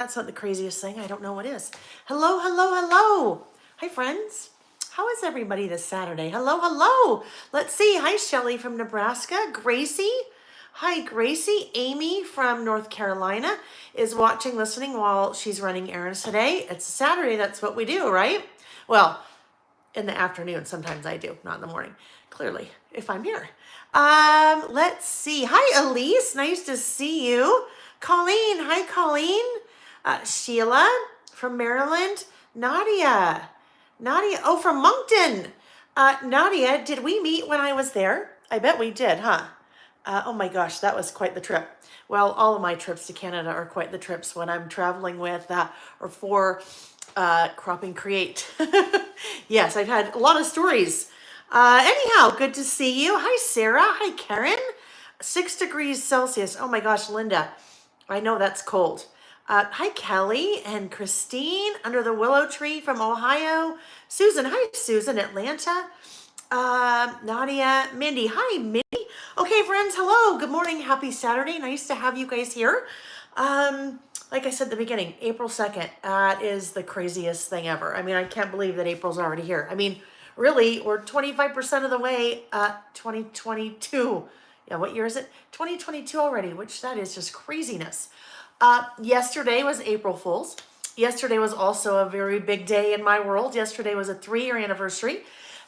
That's not the craziest thing. I don't know what is. Hello, hello, hello. Hi, friends. How is everybody this Saturday? Hello, hello. Let's see. Hi, Shelly from Nebraska. Gracie. Hi, Gracie. Amy from North Carolina is watching, listening while she's running errands today. It's Saturday. That's what we do, right? Well, in the afternoon, sometimes I do, not in the morning, clearly, if I'm here. Let's see. Hi, Elise. Nice to see you. Colleen. Hi, Colleen. Sheila from Maryland. Nadia. Nadia. Oh, from Moncton. Nadia, did we meet when I was there? I bet we did, huh? Oh my gosh, that was quite the trip. Well, all of my trips to Canada are quite the trips when I'm traveling with or for Crop and Create. Yes, I've had a lot of stories. Anyhow, good to see you. Hi, Sarah. Hi, Karen. 6 degrees Celsius. Oh my gosh, Linda. I know that's cold. Hi, Kelly and Christine under the willow tree from Ohio. Susan. Hi, Susan, Atlanta. Nadia, Mindy. Hi, Mindy. Okay, friends. Hello. Good morning. Happy Saturday. Nice to have you guys here. Like I said at the beginning, April 2nd, is the craziest thing ever. I mean, I can't believe that April's already here. I mean, really, we're 25% of the way, 2022. Yeah, what year is it? 2022 already, which that is just craziness. Yesterday was April Fool's. Yesterday was also a very big day in my world. Yesterday was a 3-year anniversary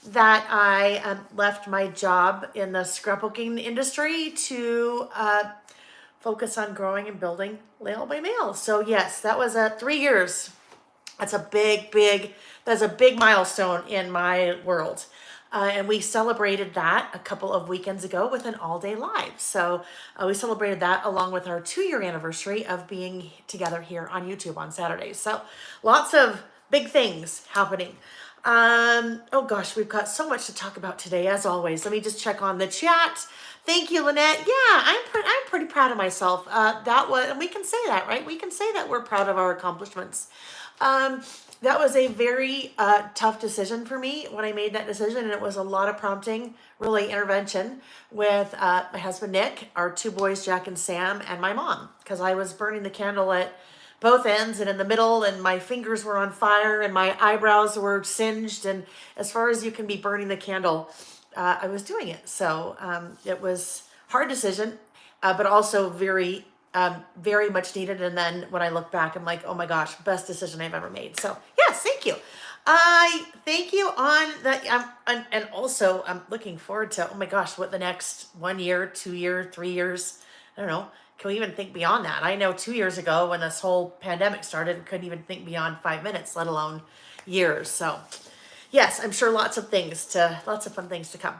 that I left my job in the scrapbooking industry to focus on growing and building Lail by Mail. So yes, that was 3 years. That's a big milestone in my world. And we celebrated that a couple of weekends ago with an all-day live. So we celebrated that along with our 2-year anniversary of being together here on YouTube on Saturdays. So lots of big things happening. Oh gosh, we've got so much to talk about today, as always. Let me just check on the chat. Thank you, Lynette. Yeah, I'm pretty proud of myself. And we can say that, right? We can say that we're proud of our accomplishments. That was a very tough decision for me when I made that decision, and it was a lot of prompting, really intervention with my husband Nick, our 2 boys Jack and Sam, and my mom, because I was burning the candle at both ends and in the middle, and my fingers were on fire and my eyebrows were singed, and as far as you can be burning the candle, I was doing it. So it was a hard decision, but also very much needed. And then when I look back, I'm like, oh my gosh, best decision I've ever made. So yes, thank you. I thank you on the, and also I'm looking forward to, oh my gosh, what the next 1 year, 2 year, 3 years, I don't know. Can we even think beyond that? I know 2 years ago when this whole pandemic started, we couldn't even think beyond 5 minutes, let alone years. So yes, I'm sure lots of fun things to come.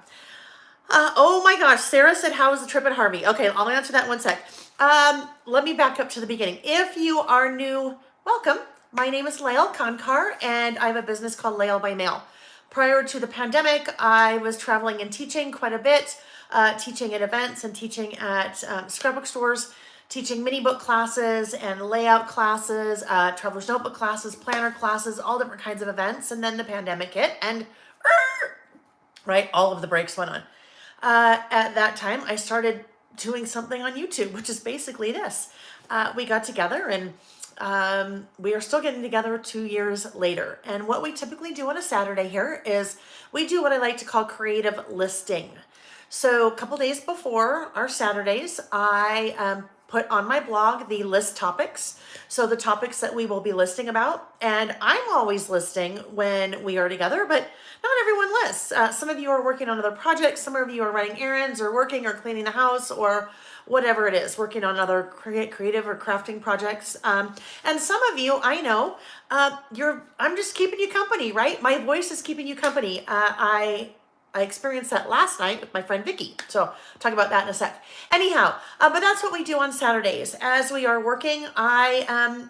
Oh my gosh, Sarah said, how was the trip at Harvey? Okay, I'll answer that in 1 sec. Let me back up to the beginning. If you are new, welcome. My name is Lail Kankar, and I have a business called Lail by Mail. Prior to the pandemic, I was traveling and teaching quite a bit, teaching at events and teaching at scrapbook stores, teaching mini book classes and layout classes, traveler's notebook classes, planner classes, all different kinds of events. And then the pandemic hit, and right, all of the brakes went on. At that time, I started doing something on YouTube, which is basically this. We got together, and we are still getting together 2 years later. And what we typically do on a Saturday here is we do what I like to call creative listing. So a couple days before our Saturdays, I put on my blog the list topics. So the topics that we will be listing about. And I'm always listing when we are together, but not everyone lists. Some of you are working on other projects. Some of you are running errands or working or cleaning the house or whatever it is, working on other creative or crafting projects. And some of you, I know, I'm just keeping you company, right? My voice is keeping you company. I experienced that last night with my friend Vicky. So I'll talk about that in a sec. Anyhow, but that's what we do on Saturdays. As we are working, I'm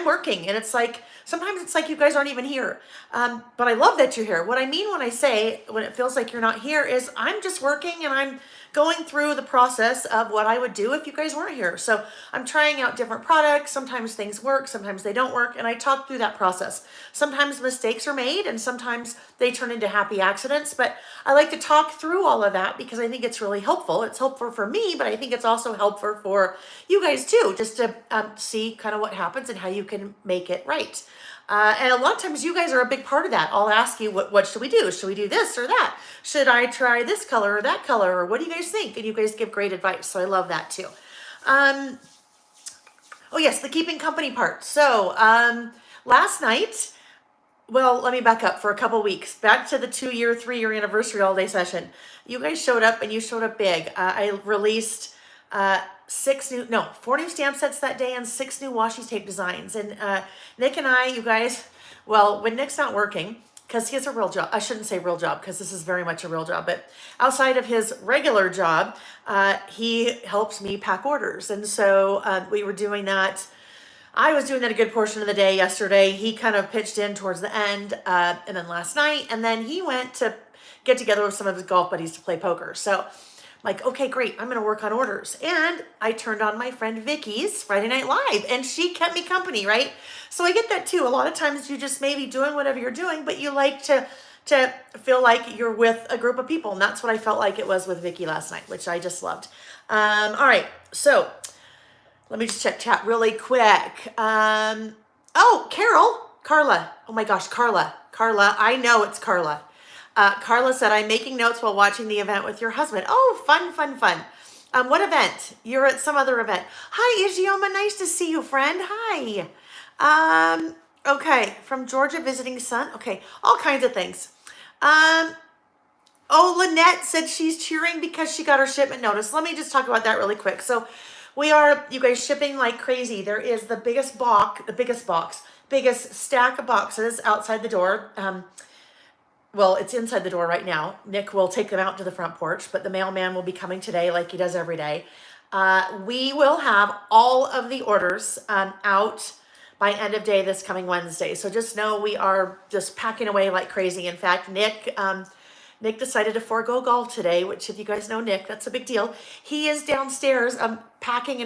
working, and it's like, sometimes it's like you guys aren't even here. But I love that you're here. What I mean when I say, when it feels like you're not here, is I'm just working and I'm going through the process of what I would do if you guys weren't here. So I'm trying out different products. Sometimes things work, sometimes they don't work, and I talk through that process. Sometimes mistakes are made and sometimes they turn into happy accidents, but I like to talk through all of that because I think it's really helpful. It's helpful for me, but I think it's also helpful for you guys too, just to see kind of what happens and how you can make it right. And a lot of times you guys are a big part of that. I'll ask you, what should we do? Should we do this or that? Should I try this color or that color? Or what do you guys think? And you guys give great advice. So I love that too. Oh yes, the keeping company part. So last night, well, let me back up for a couple weeks. Back to the 2-year, 3-year anniversary all day session. You guys showed up and you showed up big. I released 4 new stamp sets that day and 6 new washi tape designs. And Nick and I, you guys, well, when Nick's not working, because he has a real job, I shouldn't say real job because this is very much a real job, but outside of his regular job, he helps me pack orders. And so we were doing that. I was doing that a good portion of the day yesterday. He kind of pitched in towards the end, and then last night, and then he went to get together with some of his golf buddies to play poker. So I'm like, okay, great, I'm gonna work on orders. And I turned on my friend Vicky's Friday Night Live and she kept me company, right? So I get that too. A lot of times you just may be doing whatever you're doing, but you like to feel like you're with a group of people. And that's what I felt like it was with Vicky last night, which I just loved. All right, so let me just check chat really quick. Oh, Carla. Oh my gosh, Carla, I know it's Carla. Carla said, I'm making notes while watching the event with your husband. Oh, fun. What event? You're at some other event. Hi, Ijeoma. Nice to see you, friend. Hi. Okay. From Georgia visiting son. Okay. All kinds of things. Oh, Lynette said she's cheering because she got her shipment notice. Let me just talk about that really quick. So we are, you guys, shipping like crazy. There is the biggest stack of boxes outside the door. Well, it's inside the door right now. Nick will take them out to the front porch, but the mailman will be coming today like he does every day. We will have all of the orders out by end of day this coming Wednesday. So just know we are just packing away like crazy. In fact, Nick decided to forego golf today, which if you guys know Nick, that's a big deal. He is downstairs packing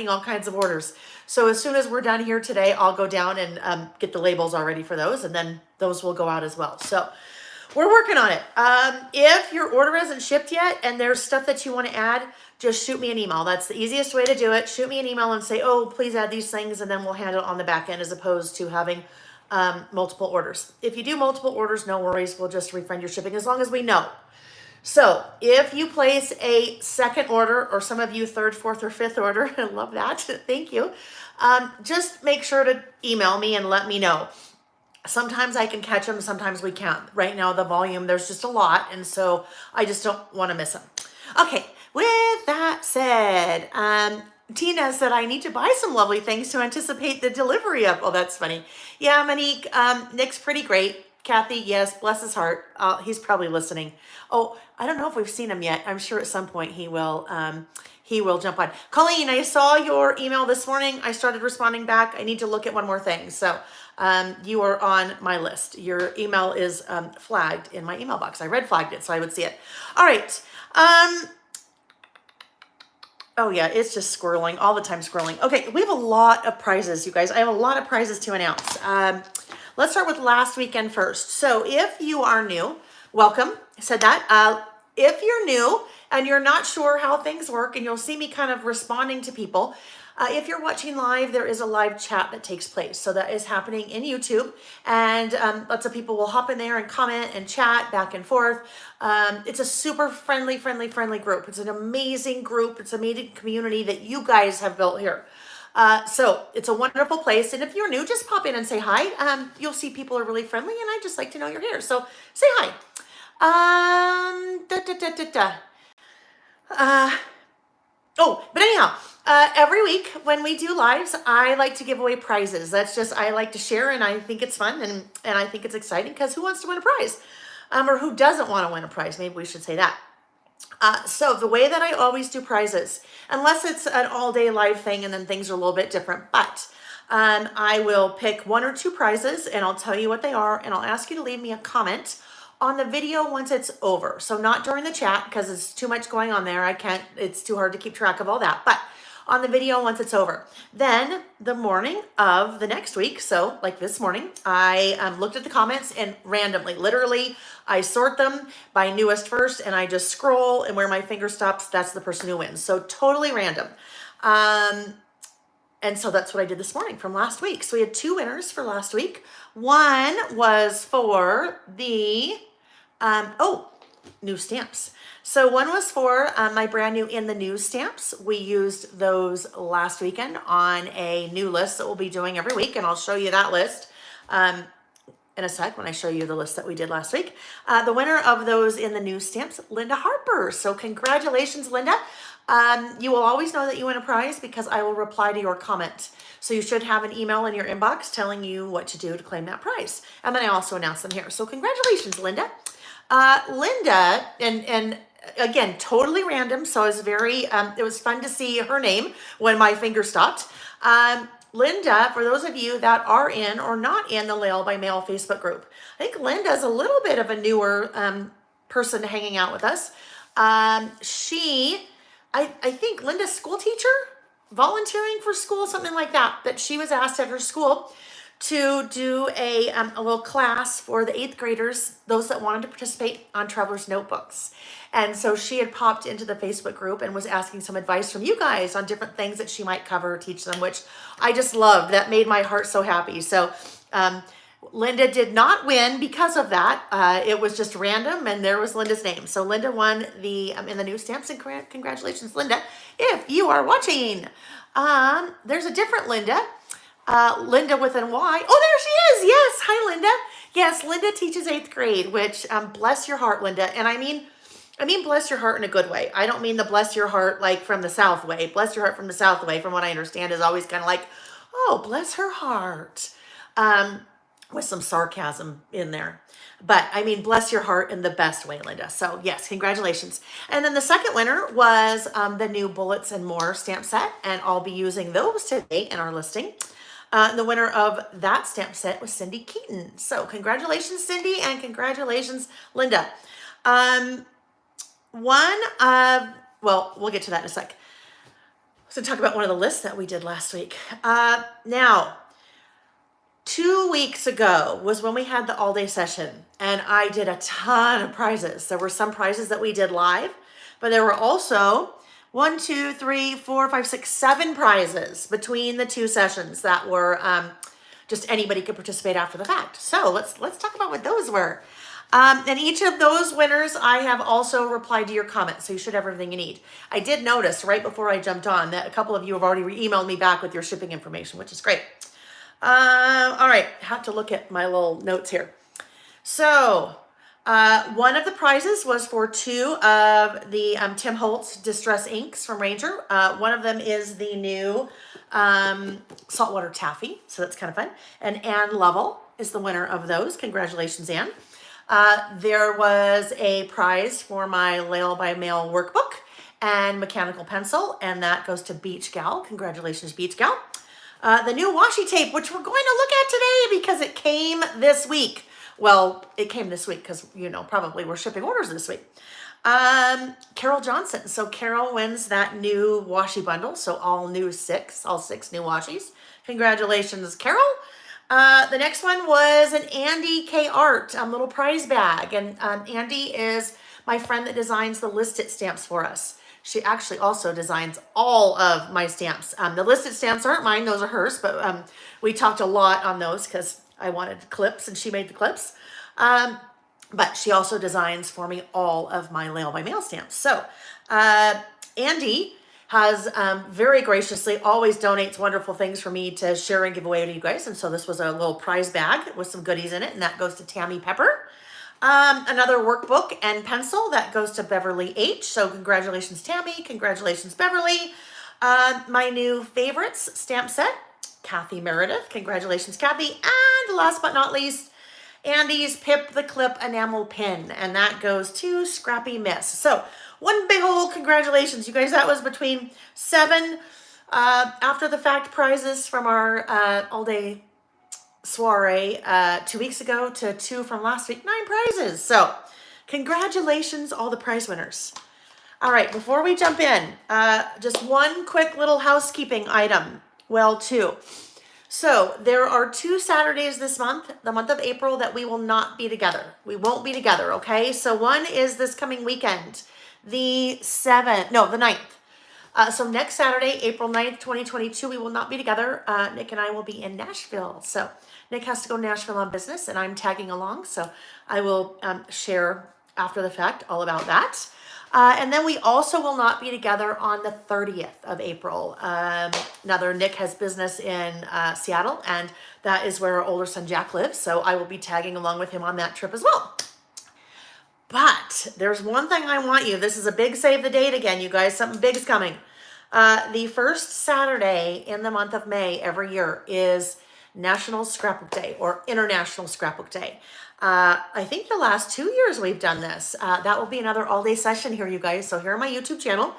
all kinds of orders. So as soon as we're done here today, I'll go down and get the labels all ready for those, and then those will go out as well. So we're working on it. If your order isn't shipped yet and there's stuff that you want to add, just shoot me an email. That's the easiest way to do it. Shoot me an email and say, oh, please add these things, and then we'll handle it on the back end as opposed to having multiple orders. If you do multiple orders, no worries. We'll just refund your shipping as long as we know. So if you place a second order, or some of you third, fourth, or fifth order, I love that. Thank you. Just make sure to email me and let me know. Sometimes I can catch them, sometimes we can't. Right now, the volume, there's just a lot, and so I just don't want to miss them. Okay, with that said, Tina said, I need to buy some lovely things to anticipate the delivery of. Oh, that's funny. Yeah, Monique, Nick's pretty great. Kathy, yes, bless his heart. He's probably listening. Oh, I don't know if we've seen him yet. I'm sure at some point he will jump on. Colleen, I saw your email this morning. I started responding back. I need to look at one more thing. So you are on my list. Your email is flagged in my email box. I red flagged it so I would see it. All right. Oh yeah, it's just scrolling all the time, scrolling. Okay, we have a lot of prizes, you guys. I have a lot of prizes to announce. Let's start with last weekend first. So if you are new, welcome. I said that. If you're new and you're not sure how things work, and you'll see me kind of responding to people, if you're watching live, there is a live chat that takes place. So that is happening in YouTube, and lots of people will hop in there and comment and chat back and forth. It's a super friendly group. It's an amazing group. It's an amazing community that you guys have built here. So it's a wonderful place. And if you're new, just pop in and say hi. You'll see people are really friendly, and I just like to know you're here. So say hi. But anyhow, every week when we do lives, I like to give away prizes. That's just, I like to share, and I think it's fun, and I think it's exciting, because who wants to win a prize? Or who doesn't want to win a prize? Maybe we should say that. So the way that I always do prizes, unless it's an all-day live thing and then things are a little bit different, but I will pick 1 or 2 prizes, and I'll tell you what they are, and I'll ask you to leave me a comment on the video once it's over. So not during the chat because it's too much going on there. It's too hard to keep track of all that. But on the video once it's over. Then the morning of the next week, so like this morning, I looked at the comments and randomly, literally, I sort them by newest first and I just scroll, and where my finger stops, that's the person who wins. So totally random. And so that's what I did this morning from last week. So we had 2 winners for last week. One was for the, new stamps. So one was for my brand new In the News stamps. We used those last weekend on a new list that we'll be doing every week, and I'll show you that list in a sec when I show you the list that we did last week. The winner of those In the News stamps, Linda Harper. So congratulations, Linda. You will always know that you win a prize because I will reply to your comment. So you should have an email in your inbox telling you what to do to claim that prize. And then I also announce them here. So congratulations, Linda. Linda, and again, totally random. So it was it was fun to see her name when my finger stopped. Linda, for those of you that are in or not in the Lail by Mail Facebook group, I think Linda's a little bit of a newer person hanging out with us. I think Linda's school teacher, volunteering for school, something like that, that she was asked at her school to do a little class for the 8th graders, those that wanted to participate on Traveler's Notebooks. And so she had popped into the Facebook group and was asking some advice from you guys on different things that she might cover or teach them, which I just loved. That made my heart so happy. So Linda did not win because of that. It was just random, and there was Linda's name. So Linda won the In the News stamps, and congratulations, Linda, if you are watching. There's a different Linda. Linda with an Y. Oh, there she is. Yes. Hi, Linda. Yes, Linda teaches 8th grade, which bless your heart, Linda. And I mean bless your heart in a good way. I don't mean the bless your heart like from the South way. Bless your heart from the South way, from what I understand, is always kind of like, oh, bless her heart, with some sarcasm in there. But I mean, bless your heart in the best way, Linda. So yes, congratulations. And then the second winner was the new Bullets and More stamp set, and I'll be using those today in our listing. The winner of that stamp set was Cindy Keaton. So congratulations, Cindy, and congratulations, Linda. We'll get to that in a sec. So talk about one of the lists that we did last week. Now, 2 weeks ago was when we had the all-day session, and I did a ton of prizes. There were some prizes that we did live, but there were also 1, 2, 3, 4, 5, 6, 7 prizes between the 2 sessions that were just anybody could participate after the fact. So let's talk about what those were. And each of those winners, I have also replied to your comments, so you should have everything you need. I did notice right before I jumped on that a couple of you have already emailed me back with your shipping information, which is great. All right, have to look at my little notes here. So one of the prizes was for 2 of the Tim Holtz Distress Inks from Ranger. One of them is the new saltwater taffy, so that's kind of fun. And Ann Lovell is the winner of those. Congratulations, Ann. There was a prize for my Lail by Mail workbook and mechanical pencil, and that goes to Beach Gal. Congratulations, Beach Gal. The new washi tape, which we're going to look at today because it came this week. Well, it came this week because, probably we're shipping orders this week. Carol Johnson. So Carol wins that new washi bundle. So all 6 new washis. Congratulations, Carol. The next one was an Andy K Art, little prize bag. And Andy is my friend that designs the listed stamps for us. She actually also designs all of my stamps. The listed stamps aren't mine, those are hers, but we talked a lot on those because I wanted clips and she made the clips. But she also designs for me all of my Lail by Mail stamps. So Andy has very graciously always donates wonderful things for me to share and give away to you guys. And so this was a little prize bag with some goodies in it, and that goes to Tammy Pepper. Another workbook and pencil that goes to Beverly H. So congratulations, Tammy. Congratulations, Beverly. My new favorites stamp set, Kathy Meredith. Congratulations, Kathy. And last but not least, Andy's Pip the Clip enamel pin, and that goes to Scrappy Miss. So one big old congratulations, you guys. That was between 7 after the fact prizes from our all day soiree 2 weeks ago to 2 from last week. 9 prizes. So congratulations, all the prize winners. All right, before we jump in, just one quick little housekeeping item. Well, two. So there are 2 Saturdays this month, the month of April, that we will not be together. We won't be together, okay? So one is this coming weekend, the 9th. So next Saturday, April 9th, 2022, we will not be together. Nick and I will be in Nashville. So Nick has to go to Nashville on business, and I'm tagging along. So I will share after the fact all about that. And then we also will not be together on the 30th of April. Nick has business in Seattle, and that is where our older son Jack lives. So I will be tagging along with him on that trip as well. But there's one thing I want you. This is a big save the date again, you guys. Something big's coming. The first Saturday in the month of May every year is National Scrapbook Day or International Scrapbook Day. I think the last 2 years we've done this. That will be another all-day session here, you guys. So here on my YouTube channel,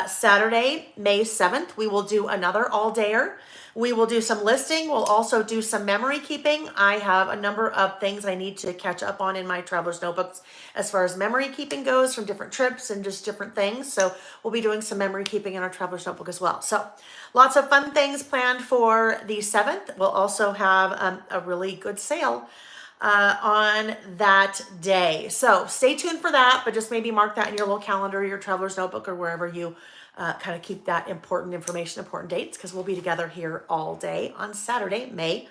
Saturday, May 7th, we will do another all-dayer. We will do some listing. We'll also do some memory keeping. I have a number of things I need to catch up on in my traveler's notebooks as far as memory keeping goes from different trips and just different things. So we'll be doing some memory keeping in our traveler's notebook as well. So lots of fun things planned for the 7th. We'll also have a really good sale on that day. So stay tuned for that, but just maybe mark that in your little calendar, your traveler's notebook, or wherever you kind of keep that important information, important dates, because we'll be together here all day on Saturday, May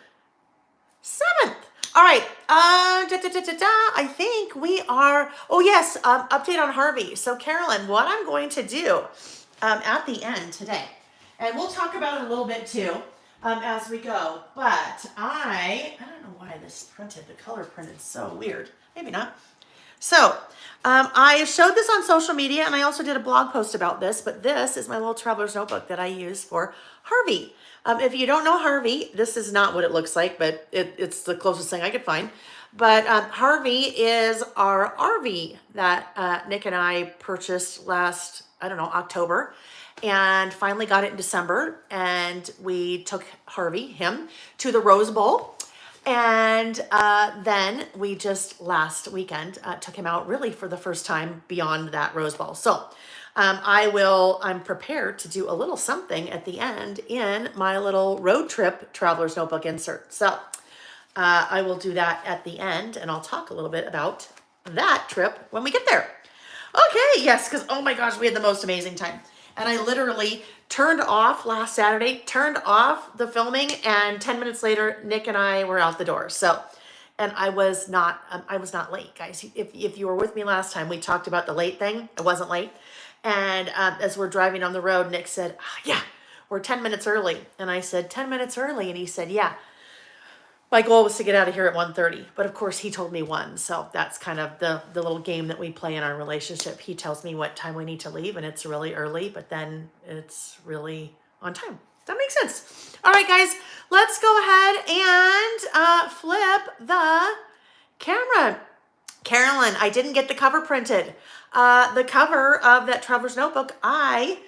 7th. All right. I think we are, oh yes, update on Harvey. So Carolyn, what I'm going to do at the end today, and we'll talk about it a little bit too, as we go, but I don't know why this the color printed so weird. Maybe not. So I showed this on social media, and I also did a blog post about this, but this is my little traveler's notebook that I use for Harvey. If you don't know Harvey, this is not what it looks like, but it's the closest thing I could find. But Harvey is our RV that Nick and I purchased last, October, and finally got it in December. And we took him, to the Rose Bowl. And then we just last weekend took him out really for the first time beyond that Rose Bowl. So I'm prepared to do a little something at the end in my little road trip traveler's notebook insert. So I will do that at the end, and I'll talk a little bit about that trip when we get there. Okay, yes, because oh my gosh, we had the most amazing time. And I literally turned off last Saturday, turned off the filming, and 10 minutes later, Nick and I were out the door. So, and I was not late, guys. If you were with me last time, we talked about the late thing. I wasn't late. And as we're driving on the road, Nick said, yeah, we're 10 minutes early. And I said, 10 minutes early? And he said, yeah. My goal was to get out of here at 1:30, but of course he told me 1. So that's kind of the little game that we play in our relationship. He tells me what time we need to leave, and it's really early, but then it's really on time. Does that make sense? All right, guys, let's go ahead and flip the camera. Carolyn, I didn't get the cover printed. The cover of that traveler's notebook, I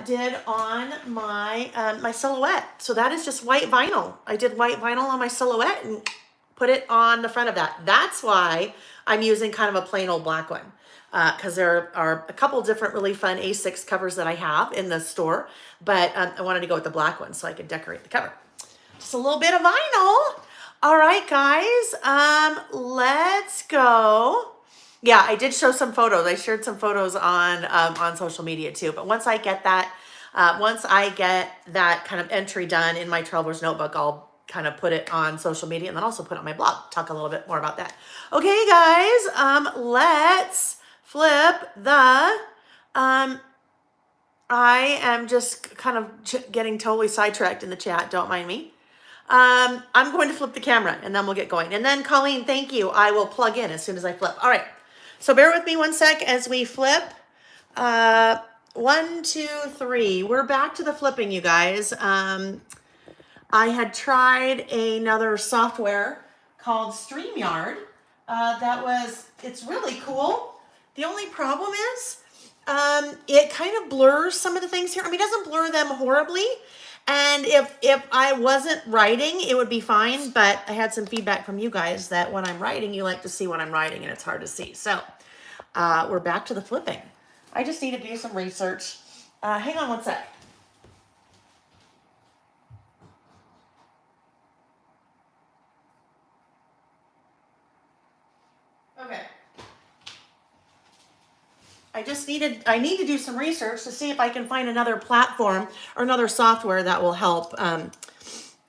did on my my silhouette. So that is just white vinyl. I did white vinyl on my silhouette and put it on the front of that. That's why I'm using kind of a plain old black one, because there are a couple different really fun A6 covers that I have in the store, but I wanted to go with the black one so I could decorate the cover. Just a little bit of vinyl. All right, guys, let's go. Yeah, I did show some photos. I shared some photos on social media too. But once I get that kind of entry done in my traveler's notebook, I'll kind of put it on social media and then also put it on my blog. Talk a little bit more about that. Okay, guys, let's flip the. I am just kind of getting totally sidetracked in the chat. Don't mind me. I'm going to flip the camera and then we'll get going. And then Colleen, thank you. I will plug in as soon as I flip. All right. So bear with me one sec as we flip. 1, 2, 3. We're back to the flipping, you guys. I had tried another software called StreamYard. It's really cool. The only problem is it kind of blurs some of the things here. I mean, it doesn't blur them horribly. And if I wasn't writing, it would be fine. But I had some feedback from you guys that when I'm writing, you like to see what I'm writing, and it's hard to see. So we're back to the flipping. I just need to do some research. Hang on one sec. Okay. I need to do some research to see if I can find another platform or another software that will help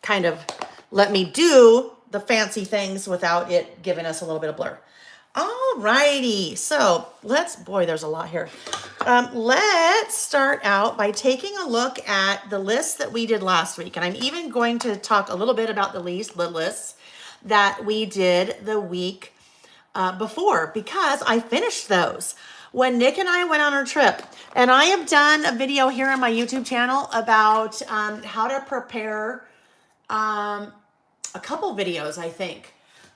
kind of let me do the fancy things without it giving us a little bit of blur. All righty, so boy, there's a lot here. Let's start out by taking a look at the list that we did last week. And I'm even going to talk a little bit about the lists that we did the week before, because I finished those when Nick and I went on our trip. And I have done a video here on my YouTube channel about how to prepare a couple videos, I think.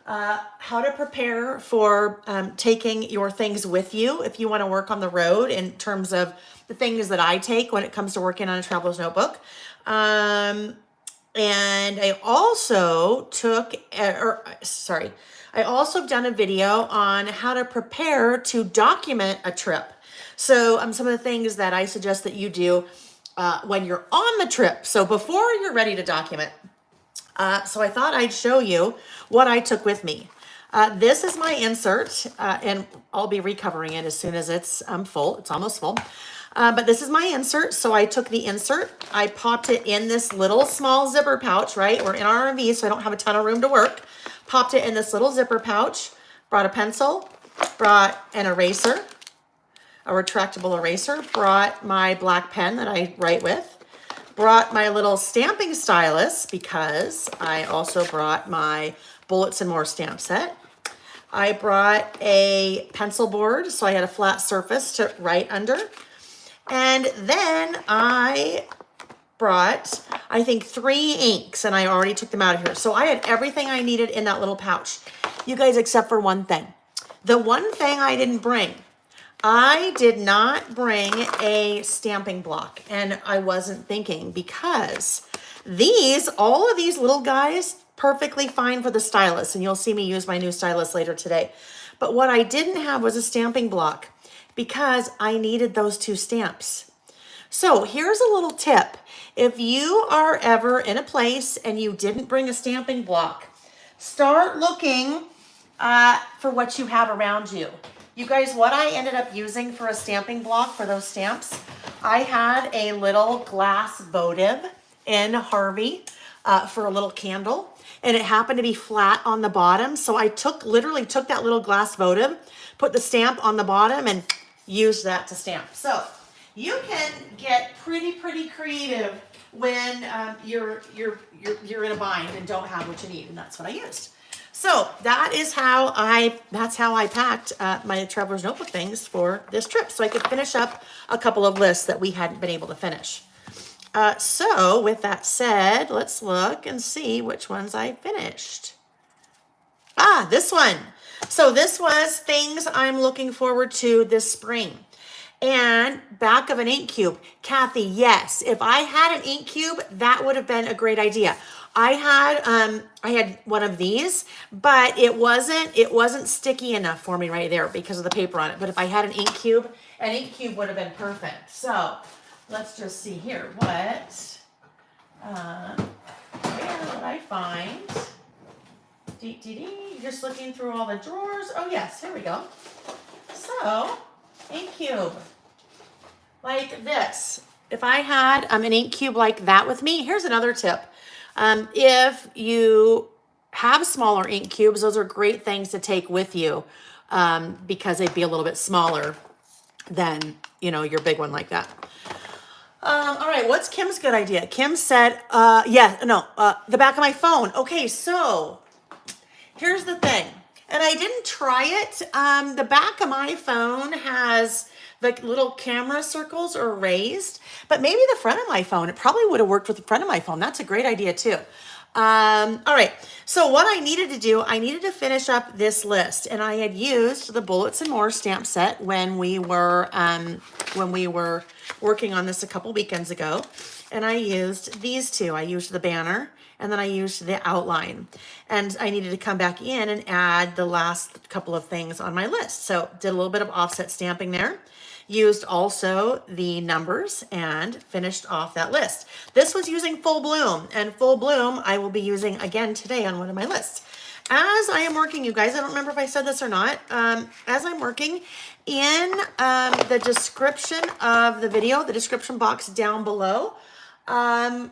How to prepare for taking your things with you if you want to work on the road, in terms of the things that I take when it comes to working on a traveler's notebook. And I also I also have done a video on how to prepare to document a trip. So some of the things that I suggest that you do when you're on the trip. So before you're ready to document. So I thought I'd show you what I took with me. This is my insert, and I'll be recovering it as soon as it's full. It's almost full. But this is my insert. So I took the insert, I popped it in this little small zipper pouch, right? We're in our RV, so I don't have a ton of room to work. Popped it in this little zipper pouch, brought a pencil, brought an eraser, a retractable eraser, brought my black pen that I write with, brought my little stamping stylus because I also brought my Bullets and More stamp set. I brought a pencil board, so I had a flat surface to write under. And then I brought, I think, 3 inks, and I already took them out of here. So I had everything I needed in that little pouch. You guys, except for one thing. The one thing I didn't bring, I did not bring a stamping block, and I wasn't thinking, because all of these little guys, perfectly fine for the stylus, and you'll see me use my new stylus later today. But what I didn't have was a stamping block, because I needed those 2 stamps. So here's a little tip. If you are ever in a place and you didn't bring a stamping block, start looking for what you have around you. You guys, what I ended up using for a stamping block for those stamps, I had a little glass votive in Harvey for a little candle, and it happened to be flat on the bottom. So I literally took that little glass votive, put the stamp on the bottom, and used that to stamp. So you can get pretty creative when you're in a bind and don't have what you need, and that's what I used. So that's how I packed my traveler's notebook things for this trip, so I could finish up a couple of lists that we hadn't been able to finish. So with that said, let's look and see which ones I finished. This one. So this was things I'm looking forward to this spring. And back of an ink cube. Kathy, yes, if I had an ink cube, that would have been a great idea. I had one of these, but it wasn't sticky enough for me right there because of the paper on it. But if I had an ink cube would have been perfect. So let's just see here. Where would I find? Just looking through all the drawers. Oh yes, here we go. So, ink cube. Like this. If I had an ink cube like that with me, here's another tip. If you have smaller ink cubes, those are great things to take with you because they'd be a little bit smaller than, your big one like that. All right, what's Kim's good idea? Kim said, the back of my phone. Okay, so here's the thing. And I didn't try it. The back of my phone has the little camera circles are raised, but maybe the front of my phone, it probably would have worked with the front of my phone. That's a great idea too. All right. So what I needed to do, I needed to finish up this list, and I had used the Bullets and More stamp set when we were working on this a couple weekends ago, and I used these two. I used the banner, and then I used the outline, and I needed to come back in and add the last couple of things on my list. So did a little bit of offset stamping there. Used also the numbers and finished off that list. This was using Full Bloom, and Full Bloom I will be using again today on one of my lists. As I am working, you guys, I don't remember if I said this or not, as I'm working in the description of the video, the description box down below, I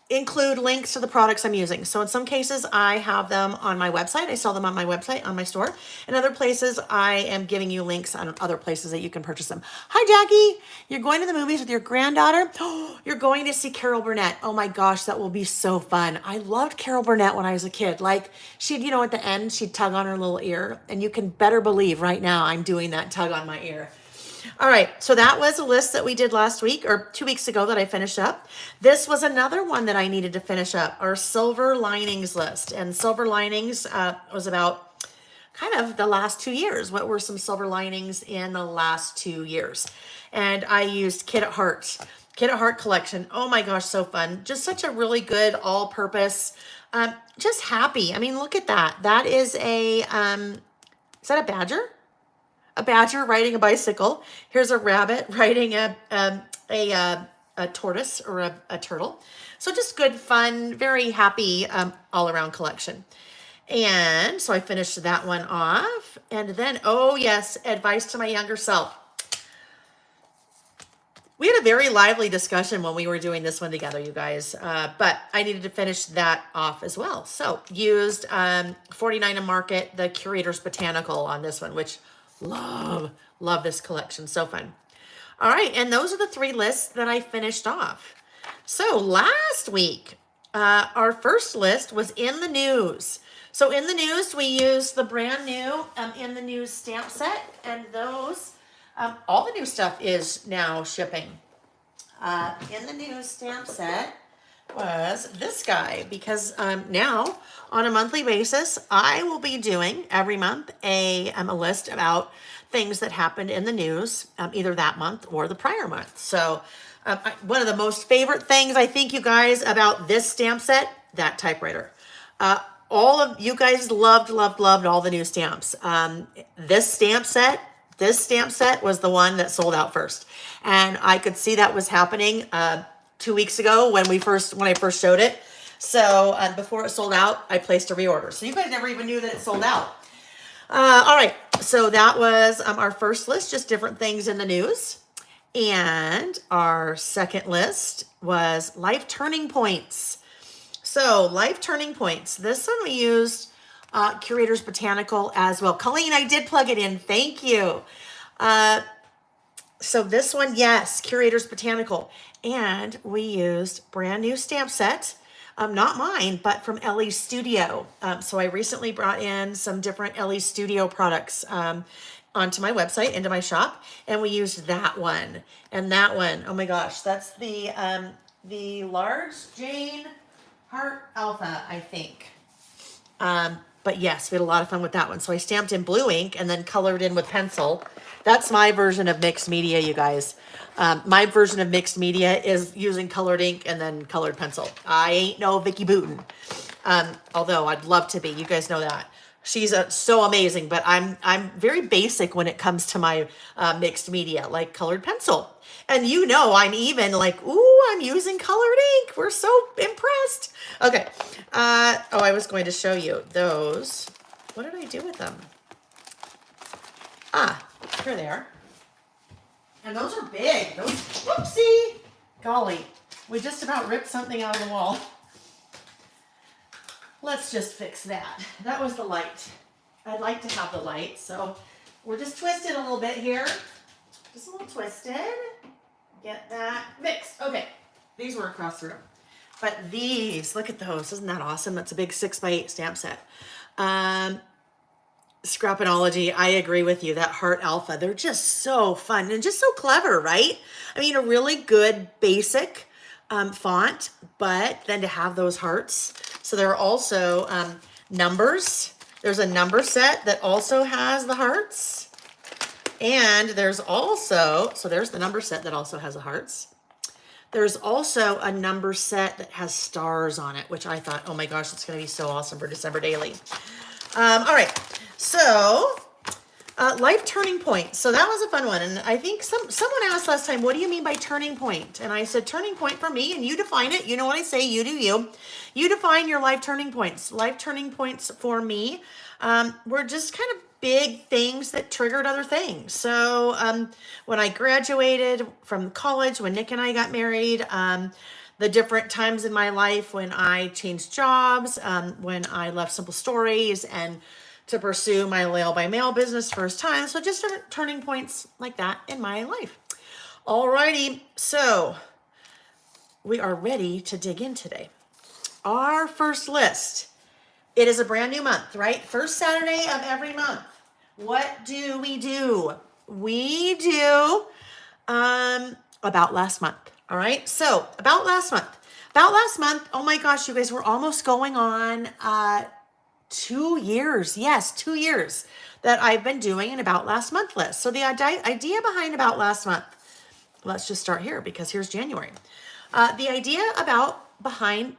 include links to the products I'm using. So in some cases, I have them on my website. I sell them on my website, on my store. In other places, I am giving you links on other places that you can purchase them. Hi, Jackie. You're going to the movies with your granddaughter? Oh, you're going to see Carol Burnett. Oh my gosh, that will be so fun. I loved Carol Burnett when I was a kid. Like she'd, you know, at the end, she'd tug on her little ear. And you can better believe right now I'm doing that tug on my ear. All right, so that was a list that we did last week or 2 weeks ago that I finished up. This was another one that I needed to finish up, our silver linings list. And silver linings was about kind of the last 2 years. What were some silver linings in the last 2 years? And I used Kid at Heart. Kid at Heart collection. Oh my gosh, so fun. Just such a really good all-purpose, just happy. I mean, look at that. That is is that a badger? A badger riding a bicycle. Here's a rabbit riding a tortoise or a turtle. So just good, fun, very happy all around collection. And so I finished that one off. And then, oh yes, advice to my younger self. We had a very lively discussion when we were doing this one together, you guys, but I needed to finish that off as well. So used 49 and Market, the Curator's Botanical on this one, which love this collection. So fun. All right. And those are the 3 lists that I finished off. So last week, our first list was in the news. So in the news, we used the brand new in the news stamp set, and those, all the new stuff is now shipping. In the news stamp set was this guy, because now on a monthly basis, I will be doing every month a list about things that happened in the news, either that month or the prior month. So one of the most favorite things I think, you guys, about this stamp set, that typewriter. All of you guys loved all the new stamps. This stamp set was the one that sold out first. And I could see that was happening 2 weeks ago when I first showed it. So before it sold out, I placed a reorder. So you guys never even knew that it sold out. All right, so that was our first list, just different things in the news. And our second list was life turning points. So life turning points. This one we used Curator's Botanical as well. Colleen, I did plug it in. Thank you. So this one, yes, Curator's Botanical. And we used brand new stamp set. Not mine, but from Ellie's Studio. So I recently brought in some different Ellie's Studio products onto my website, into my shop, and we used that one. And that one, oh my gosh, that's the large Jane Heart Alpha, I think. But yes, we had a lot of fun with that one. So I stamped in blue ink and then colored in with pencil. That's my version of mixed media, you guys. My version of mixed media is using colored ink and then colored pencil. I ain't no Vicky Booten. Although I'd love to be. You guys know that. She's so amazing, but I'm very basic when it comes to my mixed media, like colored pencil. And you know, I'm even like, ooh, I'm using colored ink. We're so impressed. Okay. I was going to show you those. What did I do with them? Here they are. And those are big. Those, whoopsie. Golly, we just about ripped something out of the wall. Let's just fix that. That was the light. I'd like to have the light, so we're just twisted a little bit here. Just a little twisted. Get that fixed. Okay, these were across the room. But these, look at those. Isn't that awesome? That's a big 6x8 stamp set. Scrapinology, I agree with you. That Heart Alpha, they're just so fun and just so clever, right? I mean, a really good basic font, but then to have those hearts. So there are also numbers. There's a number set that also has the hearts. And there's also, so there's the number set that also has the hearts. There's also a number set that has stars on it, which I thought, oh my gosh, it's going to be so awesome for December Daily. All right, so life turning point. So that was a fun one. And I think someone asked last time, what do you mean by turning point? And I said, turning point for me, and you define it. You know what I say, you do you. You define your life turning points. Life turning points for me were just kind of big things that triggered other things. So when I graduated from college, when Nick and I got married, the different times in my life when I changed jobs, when I left Simple Stories and to pursue my Lail by Mail business first time. So just different turning points like that in my life. Alrighty, so we are ready to dig in today. Our first list. It is a brand new month, right? First Saturday of every month. What do? We do about last month. All right. So about last month. Oh my gosh, you guys, we're almost going on 2 years. Yes, 2 years that I've been doing an about last month list. So the idea behind about last month, let's just start here because here's January. The idea behind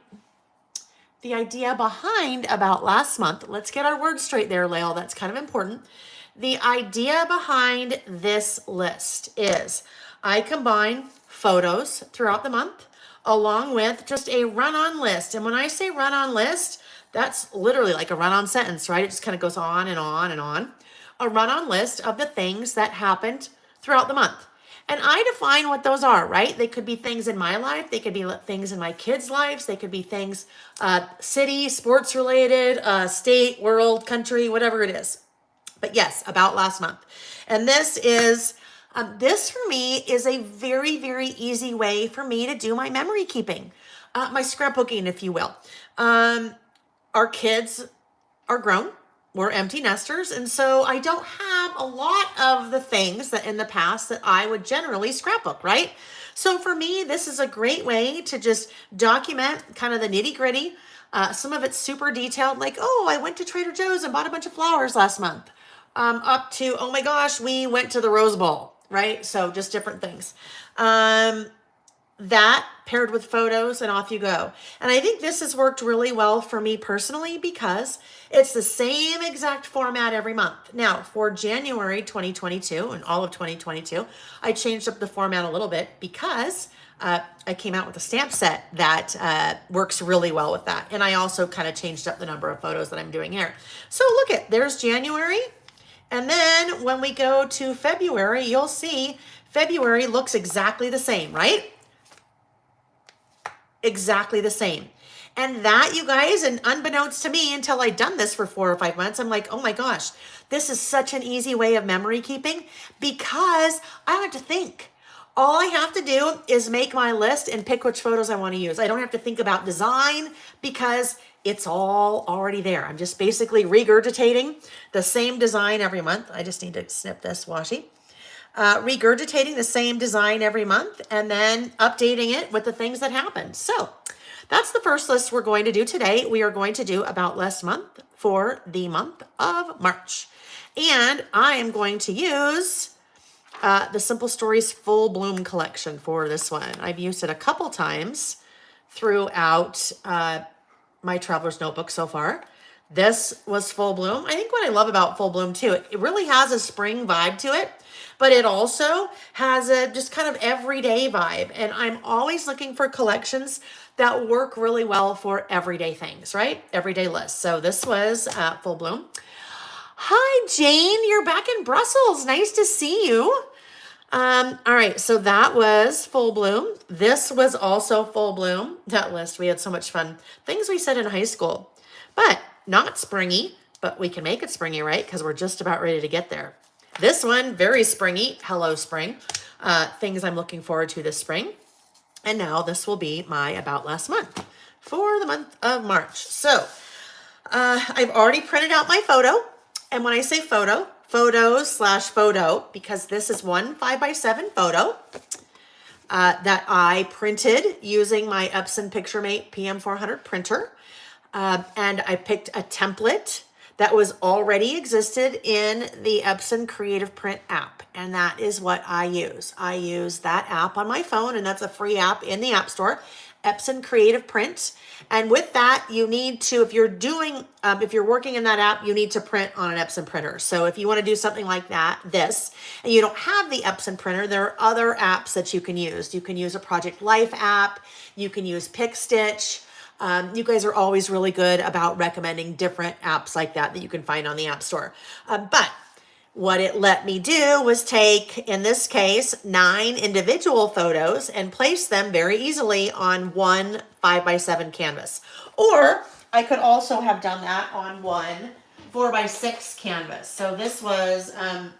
about last month, let's get our words straight there, Lael. That's kind of important. The idea behind this list is I combine photos throughout the month along with just a run-on list. And when I say run-on list, that's literally like a run-on sentence, right? It just kind of goes on and on and on. A run-on list of the things that happened throughout the month. And I define what those are, right? They could be things in my life. They could be things in my kids' lives. They could be things, city, sports related, state, world, country, whatever it is. But yes, about last month. And this is, this for me is a very, very easy way for me to do my memory keeping, my scrapbooking, if you will. Our kids are grown. We're empty nesters. And so I don't have a lot of the things that in the past that I would generally scrapbook, right? So for me, this is a great way to just document kind of the nitty gritty. Some of it's super detailed, like, oh, I went to Trader Joe's and bought a bunch of flowers last month. Up to, oh my gosh, we went to the Rose Bowl, right? So just different things. That paired with photos and off you go. And I think this has worked really well for me personally because it's the same exact format every month. Now for January 2022 and all of 2022, I changed up the format a little bit because I came out with a stamp set that works really well with that. And I also kind of changed up the number of photos that I'm doing here. So look at, there's January. And then when we go to February, you'll see February looks exactly the same, right? Exactly the same. And that, you guys, and unbeknownst to me until I'd done this for 4 or 5 months, I'm like, oh my gosh, this is such an easy way of memory keeping because I don't have to think. All I have to do is make my list and pick which photos I want to use. I don't have to think about design because it's all already there. I'm just basically regurgitating the same design every month. I just need to snip this washi. Regurgitating the same design every month and then updating it with the things that happened. So that's the first list we're going to do today. We are going to do about last month for the month of March. And I am going to use the Simple Stories Full Bloom collection for this one. I've used it a couple times throughout my Traveler's Notebook so far. This was Full Bloom. I think what I love about Full Bloom too, it really has a spring vibe to it, but it also has a just kind of everyday vibe. And I'm always looking for collections that work really well for everyday things, right? Everyday lists. So this was Full Bloom. Hi, Jane. You're back in Brussels. Nice to see you. All right. So that was Full Bloom. This was also Full Bloom. That list. We had so much fun. Things we said in high school, but not springy, but we can make it springy, right? Because we're just about ready to get there. This one, very springy. Hello, spring. Things I'm looking forward to this spring. And now this will be my about last month for the month of March. So I've already printed out my photo. And when I say photo, photos/photo, because this is one 5x7 photo. that I printed using my Epson PictureMate PM400 printer. And I picked a template that was already existed in the Epson Creative Print app. And that is what I use. I use that app on my phone, and that's a free app in the App Store, Epson Creative Print. And with that, you need to, if you're working in that app, you need to print on an Epson printer. So if you want to do something like that, and you don't have the Epson printer, there are other apps that you can use. You can use a Project Life app. You can use PicStitch. You guys are always really good about recommending different apps like that you can find on the App Store. But what it let me do was take, in this case, 9 individual photos and place them very easily on one 5x7 canvas. Or I could also have done that on one 4x6 canvas. So this was an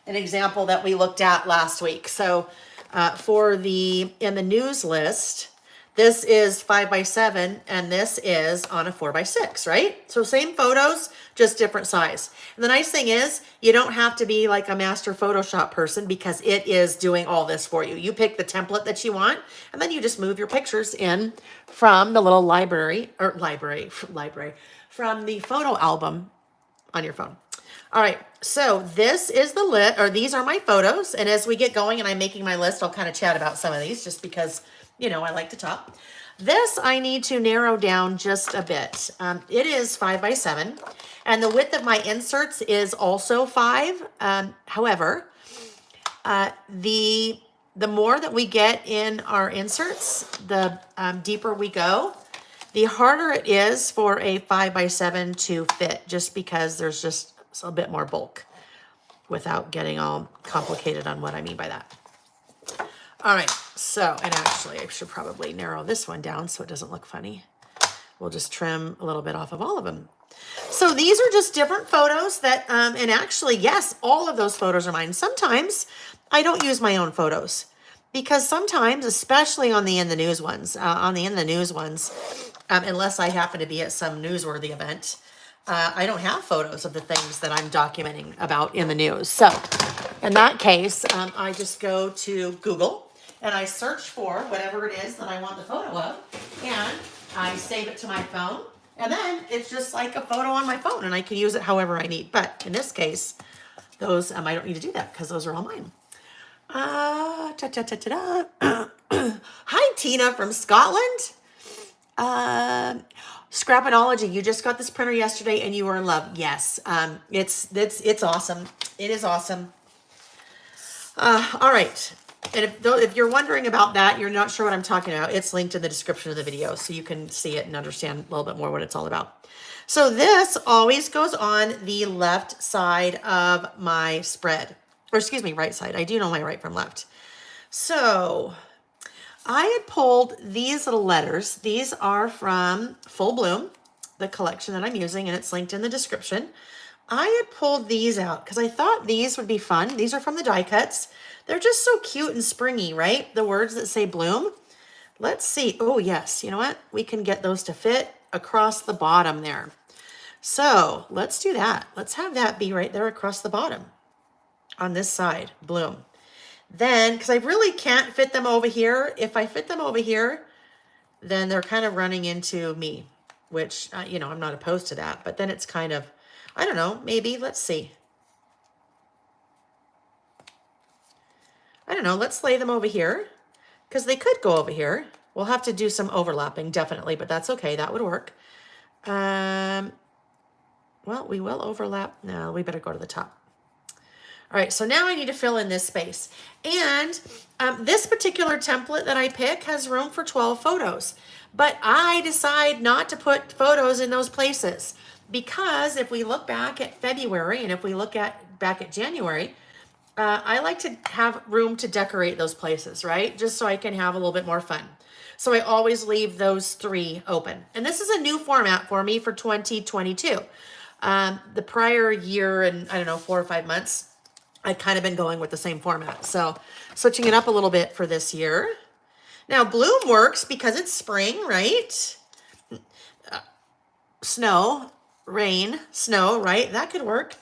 example that we looked at last week. So in the news list, this is 5x7 and this is on a 4x6, right? So same photos, just different size. And the nice thing is you don't have to be like a master Photoshop person because it is doing all this for you. You pick the template that you want and then you just move your pictures in from the little from the photo album on your phone. All right, so this is the list, or these are my photos. And as we get going and I'm making my list, I'll kind of chat about some of these just because, I like to talk. This I need to narrow down just a bit. It is 5x7 and the width of my inserts is also 5. However, the more that we get in our inserts, the deeper we go, the harder it is for a 5x7 to fit just because there's just a bit more bulk without getting all complicated on what I mean by that. All right, so, and actually I should probably narrow this one down so it doesn't look funny. We'll just trim a little bit off of all of them. So these are just different photos that, and actually, yes, all of those photos are mine. Sometimes I don't use my own photos because sometimes, especially on the In the News ones, unless I happen to be at some newsworthy event, I don't have photos of the things that I'm documenting about in the news. So in that case, I just go to Google and I search for whatever it is that I want the photo of, and I save it to my phone, and then it's just like a photo on my phone, and I can use it however I need. But in this case, those, I don't need to do that because those are all mine. Hi, Tina from Scotland. Scrapinology, you just got this printer yesterday and you were in love. Yes, it's awesome. It is awesome. All right. And if you're wondering about that, you're not sure what I'm talking about, it's linked in the description of the video so you can see it and understand a little bit more what it's all about. So this always goes on the left side of my spread, or excuse me, right side. I do know my right from left. So I had pulled these little letters. These are from Full Bloom, the collection that I'm using, and it's linked in the description. I had pulled these out because I thought these would be fun. These are from the die cuts. They're just so cute and springy, right? The words that say bloom. Let's see. Oh, yes. You know what? We can get those to fit across the bottom there. So let's do that. Let's have that be right there across the bottom on this side, bloom. Then, because I really can't fit them over here. If I fit them over here, then they're kind of running into me, which, I'm not opposed to that. But then it's kind of, I don't know, maybe, let's see. I don't know, let's lay them over here because they could go over here. We'll have to do some overlapping, definitely, but that's okay. That would work. Well, we will overlap. No, we better go to the top. All right, so now I need to fill in this space. And this particular template that I pick has room for 12 photos, but I decide not to put photos in those places because if we look back at February and if we look back at January, I like to have room to decorate those places, right? Just so I can have a little bit more fun. So I always leave those 3 open. And this is a new format for me for 2022. The prior year and 4 or 5 months, I've kind of been going with the same format. So switching it up a little bit for this year. Now bloom works because it's spring, right? Snow, rain, snow, right? That could work.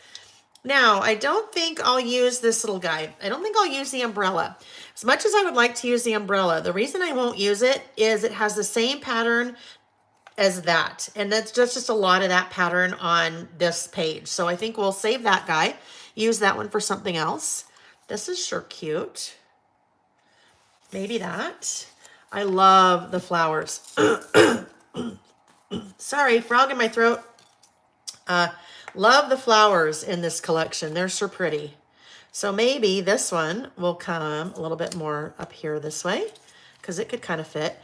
Now, I don't think I'll use this little guy. I don't think I'll use the umbrella. As much as I would like to use the umbrella, the reason I won't use it is it has the same pattern as that. And that's just a lot of that pattern on this page. So I think we'll save that guy, use that one for something else. This is sure cute. Maybe that. I love the flowers. Sorry, frog in my throat. Love the flowers in this collection. They're so pretty. So maybe this one will come a little bit more up here this way because it could kind of fit.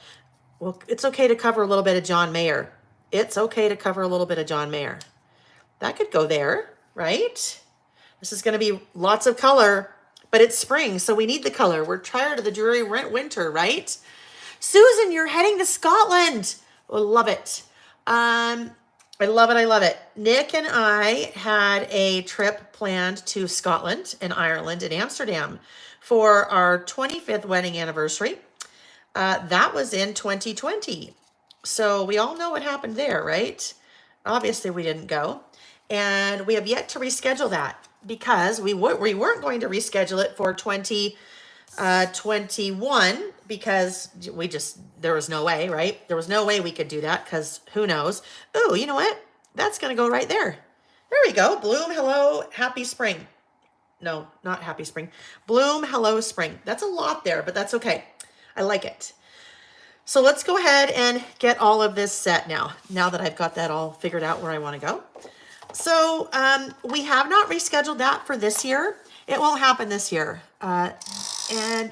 Well, it's okay to cover a little bit of John Mayer. It's okay to cover a little bit of John Mayer. That could go there, right? This is going to be lots of color, but it's spring, so we need the color. We're tired of the dreary winter, right? Susan, you're heading to Scotland. Oh, love it. I love it. I love it. Nick and I had a trip planned to Scotland and Ireland and Amsterdam for our 25th wedding anniversary. That was in 2020. So we all know what happened there, right? Obviously, we didn't go. And we have yet to reschedule that because we weren't going to reschedule it for 2021 because there was no way, right? There was no way we could do that because who knows? Oh, you know what? That's going to go right there. There we go. Bloom, hello, happy spring. No, not happy spring. Bloom, hello, spring. That's a lot there, but that's okay. I like it. So let's go ahead and get all of this set now that I've got that all figured out where I want to go. So we have not rescheduled that for this year. It won't happen this year. And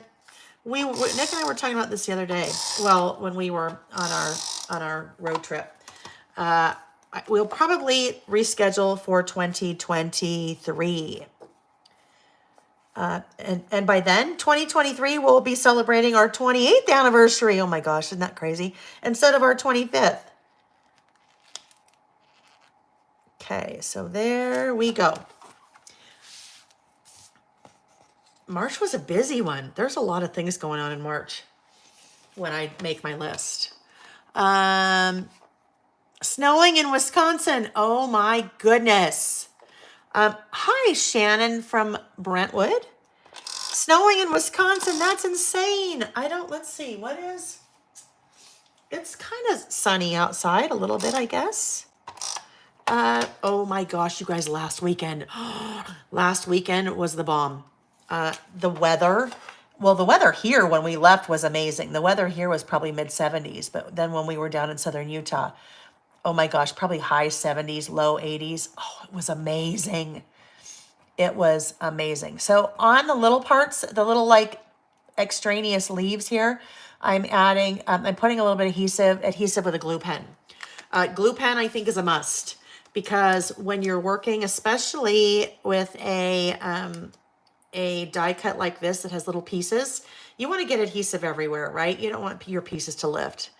Nick and I were talking about this the other day. Well, when we were on our road trip, we'll probably reschedule for 2023. And by then, 2023, we'll be celebrating our 28th anniversary. Oh my gosh, isn't that crazy? Instead of our 25th. Okay, so there we go. March was a busy one. There's a lot of things going on in March when I make my list. Snowing in Wisconsin. Oh my goodness. Hi, Shannon from Brentwood. Snowing in Wisconsin. That's insane. Let's see. It's kind of sunny outside a little bit, I guess. Oh my gosh, you guys, last weekend was the bomb. The weather here when we left was amazing. The weather here was probably mid 70s, but then when we were down in southern Utah, oh my gosh, probably high 70s, low 80s. Oh, it was amazing. It was amazing. So on the little parts, the little like extraneous leaves here, I'm putting a little bit of adhesive with a glue pen. Glue pen, I think, is a must because when you're working, especially with a die cut like this that has little pieces, you want to get adhesive everywhere, right? You don't want your pieces to lift.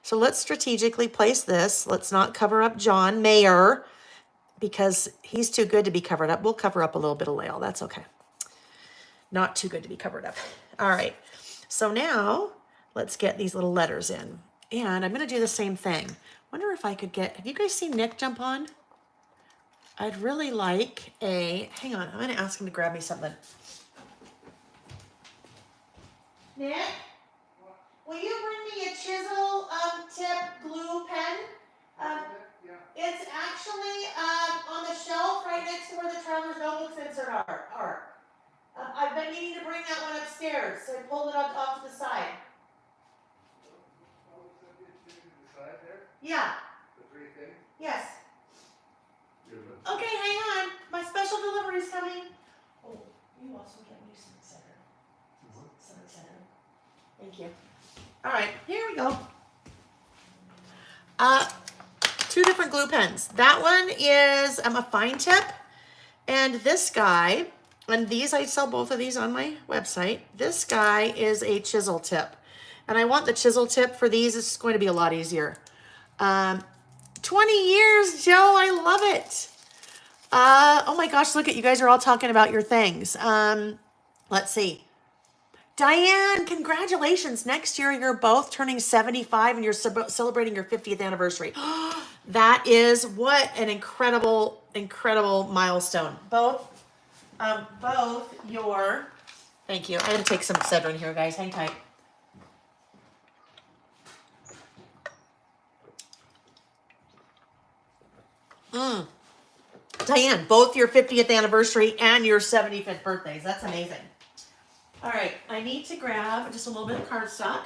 So let's strategically place this. Let's not cover up John Mayer because he's too good to be covered up. We'll cover up a little bit of Lael. That's okay. Not too good to be covered up. All right. So now let's get these little letters in. And I'm going to do the same thing. Wonder if I could have you guys seen Nick jump on? I'd really like hang on. I'm going to ask him to grab me something. Nick? Will you bring me a chisel tip glue pen? It's actually on the shelf right next to where the Traveler's Notebooks insert are. I've been needing to bring that one upstairs, so I pulled it off to the side. Yeah. The 3 things? Yes. Okay, hang on. My special delivery is coming. Oh, you also get me some center. Some center. Thank you. All right, here we go. 2 different glue pens. That one is a fine tip, and this guy, and I sell both of these on my website. This guy is a chisel tip, and I want the chisel tip for these. It's going to be a lot easier. 20 years, Joe. I love it. Oh my gosh, look at you guys are all talking about your things. Let's see. Diane, congratulations. Next year, you're both turning 75 and you're celebrating your 50th anniversary. That is what an incredible, incredible milestone. Both both your, thank you. I had to take some Cedrin here, guys. Hang tight. Diane, both your 50th anniversary and your 75th birthdays. That's amazing. All right, I need to grab just a little bit of cardstock.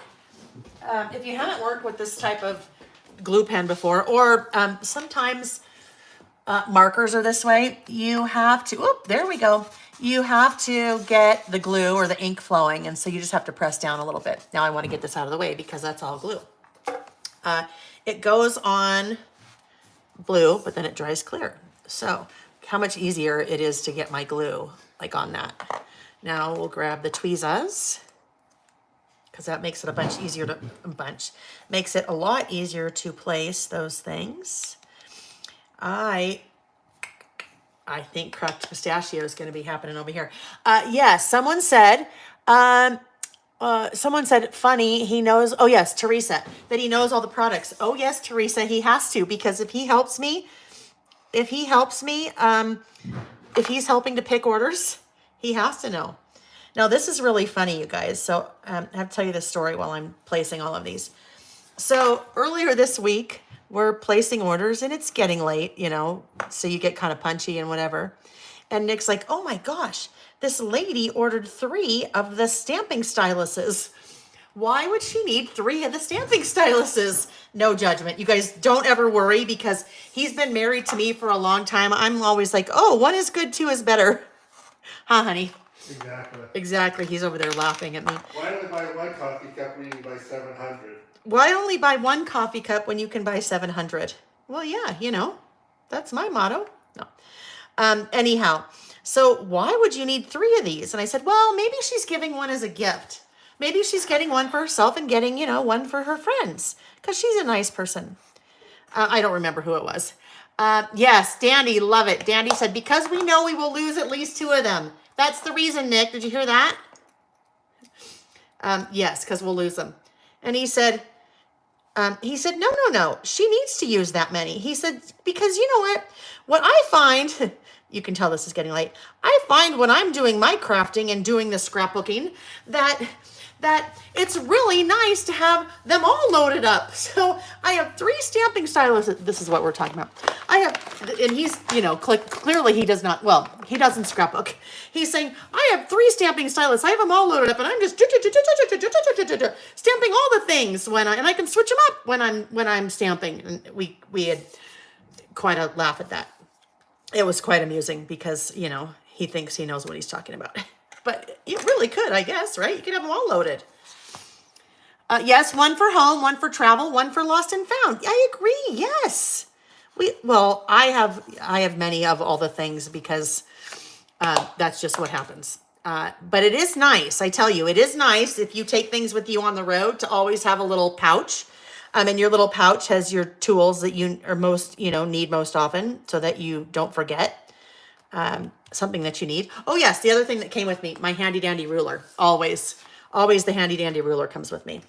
If you haven't worked with this type of glue pen before, or sometimes markers are this way, you have to, oh, there we go. You have to get the glue or the ink flowing, and so you just have to press down a little bit. Now I want to get this out of the way because that's all glue. It goes on blue, but then it dries clear. So how much easier it is to get my glue like on that. Now we'll grab the tweezers because that makes it a bunch easier to, makes it a lot easier to place those things. I think cracked pistachio is going to be happening over here. Yes, someone said, funny, he knows, oh yes, Teresa, that he knows all the products. Oh yes, Teresa, he has to, because if he's helping to pick orders, he has to know. Now this is really funny, you guys. So I have to tell you this story while I'm placing all of these. So earlier this week, we're placing orders and it's getting late, you know, so you get kind of punchy and whatever. And Nick's like, oh my gosh, this lady ordered 3 of the stamping styluses. Why would she need 3 of the stamping styluses? No judgment. You guys don't ever worry because he's been married to me for a long time. I'm always like, oh, 1 is good, 2 is better. Huh, honey? Exactly. Exactly. He's over there laughing at me. Why only buy 1 coffee cup when you can buy 700? Why only buy 1 coffee cup when you can buy 700? Well, yeah, you know, that's my motto. No. Anyhow, so why would you need 3 of these? And I said, well, maybe she's giving 1 as a gift. Maybe she's getting 1 for herself and getting, you know, 1 for her friends because she's a nice person. I don't remember who it was. Yes, Dandy, love it. Dandy said, because we know we will lose at least 2 of them. That's the reason, Nick. Did you hear that? Yes, because we'll lose them. And he said, no. She needs to use that many. He said, because you know what I find, you can tell this is getting late. I find when I'm doing my crafting and doing the scrapbooking that it's really nice to have them all loaded up. So I have 3 stamping styluses. This is what we're talking about. I have, and he's, you know, clearly he does not, well, he doesn't scrapbook. He's saying, I have 3 stamping styluses. I have them all loaded up and I'm just stamping all the things and I can switch them up when I'm stamping. And we had quite a laugh at that. It was quite amusing because, you know, he thinks he knows what he's talking about. But you really could, I guess, right? You could have them all loaded. Yes, 1 for home, 1 for travel, 1 for lost and found. I agree. Yes. I have many of all the things because that's just what happens. But it is nice. I tell you, it is nice if you take things with you on the road to always have a little pouch. And your little pouch has your tools that you are need most often so that you don't forget. Something that you need. Oh yes, the other thing that came with me, my handy dandy ruler. Always the handy dandy ruler comes with me.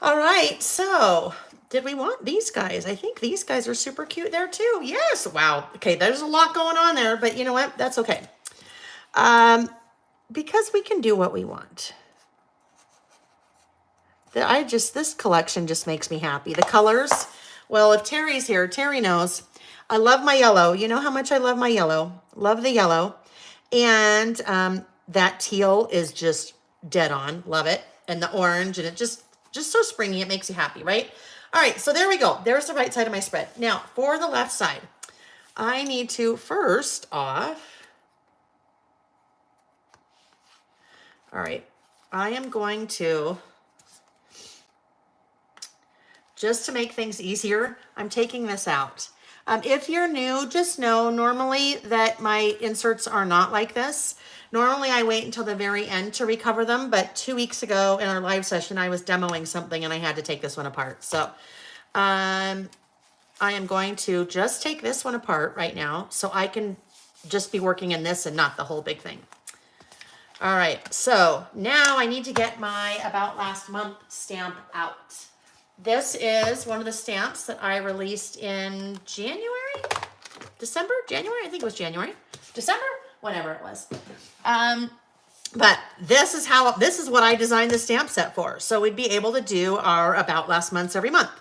All right, so did we want these guys? I think these guys are super cute there too. Yes, wow. Okay, there's a lot going on there, but you know what? That's okay. Because we can do what we want. This collection just makes me happy. The colors, well, if Terry's here, Terry knows. I love my yellow. You know how much I love my yellow. Love the yellow. And that teal is just dead on. Love it. And the orange. And it just so springy. It makes you happy, right? All right. So there we go. There's the right side of my spread. Now, for the left side, I need to first off. All right. I am going to, just to make things easier, I'm taking this out. If you're new, just know normally that my inserts are not like this. Normally I wait until the very end to recover them, but 2 weeks ago in our live session, I was demoing something and I had to take this one apart. So I am going to just take this one apart right now so I can just be working in this and not the whole big thing. All right, so now I need to get my About Last Month stamp out. This is one of the stamps that I released in January? I think it was January. December? whatever it was. But this is what I designed the stamp set for. So we'd be able to do our about last months every month.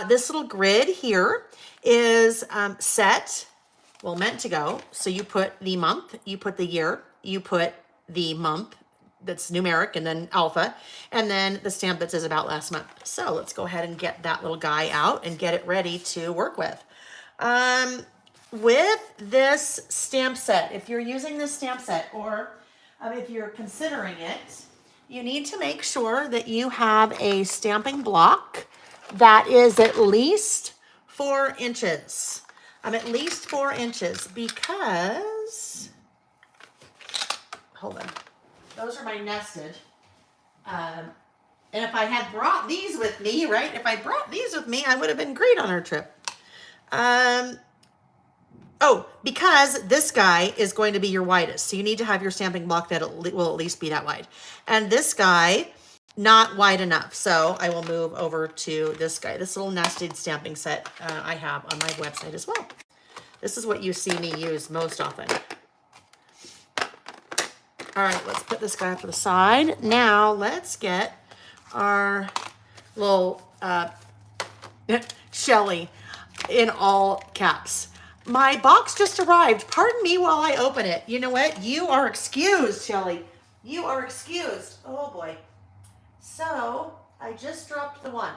This little grid here is meant to go. So you put the month, you put the year, you put the month that's numeric and then alpha, and then the stamp that says about last month. So let's go ahead and get that little guy out and get it ready to work with. With this stamp set, if you're using this stamp set or if you're considering it, you need to make sure that you have a stamping block that is at least 4 inches. At least 4 inches because, hold on, those are my nested. And if I had brought these with me, right? If I brought these with me, I would have been great on our trip. Because this guy is going to be your widest. So you need to have your stamping block that will at least be that wide. And this guy, not wide enough. So I will move over to this guy. This little nested stamping set I have on my website as well. This is what you see me use most often. All right, let's put this guy up to the side. Now let's get our little Shelly in all caps. My box just arrived. Pardon me while I open it. You know what? You are excused, Shelly. You are excused. Oh boy. So I just dropped the one.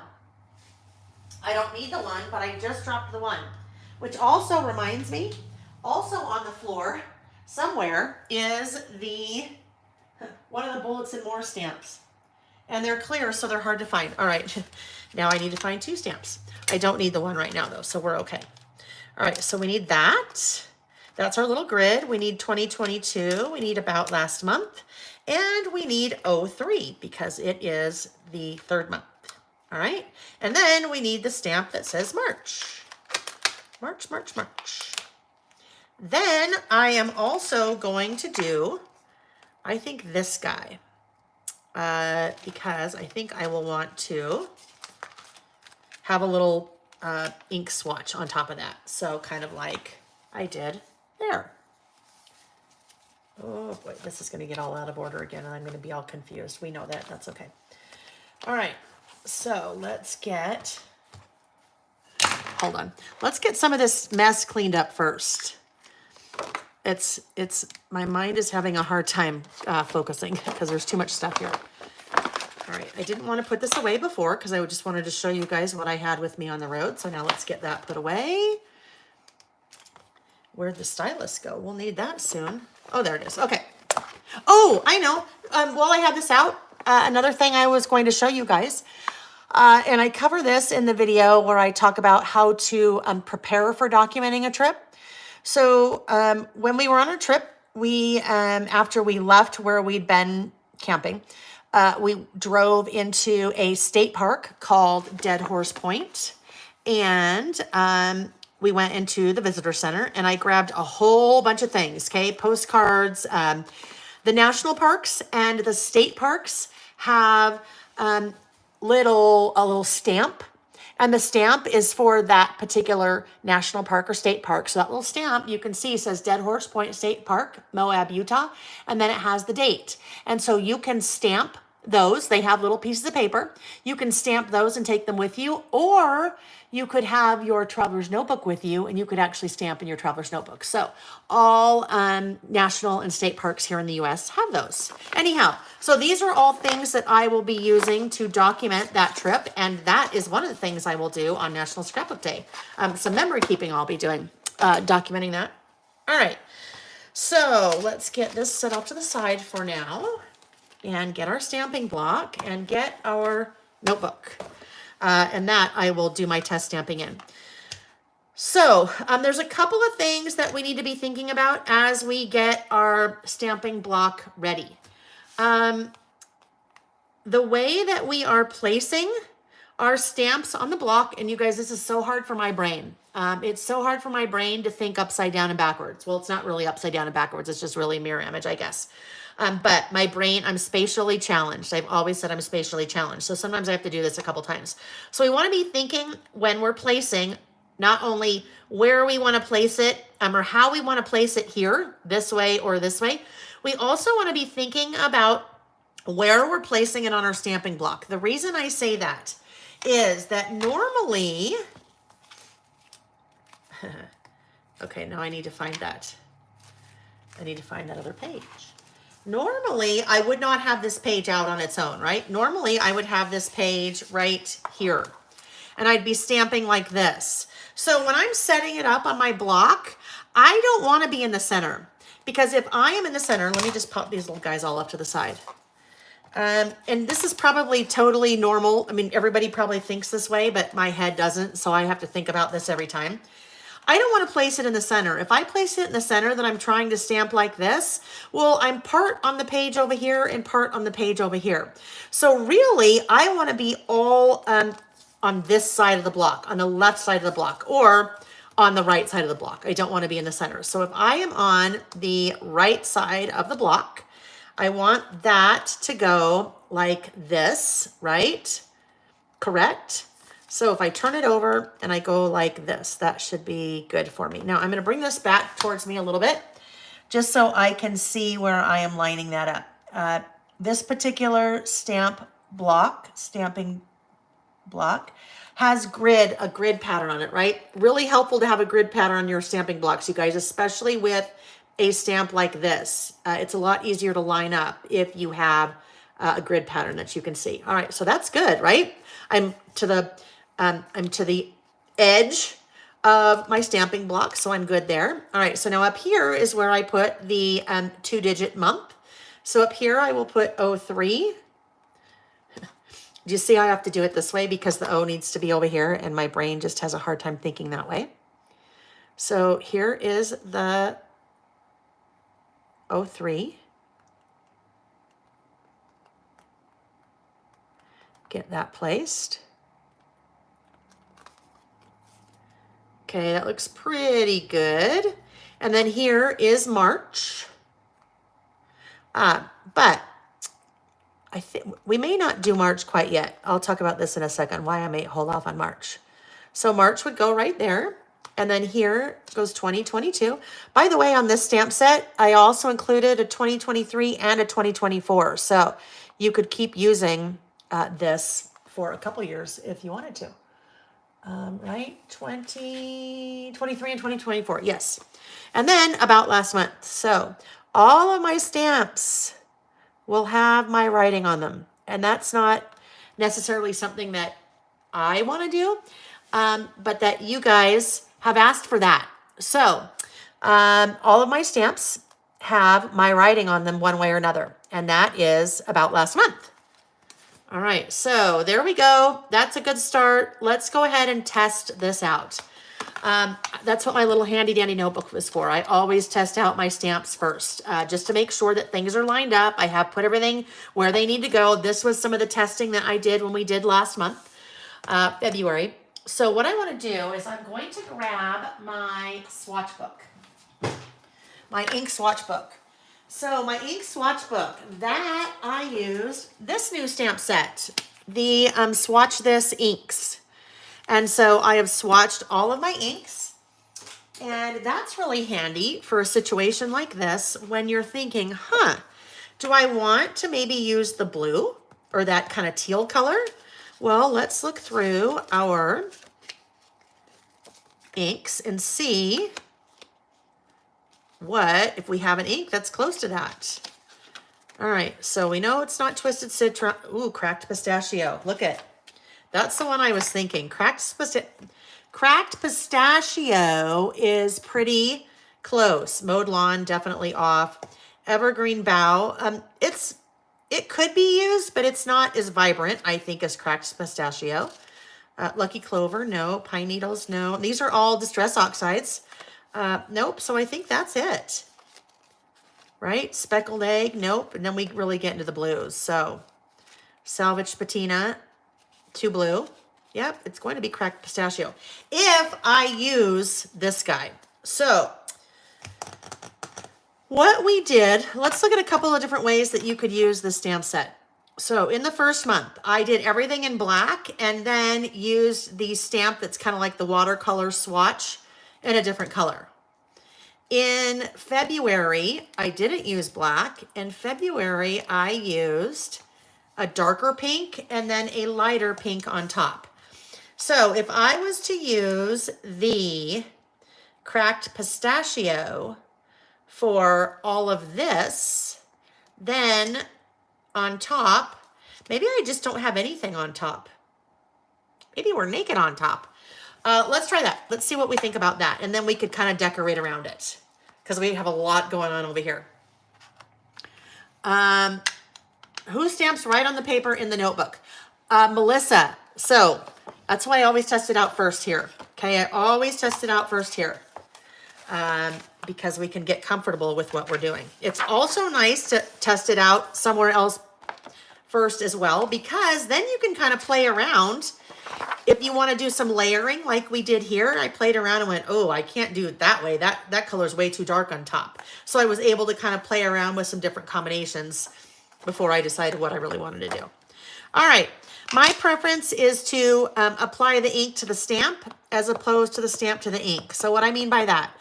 I don't need the one, but I just dropped the one. Which also reminds me, also on the floor somewhere is one of the Bullets and More stamps. And they're clear, so they're hard to find. All right, now I need to find 2 stamps. I don't need the one right now though, so we're okay. All right, so we need that. That's our little grid. We need 2022. We need about last month. And we need 03 because it is the 3rd month. All right, and then we need the stamp that says March. March, March, March. Then I am also going to do, I think this guy, because I think I will want to have a little ink swatch on top of that. So kind of like I did there. Oh boy, this is going to get all out of order again and I'm going to be all confused. We know that. That's okay. All right. So let's get, hold on. Let's get some of this mess cleaned up first. My mind is having a hard time focusing because there's too much stuff here. All right, I didn't want to put this away before because I just wanted to show you guys what I had with me on the road. So now let's get that put away. Where'd the stylus go? We'll need that soon. Oh, there it is. Okay. Oh, I know. While I have this out, another thing I was going to show you guys, and I cover this in the video where I talk about how to prepare for documenting a trip. So when we were on a trip, we after we left where we'd been camping, we drove into a state park called Dead Horse Point, and we went into the visitor center, and I grabbed a whole bunch of things, okay? Postcards. The national parks and the state parks have a little stamp, and the stamp is for that particular national park or state park. So that little stamp you can see says Dead Horse Point State Park, Moab, Utah, and then it has the date. And so you can stamp those. They have little pieces of paper. You can stamp those and take them with you, or you could have your traveler's notebook with you and you could actually stamp in your traveler's notebook. So all national and state parks here in the US have those. Anyhow, so these are all things that I will be using to document that trip, and that is one of the things I will do on National Scrapbook Day. Some memory keeping I'll be doing, documenting that. All right, so let's get this set off to the side for now and get our stamping block and get our notebook. And that I will do my test stamping in. So there's a couple of things that we need to be thinking about as we get our stamping block ready. The way that we are placing our stamps on the block, and you guys, this is so hard for my brain. It's so hard for my brain to think upside down and backwards. Well, it's not really upside down and backwards. It's just really mirror image, I guess. But my brain, I'm spatially challenged. I've always said I'm spatially challenged. So sometimes I have to do this a couple times. So we want to be thinking when we're placing not only where we want to place it or how we want to place it here, this way or this way. We also want to be thinking about where we're placing it on our stamping block. The reason I say that is that normally, okay, now I need to find that. I need to find that other page. Normally, I would not have this page out on its own, right? Normally, I would have this page right here, and I'd be stamping like this. So when I'm setting it up on my block, I don't want to be in the center, because if I am in the center, let me just pop these little guys all up to the side. And this is probably totally normal. I mean, everybody probably thinks this way, but my head doesn't, so I have to think about this every time. I don't want to place it in the center. If I place it in the center that I'm trying to stamp like this, well, I'm part on the page over here and part on the page over here. So really, I want to be all on this side of the block, on the left side of the block, or on the right side of the block. I don't want to be in the center. So if I am on the right side of the block, I want that to go like this, right? Correct? So if I turn it over and I go like this, that should be good for me. Now I'm going to bring this back towards me a little bit, just so I can see where I am lining that up. This particular stamping block has a grid pattern on it, right? Really helpful to have a grid pattern on your stamping blocks, you guys, especially with a stamp like this. It's a lot easier to line up if you have a grid pattern that you can see. All right, so that's good, right? I'm to the edge of my stamping block, so I'm good there. All right, so now up here is where I put the 2-digit month. So up here I will put 03. Do you see I have to do it this way because the O needs to be over here and my brain just has a hard time thinking that way. So here is the 03. Get that placed. Okay, that looks pretty good. And then here is March. But I think we may not do March quite yet. I'll talk about this in a second, why I may hold off on March. So March would go right there. And then here goes 2022. By the way, on this stamp set, I also included a 2023 and a 2024. So you could keep using this for a couple years if you wanted to. Right? 2023 and 2024. Yes. And then about last month. So all of my stamps will have my writing on them. And that's not necessarily something that I want to do, but that you guys have asked for that. So all of my stamps have my writing on them one way or another. And that is about last month. All right, so there we go. That's a good start. Let's go ahead and test this out. That's what my little handy dandy notebook was for. I always test out my stamps first, just to make sure that things are lined up. I have put everything where they need to go. This was some of the testing that I did when we did last month, February. So what I want to do is I'm going to grab my swatch book, my ink swatch book. So my ink swatch book that I used, this new stamp set, the Swatch This inks. And so I have swatched all of my inks, and that's really handy for a situation like this when you're thinking, do I want to maybe use the blue or that kind of teal color? Well, let's look through our inks and see if we have an ink that's close to that. All right, so we know it's not Twisted Citron. Ooh, Cracked Pistachio. Look at, that's the one I was thinking. Cracked Pistachio is pretty close. Mowed Lawn, definitely off. Evergreen Bough, it could be used, but it's not as vibrant, I think, as Cracked Pistachio. Lucky Clover, no. Pine Needles, no. These are all Distress Oxides. Nope, so I think that's it. Right? Speckled Egg, nope. And then we really get into the blues. So, Salvaged Patina, 2 blue. Yep, it's going to be Cracked Pistachio. If I use this guy. So, what we did, let's look at a couple of different ways that you could use the stamp set. So in the first month, I did everything in black and then used the stamp that's kind of like the watercolor swatch in a different color. In February, I didn't use black. In February, I used a darker pink and then a lighter pink on top. So if I was to use the cracked pistachio for all of this, then on top, maybe I just don't have anything on top. Maybe we're naked on top. Let's try that. Let's see what we think about that. And then we could kind of decorate around it because we have a lot going on over here. Who stamps right on the paper in the notebook? Melissa. So that's why I always test it out first here. Okay, I always test it out first here because we can get comfortable with what we're doing. It's also nice to test it out somewhere else first as well, because then you can kind of play around. If you want to do some layering like we did here, I played around and went, oh, I can't do it that way. That color is way too dark on top. So I was able to kind of play around with some different combinations before I decided what I really wanted to do. All right. My preference is to apply the ink to the stamp as opposed to the stamp to the ink. So what I mean by that,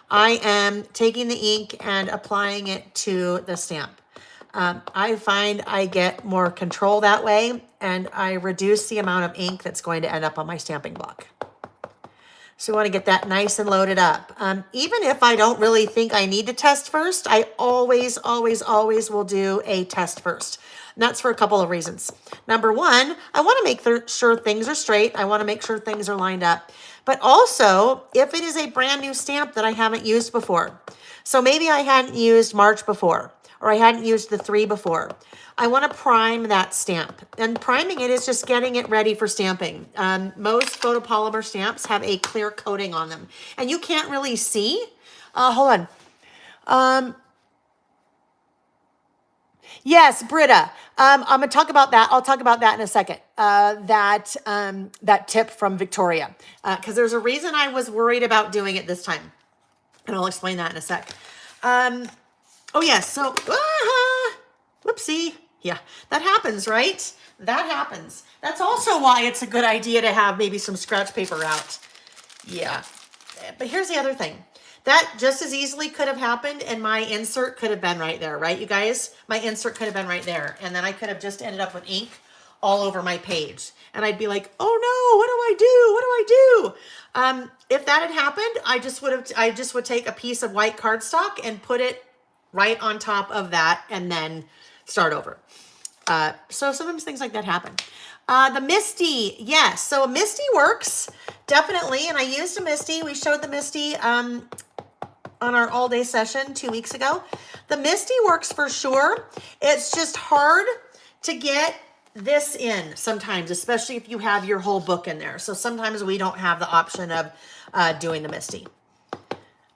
I am taking the ink and applying it to the stamp. I find I get more control that way, and I reduce the amount of ink that's going to end up on my stamping block. So we want to get that nice and loaded up. Even if I don't really think I need to test first, I always will do a test first. And that's for a couple of reasons. Number one, I want to make sure things are straight. I want to make sure things are lined up. But also, if it is a brand new stamp that I haven't used before. So maybe I hadn't used March before, or I hadn't used the 3 before. I want to prime that stamp. And priming it is just getting it ready for stamping. Most photopolymer stamps have a clear coating on them. And you can't really see. Hold on. Yes, Britta. I'm going to talk about that. I'll talk about that in a second. That tip from Victoria. Because there's a reason I was worried about doing it this time. And I'll explain that in a sec. Oh, yes. So, whoopsie. Yeah, that happens, right? That happens. That's also why it's a good idea to have maybe some scratch paper out. Yeah. But here's the other thing. That just as easily could have happened, and my insert could have been right there, right, you guys? My insert could have been right there. And then I could have just ended up with ink all over my page. And I'd be like, oh no, what do I do? What do I do? If that had happened, I just would take a piece of white cardstock and put it right on top of that and then start over. So sometimes things like that happen. The Misty, yes. So a Misty works, definitely. And I used a Misty. We showed the Misty on our all-day session 2 weeks ago. The Misty works for sure. It's just hard to get this in sometimes, especially if you have your whole book in there. So sometimes we don't have the option of doing the Misty.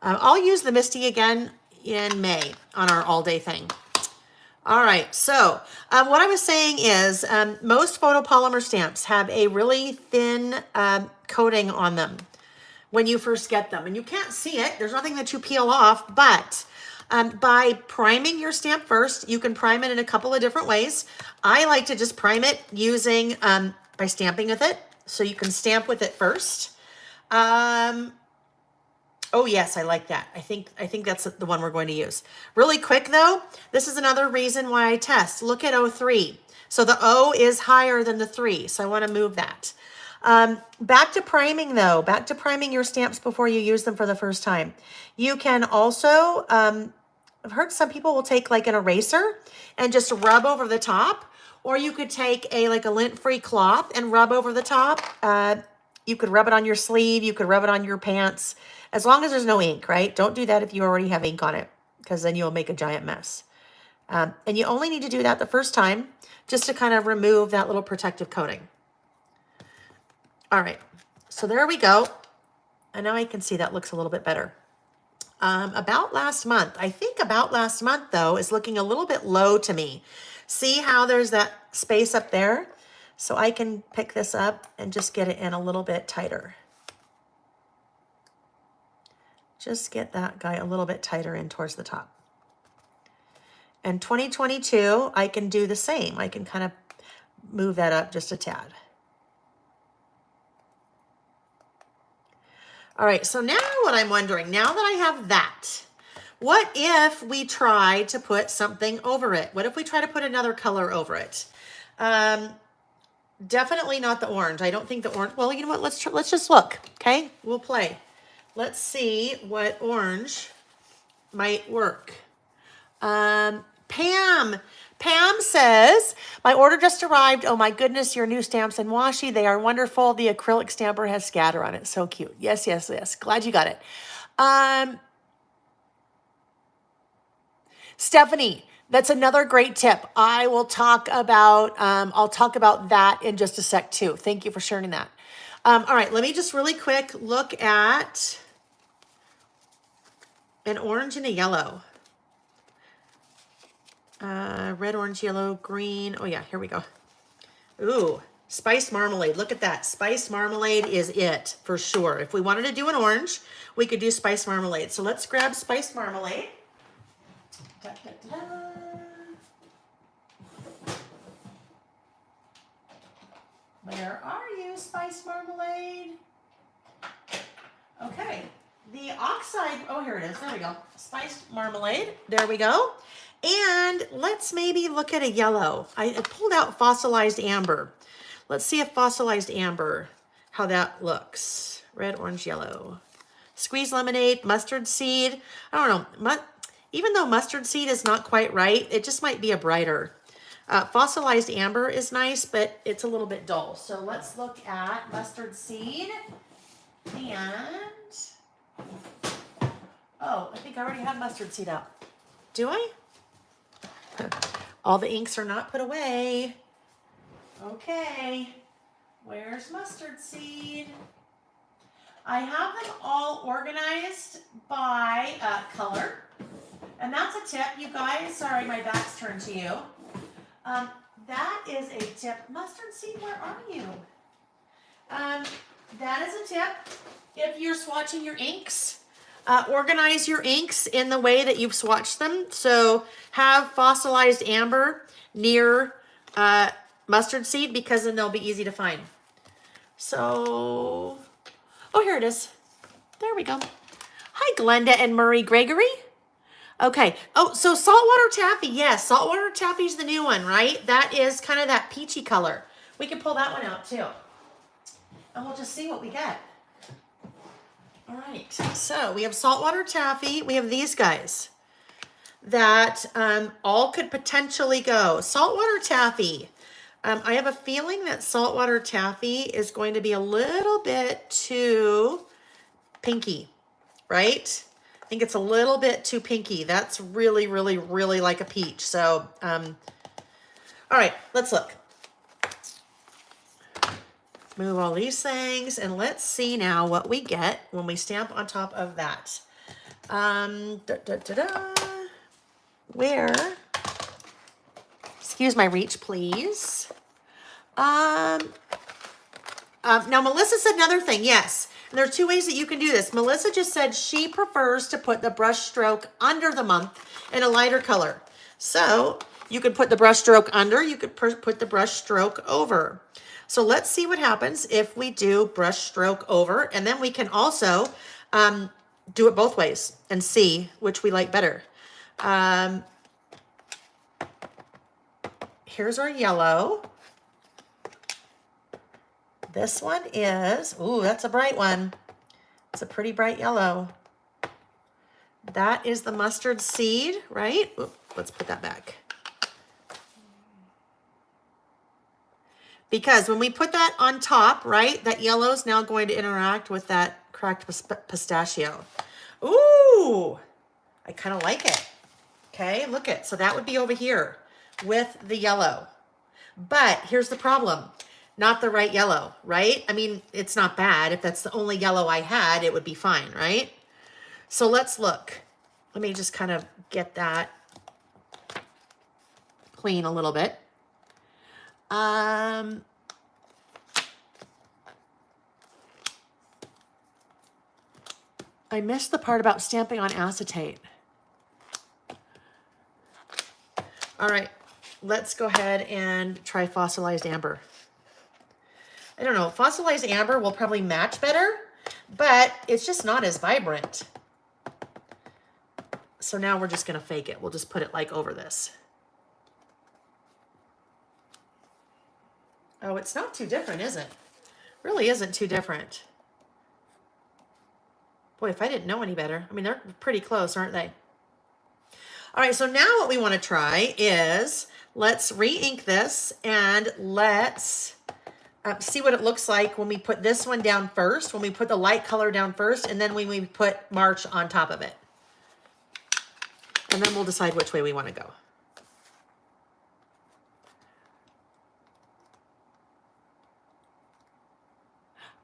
I'll use the Misty again in May on our all-day thing. All right, so what I was saying is most photopolymer stamps have a really thin coating on them when you first get them. And you can't see it. There's nothing that you peel off, but by priming your stamp first, you can prime it in a couple of different ways. I like to just prime it using, by stamping with it. So you can stamp with it first. Oh yes, I like that. I think that's the one we're going to use. Really quick though, this is another reason why I test. Look at 03. So the O is higher than the 3. So I want to move that. Back to priming though, back to priming your stamps before you use them for the first time. You can also, I've heard some people will take like an eraser and just rub over the top, or you could take like a lint-free cloth and rub over the top. You could rub it on your sleeve. You could rub it on your pants, as long as there's no ink, right? Don't do that if you already have ink on it, because then you'll make a giant mess. And you only need to do that the first time, just to kind of remove that little protective coating. All right, so there we go. And now I can see that looks a little bit better. About last month, I think about last month though, is looking a little bit low to me. See how there's that space up there? So I can pick this up and just get it in a little bit tighter. Just get that guy a little bit tighter in towards the top. And 2022, I can do the same. I can kind of move that up just a tad. All right, so now what I'm wondering, now that I have that, what if we try to put something over it? What if we try to put another color over it? Definitely not the orange. I don't think the orange, well, you know what, let's just look, okay? We'll play. Let's see what orange might work. Pam says, my order just arrived. Oh my goodness, your new stamps and washi. They are wonderful. The acrylic stamper has scatter on it. So cute. Yes, yes, yes. Glad you got it. Stephanie, that's another great tip. I will talk about, I'll talk about that in just a sec too. Thank you for sharing that. All right, let me just really quick look at an orange and a yellow. Red, orange, yellow, green. Oh yeah, here we go. Ooh, spiced marmalade. Look at that. Spiced marmalade is it for sure. If we wanted to do an orange, we could do spiced marmalade. So let's grab spiced marmalade. Da, da, da, da. Where are you, spiced marmalade? Okay. The oxide, oh, here it is. There we go. Spiced marmalade. There we go. And let's maybe look at a yellow. I pulled out fossilized amber. Let's see if fossilized amber, how that looks. Red, orange, yellow. Squeezed lemonade, mustard seed. I don't know. Even though mustard seed is not quite right, it just might be a brighter. Fossilized amber is nice, but it's a little bit dull. So let's look at mustard seed. And, oh, I think I already have mustard seed out. Do I? All the inks are not put away. Okay, where's mustard seed? I have them all organized by color. And that's a tip, you guys. Sorry, my back's turned to you. That is a tip. Mustard seed, where are you? That is a tip. If you're swatching your inks, organize your inks in the way that you've swatched them. So have fossilized amber near mustard seed, because then they'll be easy to find. So, oh, here it is. There we go. Hi, Glenda and Murray Gregory. Okay. Oh, so saltwater taffy. Yes, saltwater taffy is the new one, right? That is kind of that peachy color. We can pull that one out too. And we'll just see what we get. All right. So we have saltwater taffy. We have these guys that all could potentially go. Saltwater taffy. I have a feeling that saltwater taffy is going to be a little bit too pinky, right? I think it's a little bit too pinky. That's really, really, really like a peach. So, all right, let's look. Move all these things, and let's see now what we get when we stamp on top of that. Where? Excuse my reach, please. Now, Melissa said another thing. Yes, and there are two ways that you can do this. Melissa just said she prefers to put the brush stroke under the month in a lighter color. So you could put the brush stroke under, you could put the brush stroke over. So let's see what happens if we do brush stroke over, and then we can also do it both ways and see which we like better. Here's our yellow. This one is, ooh, that's a bright one. It's a pretty bright yellow. That is the mustard seed, right? Oop, let's put that back. Because when we put that on top, right, that yellow is now going to interact with that cracked pistachio. Ooh, I kind of like it. Okay, look it. So that would be over here with the yellow. But here's the problem. Not the right yellow, right? I mean, it's not bad. If that's the only yellow I had, it would be fine, right? So let's look. Let me just kind of get that clean a little bit. I missed the part about stamping on acetate. All right, let's go ahead and try fossilized amber. I don't know, fossilized amber will probably match better, but it's just not as vibrant. So now we're just gonna fake it. We'll just put it like over this. Oh, it's not too different, is it? Really isn't too different. Boy, if I didn't know any better. I mean, they're pretty close, aren't they? All right, so now what we want to try is let's re-ink this and let's see what it looks like when we put this one down first, when we put the light color down first, and then when we put March on top of it. And then we'll decide which way we want to go.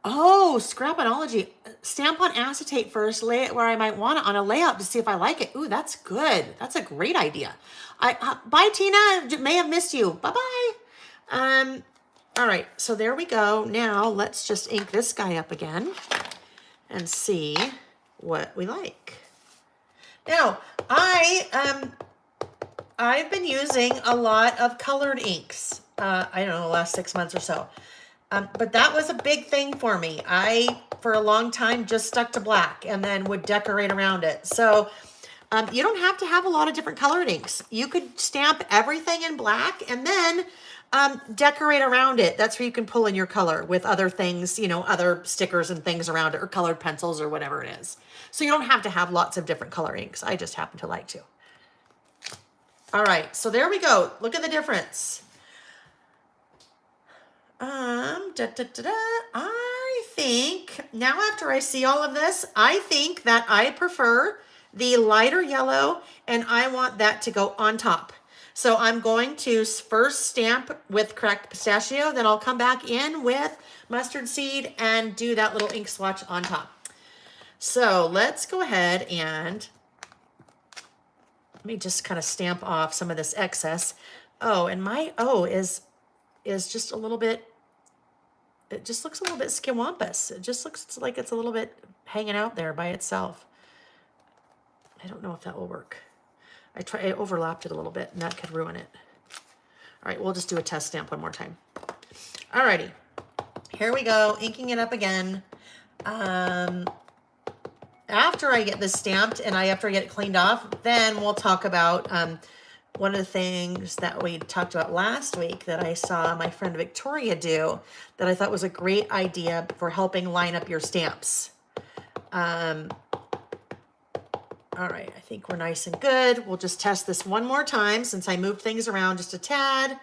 Oh, Scrapinology. Stamp on acetate first, lay it where I might want it on a layout to see if I like it. Ooh, that's good. That's a great idea. Bye, Tina. May have missed you. Bye-bye. All right, so there we go. Now let's just ink this guy up again and see what we like. Now, I've been using a lot of colored inks. I don't know, the last 6 months or so. But that was a big thing for me. I, for a long time, just stuck to black and then would decorate around it. So you don't have to have a lot of different colored inks. You could stamp everything in black and then decorate around it. That's where you can pull in your color with other things, you know, other stickers and things around it, or colored pencils or whatever it is. So you don't have to have lots of different color inks. I just happen to like to. All right, so there we go. Look at the difference. I think now after I see all of this, I think that I prefer the lighter yellow and I want that to go on top. So I'm going to first stamp with cracked pistachio, then I'll come back in with mustard seed and do that little ink swatch on top. So let's go ahead and let me just kind of stamp off some of this excess. Oh, and my O is just a little bit, it just looks a little bit skiwampus. It just looks like it's a little bit hanging out there by itself. I don't know if that will work. I overlapped it a little bit and that could ruin it. All right, we'll just do a test stamp one more time. All righty, here we go, inking it up again. After I get this stamped and after I get it cleaned off, then we'll talk about one of the things that we talked about last week that I saw my friend Victoria do that I thought was a great idea for helping line up your stamps. All right, I think we're nice and good. We'll just test this one more time since I moved things around just a tad.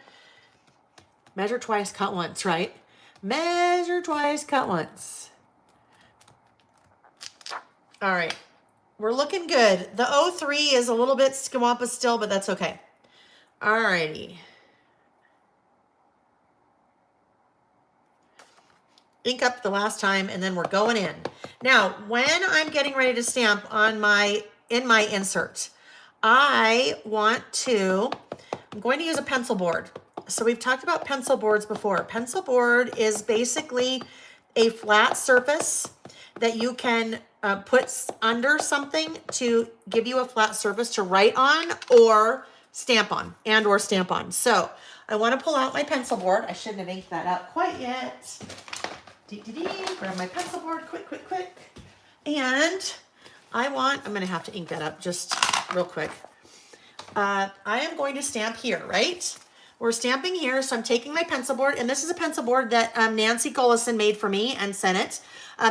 Measure twice, cut once, right? Measure twice, cut once. All right, we're looking good. The 03 is a little bit skiwampus still, but that's okay. All righty. Ink up the last time, and then we're going in. Now, when I'm getting ready to stamp on in my insert, I'm going to use a pencil board. So we've talked about pencil boards before. Pencil board is basically a flat surface that you can put under something to give you a flat surface to write on or stamp on, or stamp on. So I want to pull out my pencil board. I shouldn't have inked that up quite yet. Grab my pencil board, quick. And I'm going to have to ink that up just real quick. I am going to stamp here, right? We're stamping here, so I'm taking my pencil board, and this is a pencil board that Nancy Golison made for me and sent it.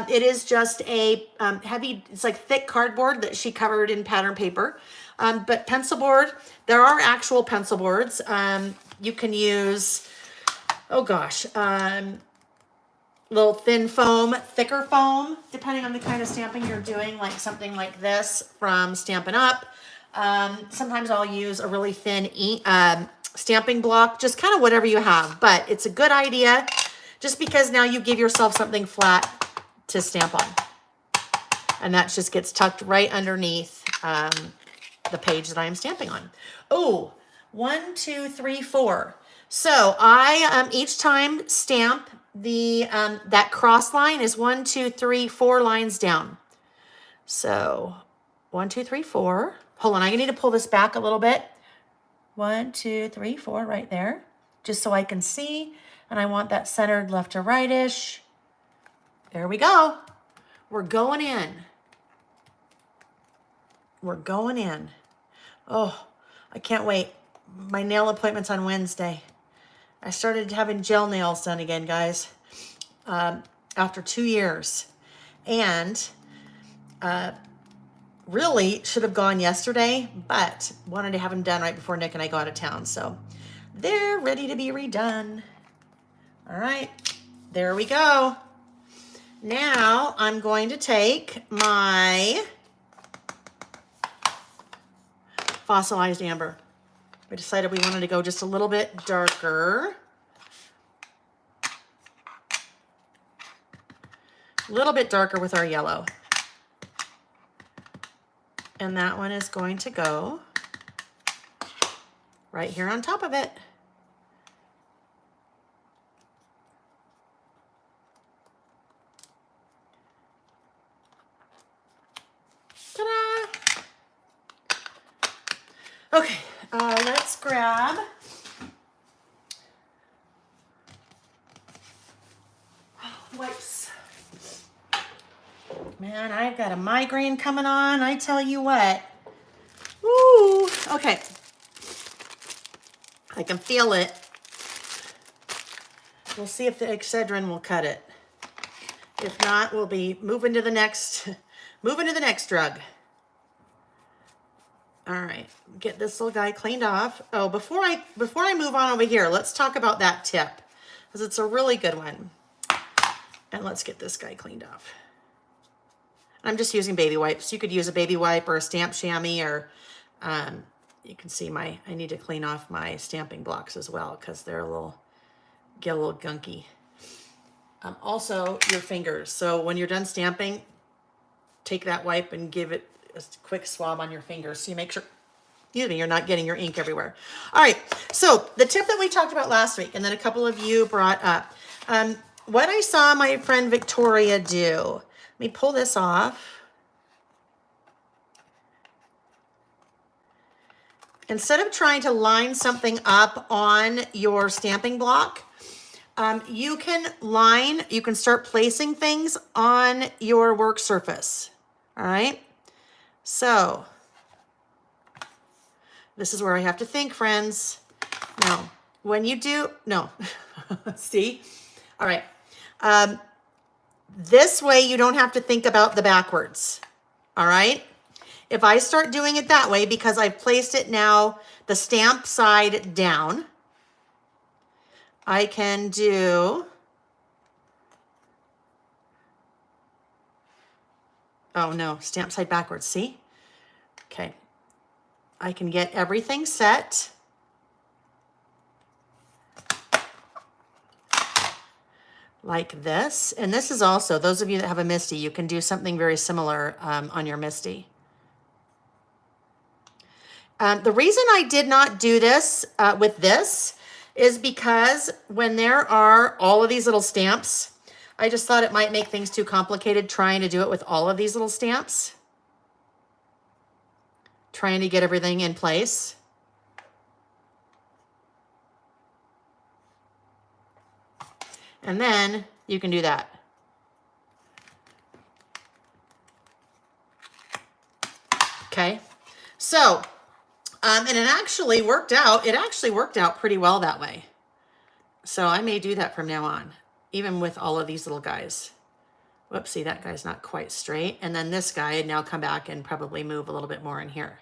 It is just a heavy, it's like thick cardboard that she covered in pattern paper. But pencil board, there are actual pencil boards. You can use, little thin foam, thicker foam, depending on the kind of stamping you're doing, like something like this from Stampin' Up. Sometimes I'll use a really thin stamping block, just kind of whatever you have. But it's a good idea just because now you give yourself something flat to stamp on. And that just gets tucked right underneath the page that I am stamping on. Oh, 1, 2, 3, 4. So I each time stamp the that cross line is 1, 2, 3, 4 lines down. So 1, 2, 3, 4. Hold on, I need to pull this back a little bit. 1, 2, 3, 4 right there, just so I can see. And I want that centered left to right-ish. There we go. We're going in. We're going in. Oh, I can't wait. My nail appointment's on Wednesday. I started having gel nails done again, guys, after 2 years. And really should have gone yesterday, but wanted to have them done right before Nick and I go out of town. So they're ready to be redone. All right, there we go. Now I'm going to take my fossilized amber. We decided we wanted to go just a little bit darker. A little bit darker with our yellow. And that one is going to go right here on top of it. Ta-da! Okay, let's grab wipes. Man, I've got a migraine coming on, I tell you what. Woo! Okay. I can feel it. We'll see if the Excedrin will cut it. If not, we'll be moving to the next drug. All right, get this little guy cleaned off. Oh, before I move on over here, let's talk about that tip, because it's a really good one. And let's get this guy cleaned off. I'm just using baby wipes. You could use a baby wipe or a stamp chamois, or you can see I need to clean off my stamping blocks as well, because they're get a little gunky. Also your fingers. So when you're done stamping, take that wipe and give it a quick swab on your fingers so you make sure, you're not getting your ink everywhere. All right, so the tip that we talked about last week, and then a couple of you brought up, what I saw my friend Victoria do. Let me pull this off. Instead of trying to line something up on your stamping block, you can start placing things on your work surface. All right. So this is where I have to think, friends. Now, when you do, no, see? All right. This way you don't have to think about the backwards. All right. If I start doing it that way, because I've placed it now, the stamp side down, I can do, oh no, stamp side backwards, see? Okay. I can get everything set. Like this. And this is also, those of you that have a MISTI, you can do something very similar on your MISTI. The reason I did not do this with this is because when there are all of these little stamps, I just thought it might make things too complicated trying to do it with all of these little stamps. Trying to get everything in place. And then you can do that. Okay, so, and it actually worked out. It actually worked out pretty well that way. So I may do that from now on, even with all of these little guys. Whoopsie, that guy's not quite straight. And then this guy, I'd now come back and probably move a little bit more in here.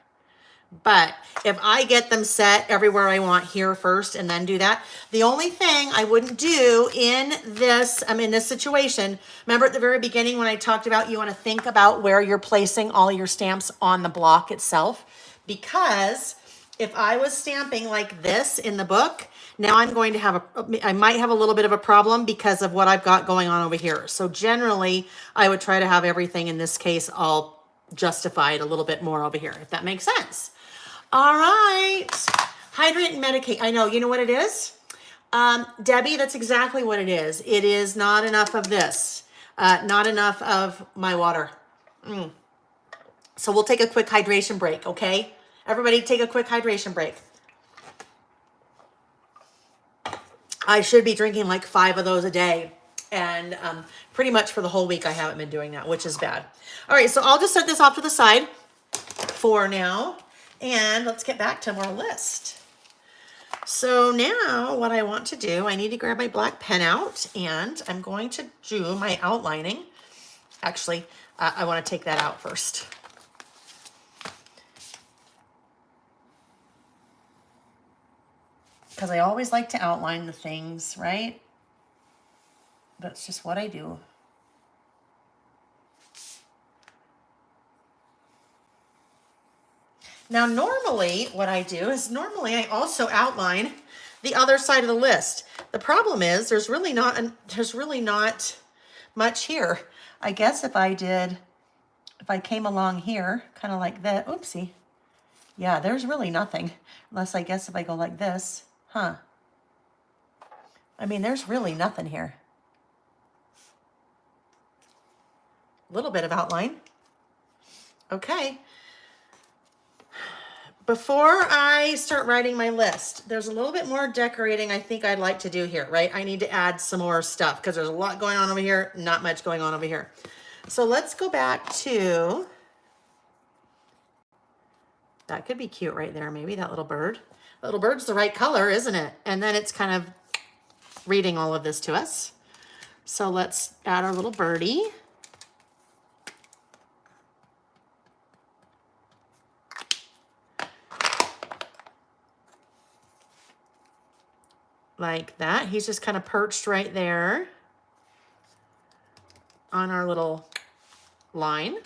But if I get them set everywhere I want here first and then do that, the only thing I wouldn't do in this, in this situation, remember at the very beginning when I talked about you want to think about where you're placing all your stamps on the block itself, because if I was stamping like this in the book, now I'm going to have I might have a little bit of a problem because of what I've got going on over here. So generally I would try to have everything in this case all justified a little bit more over here, if that makes sense. All right, hydrate and medicate. I know, you know what it is? Debbie, that's exactly what it is. It is not enough of this, not enough of my water. So we'll take a quick hydration break, okay? Everybody take a quick hydration break. I should be drinking like 5 of those a day. And pretty much for the whole week, I haven't been doing that, which is bad. All right, so I'll just set this off to the side for now. And let's get back to our list. So now what I want to do, I need to grab my black pen out and I'm going to do my outlining. Actually, I want to take that out first. Because I always like to outline the things, right? That's just what I do. Now, normally what I do is I also outline the other side of the list. The problem is there's really not much here. I guess if I came along here, kind of like that, oopsie. Yeah, there's really nothing. Unless I guess if I go like this, huh? I mean, there's really nothing here. A little bit of outline. Okay. Before I start writing my list, there's a little bit more decorating I think I'd like to do here, right? I need to add some more stuff because there's a lot going on over here, not much going on over here. So let's go back to, that could be cute right there, maybe that little bird. The little bird's the right color, isn't it? And then it's kind of reading all of this to us. So let's add our little birdie. Like that. He's just kind of perched right there on our little line.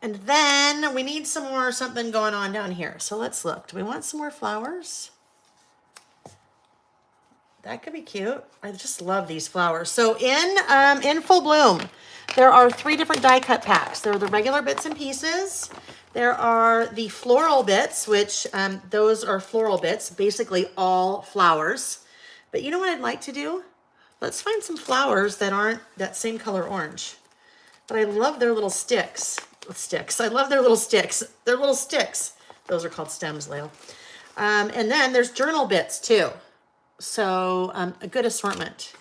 And then we need some more something going on down here. So let's look. Do we want some more flowers? That could be cute. I just love these flowers. So in Full Bloom, there are 3 different die cut packs. There are the regular bits and pieces. There are the floral bits, which those are floral bits, basically all flowers. But you know what I'd like to do? Let's find some flowers that aren't that same color orange. But I love their little sticks. I love their little sticks. They're little sticks. Those are called stems, Leo. And then there's journal bits too. So a good assortment.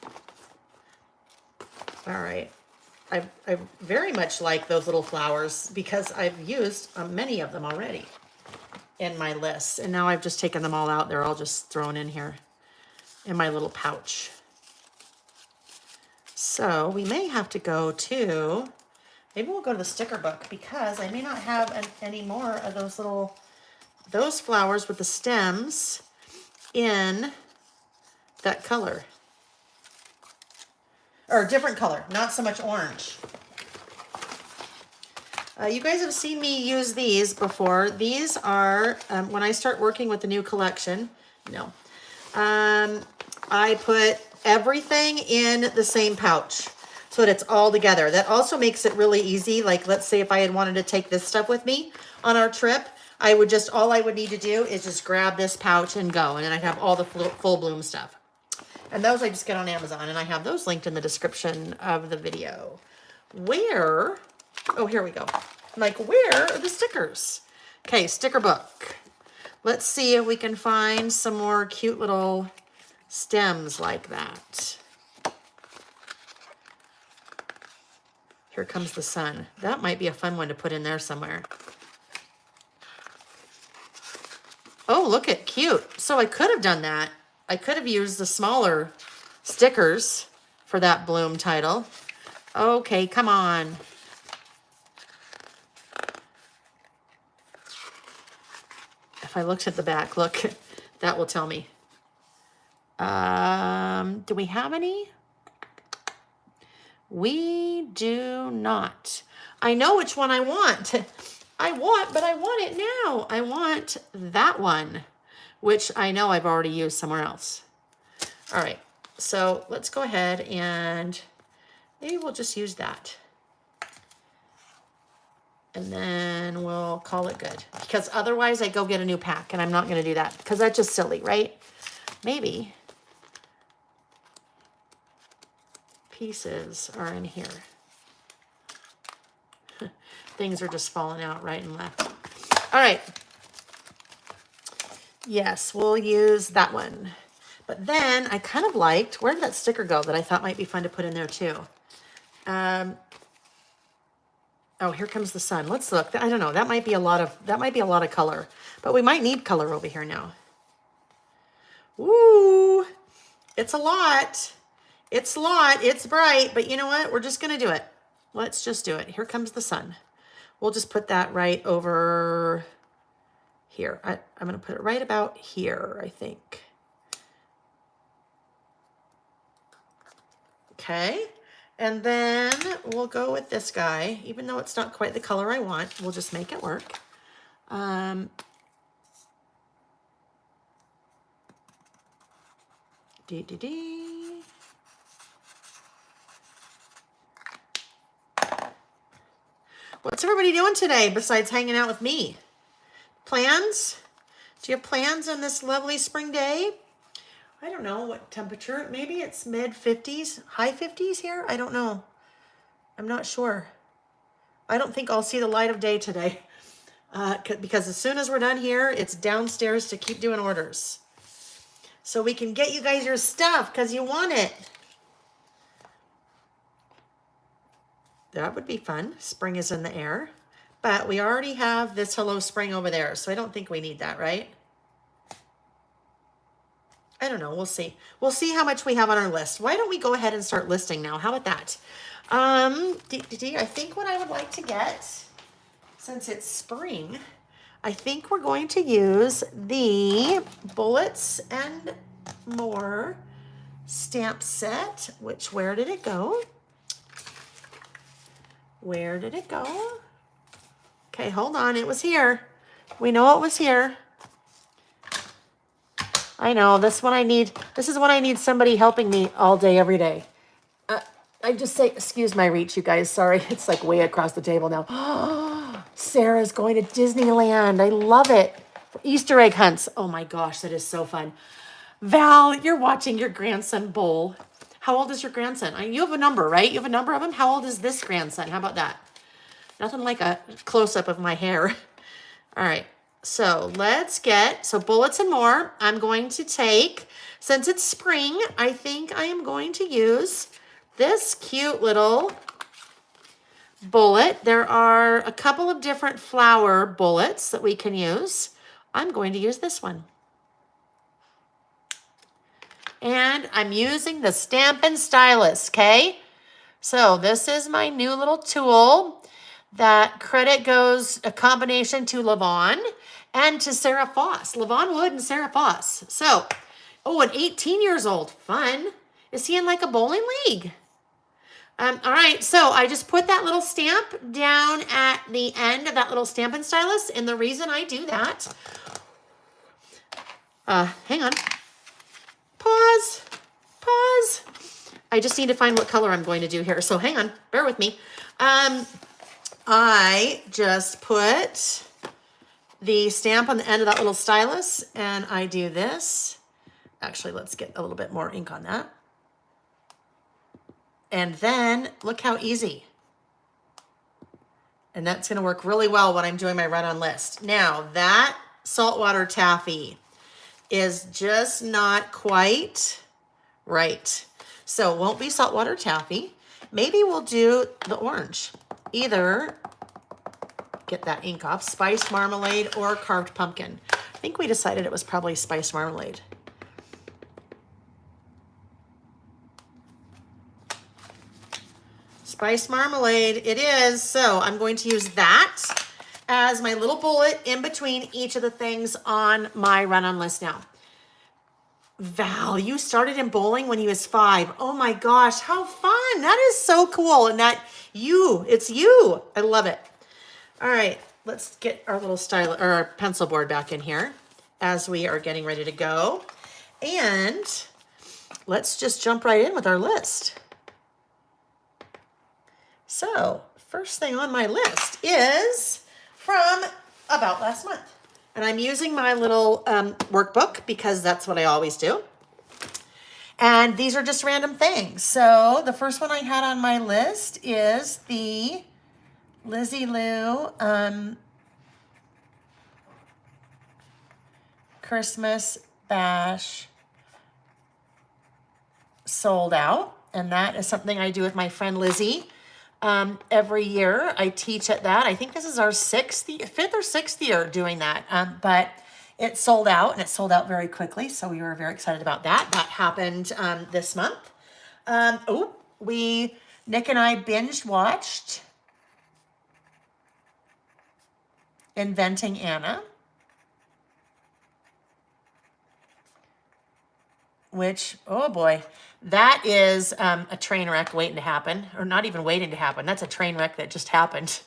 All right. I very much like those little flowers because I've used many of them already in my list. And now I've just taken them all out. They're all just thrown in here in my little pouch. So we may have to go to, maybe we'll go to the sticker book because I may not have any more of those flowers with the stems in that color. Or a different color, not so much orange. You guys have seen me use these before. These are, when I start working with the new collection, I put everything in the same pouch so that it's all together. That also makes it really easy. Like, let's say if I had wanted to take this stuff with me on our trip, all I would need to do is just grab this pouch and go. And then I'd have all the Full Bloom stuff. And those I just get on Amazon, and I have those linked in the description of the video. Oh, here we go. Like, where are the stickers? Okay, sticker book. Let's see if we can find some more cute little stems like that. Here comes the sun. That might be a fun one to put in there somewhere. Oh, look at cute. So I could have done that. I could have used the smaller stickers for that bloom title. Okay, come on. If I looked at the back, look, that will tell me. Do we have any? We do not. I know which one I want. But I want it now. I want that one, which I know I've already used somewhere else. All right, so let's go ahead and maybe we'll just use that. And then we'll call it good. Because otherwise I go get a new pack, and I'm not going to do that because that's just silly, right? Maybe pieces are in here. Things are just falling out right and left. All right. Yes, we'll use that one. But then I kind of liked, where did that sticker go that I thought might be fun to put in there too? Oh, here comes the sun. Let's look. I don't know. That might be a lot of color, but we might need color over here now. Ooh, it's a lot. It's a lot. It's bright, but you know what? We're just going to do it. Let's just do it. Here comes the sun. We'll just put that right over here. I'm going to put it right about here, I think. Okay. And then we'll go with this guy, even though it's not quite the color I want. We'll just make it work. What's everybody doing today besides hanging out with me? Plans? Do you have plans on this lovely spring day? I don't know what temperature. Maybe it's mid 50s, high 50s here. I don't know. I'm not sure. I don't think I'll see the light of day today because as soon as we're done here, it's downstairs to keep doing orders. So we can get you guys your stuff because you want it. That would be fun. Spring is in the air. But we already have this Hello Spring over there, so I don't think we need that, right? I don't know. We'll see. We'll see how much we have on our list. Why don't we go ahead and start listing now? How about that? I think what I would like to get, since it's spring, I think we're going to use the Bullets and More stamp set, which, where did it go? Where did it go? Okay, hold on. It was here. We know it was here. I know, this is when I need somebody helping me all day, every day. I just say, excuse my reach, you guys. Sorry, it's like way across the table now. Sarah's going to Disneyland. I love it. For Easter egg hunts. Oh my gosh, that is so fun. Val, you're watching your grandson bowl. How old is your grandson? You have a number, right? You have a number of them? How old is this grandson? How about that? Nothing like a close-up of my hair. All right. So let's get, Bullets and More. I'm going to take, since it's spring, I think I am going to use this cute little bullet. There are a couple of different flower bullets that we can use. I'm going to use this one. And I'm using the Stampin' Stylus, okay? So this is my new little tool. That credit goes a combination to Levon and to Sarah Foss. Levon Wood and Sarah Foss. So, and 18 years old. Fun. Is he in like a bowling league? All right, so I just put that little stamp down at the end of that little Stampin' Stylus. And the reason I do that, hang on. Pause. I just need to find what color I'm going to do here. So hang on, bear with me. I just put the stamp on the end of that little stylus and I do this. Actually, let's get a little bit more ink on that. And then look how easy. And that's going to work really well when I'm doing my run-on list. Now, that saltwater taffy is just not quite right. So it won't be saltwater taffy. Maybe we'll do the orange. Either, get that ink off, spiced marmalade or carved pumpkin. I think we decided it was probably spiced marmalade. Spiced marmalade it is. So I'm going to use that as my little bullet in between each of the things on my run-on list now. Val, you started in bowling when he was 5. Oh my gosh, how fun. That is so cool. And it's you. I love it. All right, let's get our little style or our pencil board back in here as we are getting ready to go. And let's just jump right in with our list. So, first thing on my list is from about last month. And I'm using my little workbook because that's what I always do. And these are just random things. So the first one I had on my list is the Lizzie Lou Christmas Bash sold out. And that is something I do with my friend Lizzie. Every year I teach at that. I think this is our fifth or sixth year doing that. But it sold out, and it sold out very quickly. So we were very excited about that. That happened this month. Nick and I binge watched Inventing Anna, which, oh boy, that is a train wreck waiting to happen, or not even waiting to happen. That's a train wreck that just happened.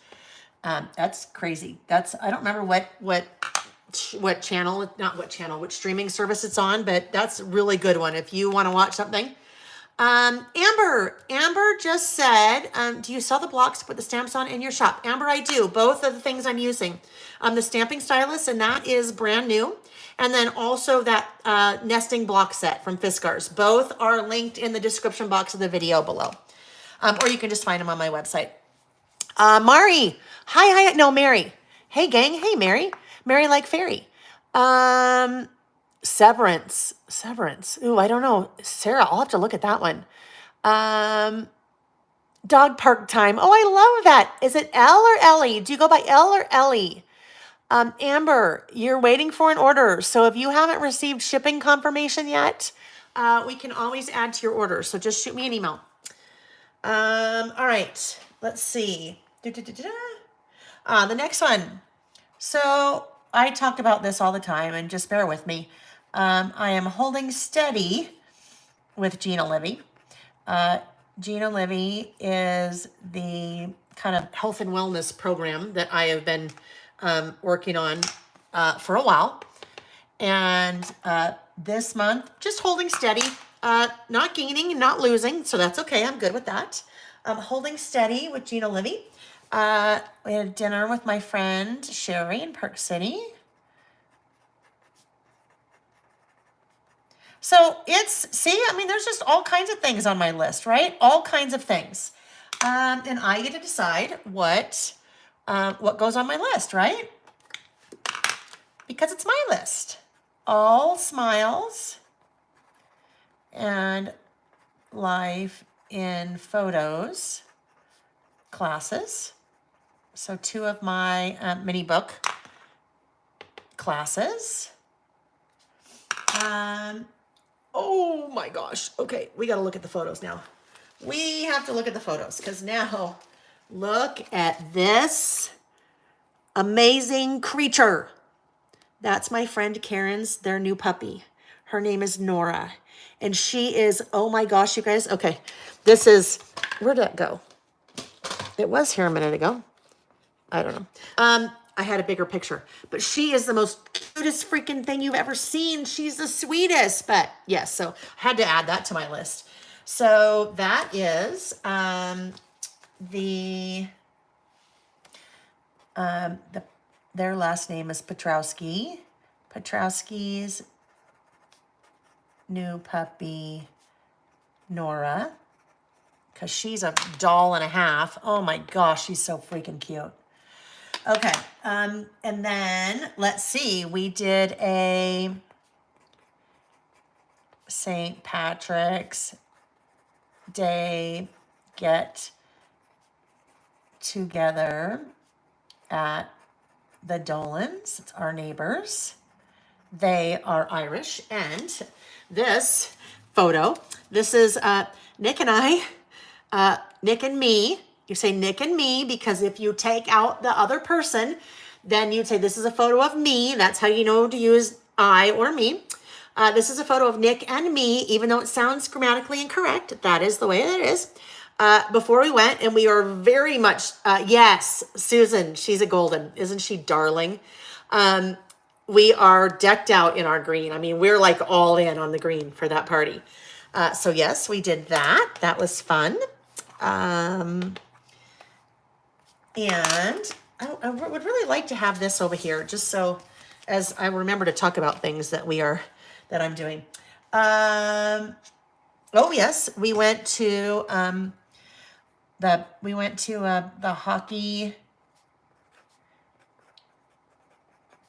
That's crazy. I don't remember what channel, not what channel, which streaming service it's on, but that's a really good one if you want to watch something. Amber just said, do you sell the blocks to put the stamps on in your shop? Amber, I do. Both of the things I'm using. The stamping stylus, and that is brand new. And then also that nesting block set from Fiskars. Both are linked in the description box of the video below. Or you can just find them on my website. Mari. Hi. No, Mary. Hey, gang. Hey, Mary. Mary like fairy. Severance. Ooh, I don't know. Sarah, I'll have to look at that one. Dog park time. Oh, I love that. Is it Elle or Ellie? Do you go by Elle or Ellie? Amber, you're waiting for an order. So if you haven't received shipping confirmation yet, we can always add to your order. So just shoot me an email. All right. Let's see. The next one. So I talk about this all the time, and just bear with me. I am holding steady with Gina Livy. Gina Livy is the kind of health and wellness program that I have been working on for a while. And this month, just holding steady, not gaining, not losing. So that's okay. I'm good with that. Holding steady with Gina Livy. We had dinner with my friend Sherry in Park City. So there's just all kinds of things on my list, right? All kinds of things. And I get to decide what goes on my list, right? Because it's my list. All smiles and life in photos classes. So 2 of my mini book classes. Oh my gosh. Okay, we got to look at the photos now. We have to look at the photos because now look at this amazing creature. That's my friend Karen's, their new puppy. Her name is Nora. And she is, oh my gosh, you guys. Okay, where'd that go? It was here a minute ago. I don't know. I had a bigger picture, but she is the most cutest freaking thing you've ever seen. She's the sweetest, but yes, so I had to add that to my list. So that is their last name is Petrowski. Petrowski's new puppy, Nora, because she's a doll and a half. Oh my gosh, she's so freaking cute. Okay, and then let's see, we did a St. Patrick's Day get together at the Dolans. It's our neighbors. They are Irish. And this photo, this is Nick and I, Nick and me. You say Nick and me because if you take out the other person, then you'd say this is a photo of me. That's how you know to use I or me. This is a photo of Nick and me, even though it sounds grammatically incorrect. That is the way that it is. Before we went, and we are very much, yes, Susan, she's a golden. Isn't she darling? We are decked out in our green. I mean, we're like all in on the green for that party. So yes, we did that. That was fun. And I would really like to have this over here, just so as I remember to talk about things that I'm doing. Oh yes, we went to the hockey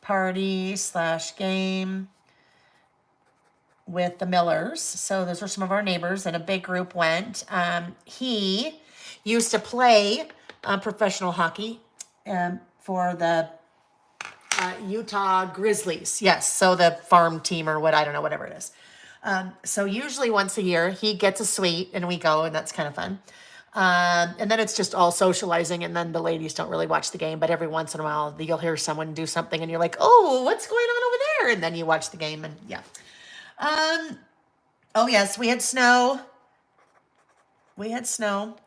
party / game with the Millers. So those are some of our neighbors, and a big group went. He used to play professional hockey for the Utah Grizzlies. Yes, so the farm team or what, I don't know, whatever it is. So usually once a year he gets a suite and we go, and that's kind of fun. And then it's just all socializing, and then the ladies don't really watch the game, but every once in a while you'll hear someone do something and you're like, oh, what's going on over there? And then you watch the game, and yeah. Oh yes, we had snow.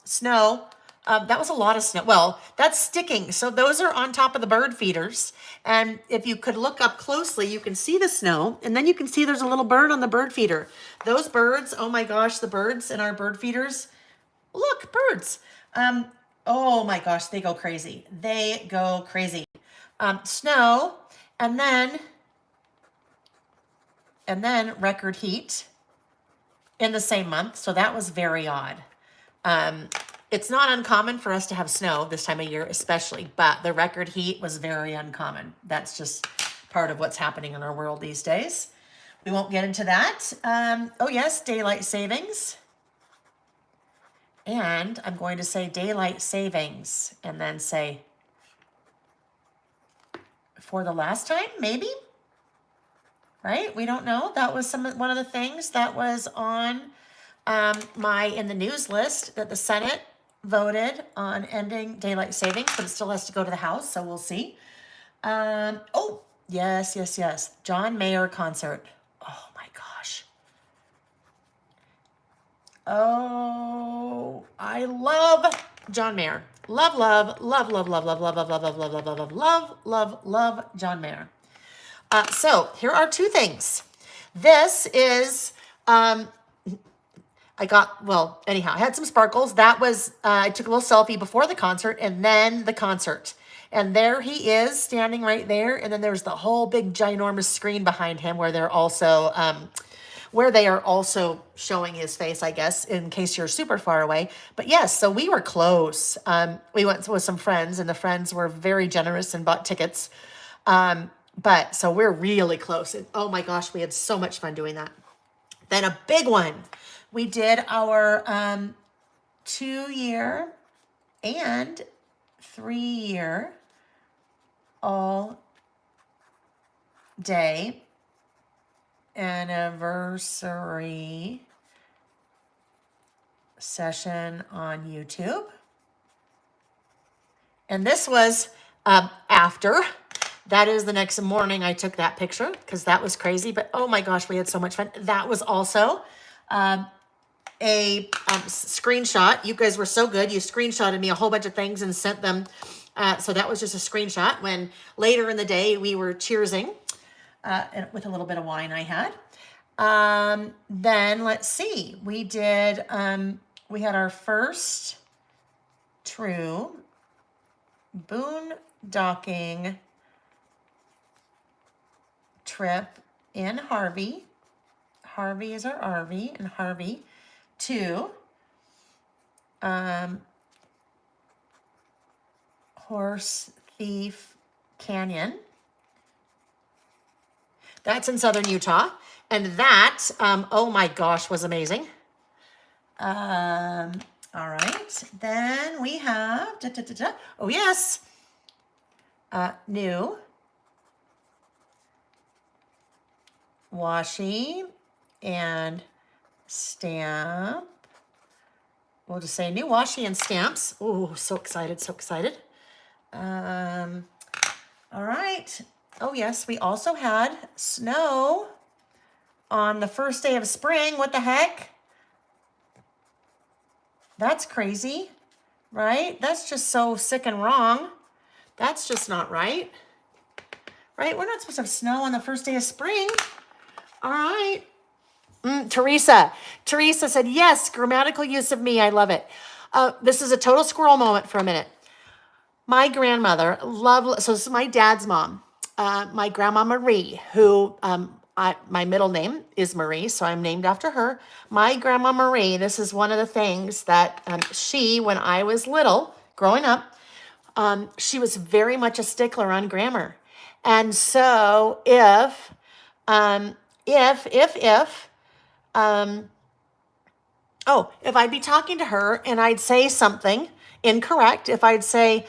Snow. That was a lot of snow. Well, that's sticking. So those are on top of the bird feeders. And if you could look up closely, you can see the snow. And then you can see there's a little bird on the bird feeder. Those birds, oh my gosh, the birds in our bird feeders. Look, birds. Oh my gosh, they go crazy. They go crazy. Snow, and then record heat in the same month. So that was very odd. It's not uncommon for us to have snow this time of year, especially, but the record heat was very uncommon. That's just part of what's happening in our world these days. We won't get into that. Oh yes, daylight savings. And I'm going to say daylight savings and then say for the last time, maybe, right? We don't know. That was one of the things that was on in the news list, that the Senate voted on ending daylight savings, but it still has to go to the House, so we'll see. Oh, yes. John Mayer concert. Oh my gosh. Oh, I love John Mayer. Love John Mayer. So here are two things. This is, I had some sparkles. That was, I took a little selfie before the concert and then the concert. And there he is standing right there. And then there's the whole big ginormous screen behind him where they are also showing his face, I guess, in case you're super far away. But yes, so we were close. We went with some friends, and the friends were very generous and bought tickets. But so we're really close. And oh my gosh, we had so much fun doing that. Then a big one. We did our 2-year and 3-year all day anniversary session on YouTube. And this was after. That is the next morning I took that picture because that was crazy. But oh my gosh, we had so much fun. That was also a screenshot. You guys were so good. You screenshotted me a whole bunch of things and sent them. So that was just a screenshot when later in the day we were cheersing with a little bit of wine I had. Then let's see. We did, we had our first true boondocking trip in Harvey. Harvey is our RV, and Harvey to Horse Thief Canyon. That's in southern Utah. And that, oh my gosh, was amazing. All right. Then we have, oh yes, new washi and stamp. We'll just say new washi and stamps. Oh, so excited, so excited. All right. Oh yes, we also had snow on the first day of spring. What the heck? That's crazy, right? That's just so sick and wrong. That's just not right. Right? We're not supposed to have snow on the first day of spring. All right. Teresa said, yes, grammatical use of me. I love it. This is a total squirrel moment for a minute. My grandmother loved, so this is my dad's mom, my grandma Marie, who, my middle name is Marie, so I'm named after her. My grandma Marie, this is one of the things that she, when I was little, growing up, she was very much a stickler on grammar. And so if Oh, if I'd be talking to her and I'd say something incorrect, if I'd say,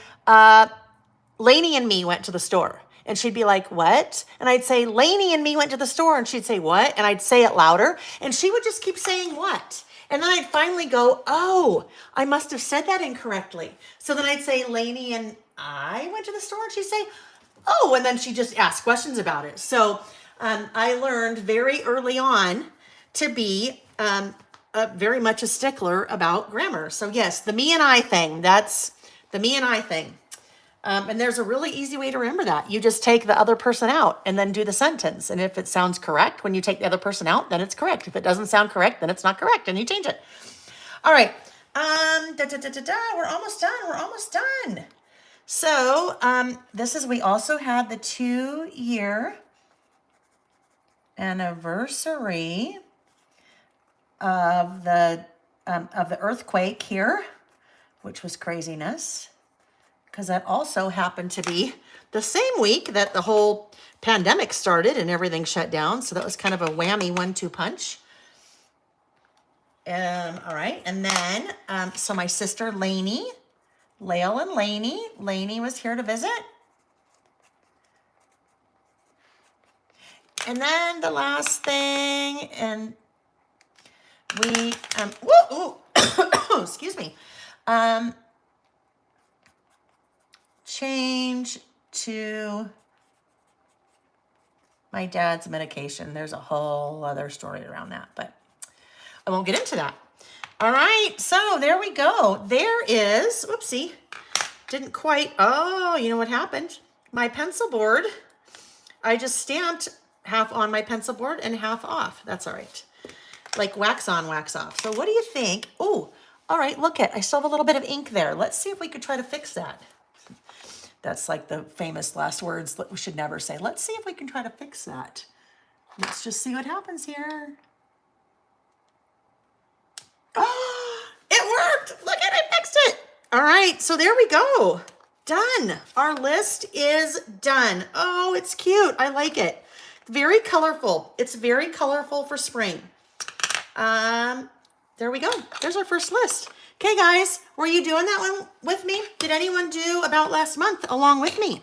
Lainey and me went to the store. And she'd be like, what? And I'd say, Lainey and me went to the store. And she'd say, what? And I'd say it louder. And she would just keep saying, what? And then I'd finally go, oh, I must have said that incorrectly. So then I'd say, Lainey and I went to the store. And she'd say, oh, and then she just asked questions about it. So I learned very early on to be very much a stickler about grammar. So yes, the me and I thing, that's the me and I thing. And there's a really easy way to remember that. You just take the other person out and then do the sentence. And if it sounds correct when you take the other person out, then it's correct. If it doesn't sound correct, then it's not correct and you change it. All right. We're almost done. We're almost done. So we also had the 2-year anniversary of the earthquake here, which was craziness, because that also happened to be the same week that the whole pandemic started and everything shut down. So that was kind of a whammy 1-2 punch. All right. And then, so my sister Lainey, Lael and Lainey was here to visit. And then the last thing, and we, excuse me, change to my dad's medication. There's a whole other story around that, but I won't get into that. All right, so there we go. There is, whoopsie, didn't quite, oh, you know what happened? My pencil board, I just stamped half on my pencil board and half off. That's all right. Like wax on, wax off. So what do you think? Oh, all right, look I still have a little bit of ink there. Let's see if we could try to fix that. That's like the famous last words that we should never say. Let's see if we can try to fix that. Let's just see what happens here. Oh, it worked. Look at it, I fixed it. All right, so there we go. Done. Our list is done. Oh, it's cute. I like it. Very colorful. It's very colorful for spring. There we go. There's our first list. Okay, guys, were you doing that one with me? Did anyone do about last month along with me?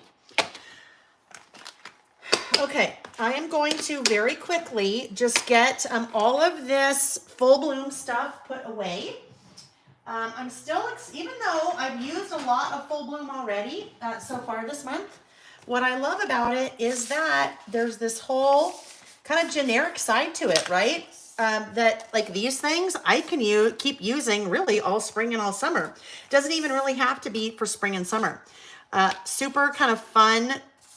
Okay, I am going to very quickly just get all of this full bloom stuff put away. I'm still, even though I've used a lot of full bloom already so far this month, what I love about it is that there's this whole kind of generic side to it, right? That like these things I can keep using really all spring and all summer. Doesn't even really have to be for spring and summer. Super kind of fun,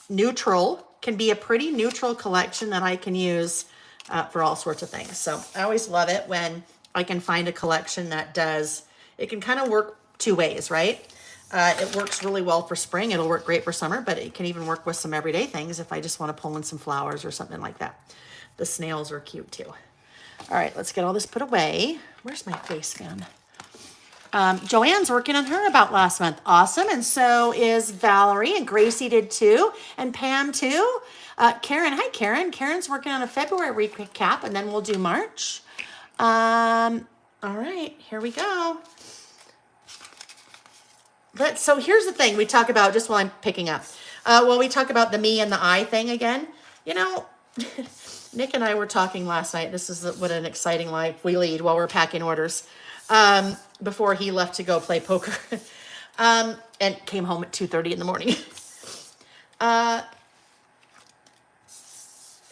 neutral, can be a pretty neutral collection that I can use for all sorts of things. So I always love it when I can find a collection that does, it can kind of work two ways, right? It works really well for spring. It'll work great for summer, but it can even work with some everyday things if I just want to pull in some flowers or something like that. The snails are cute too. All right, let's get all this put away. Where's my face fan? Joanne's working on her about last month. Awesome. And so is Valerie, and Gracie did too, and Pam too. Karen, hi Karen. Karen's working on a February recap, and then we'll do March. All right, here we go. So here's the thing we talk about, just while I'm picking up. We talk about the me and the I thing again. You know, Nick and I were talking last night. This is what an exciting life we lead while we're packing orders. Before he left to go play poker. And came home at 2:30 in the morning.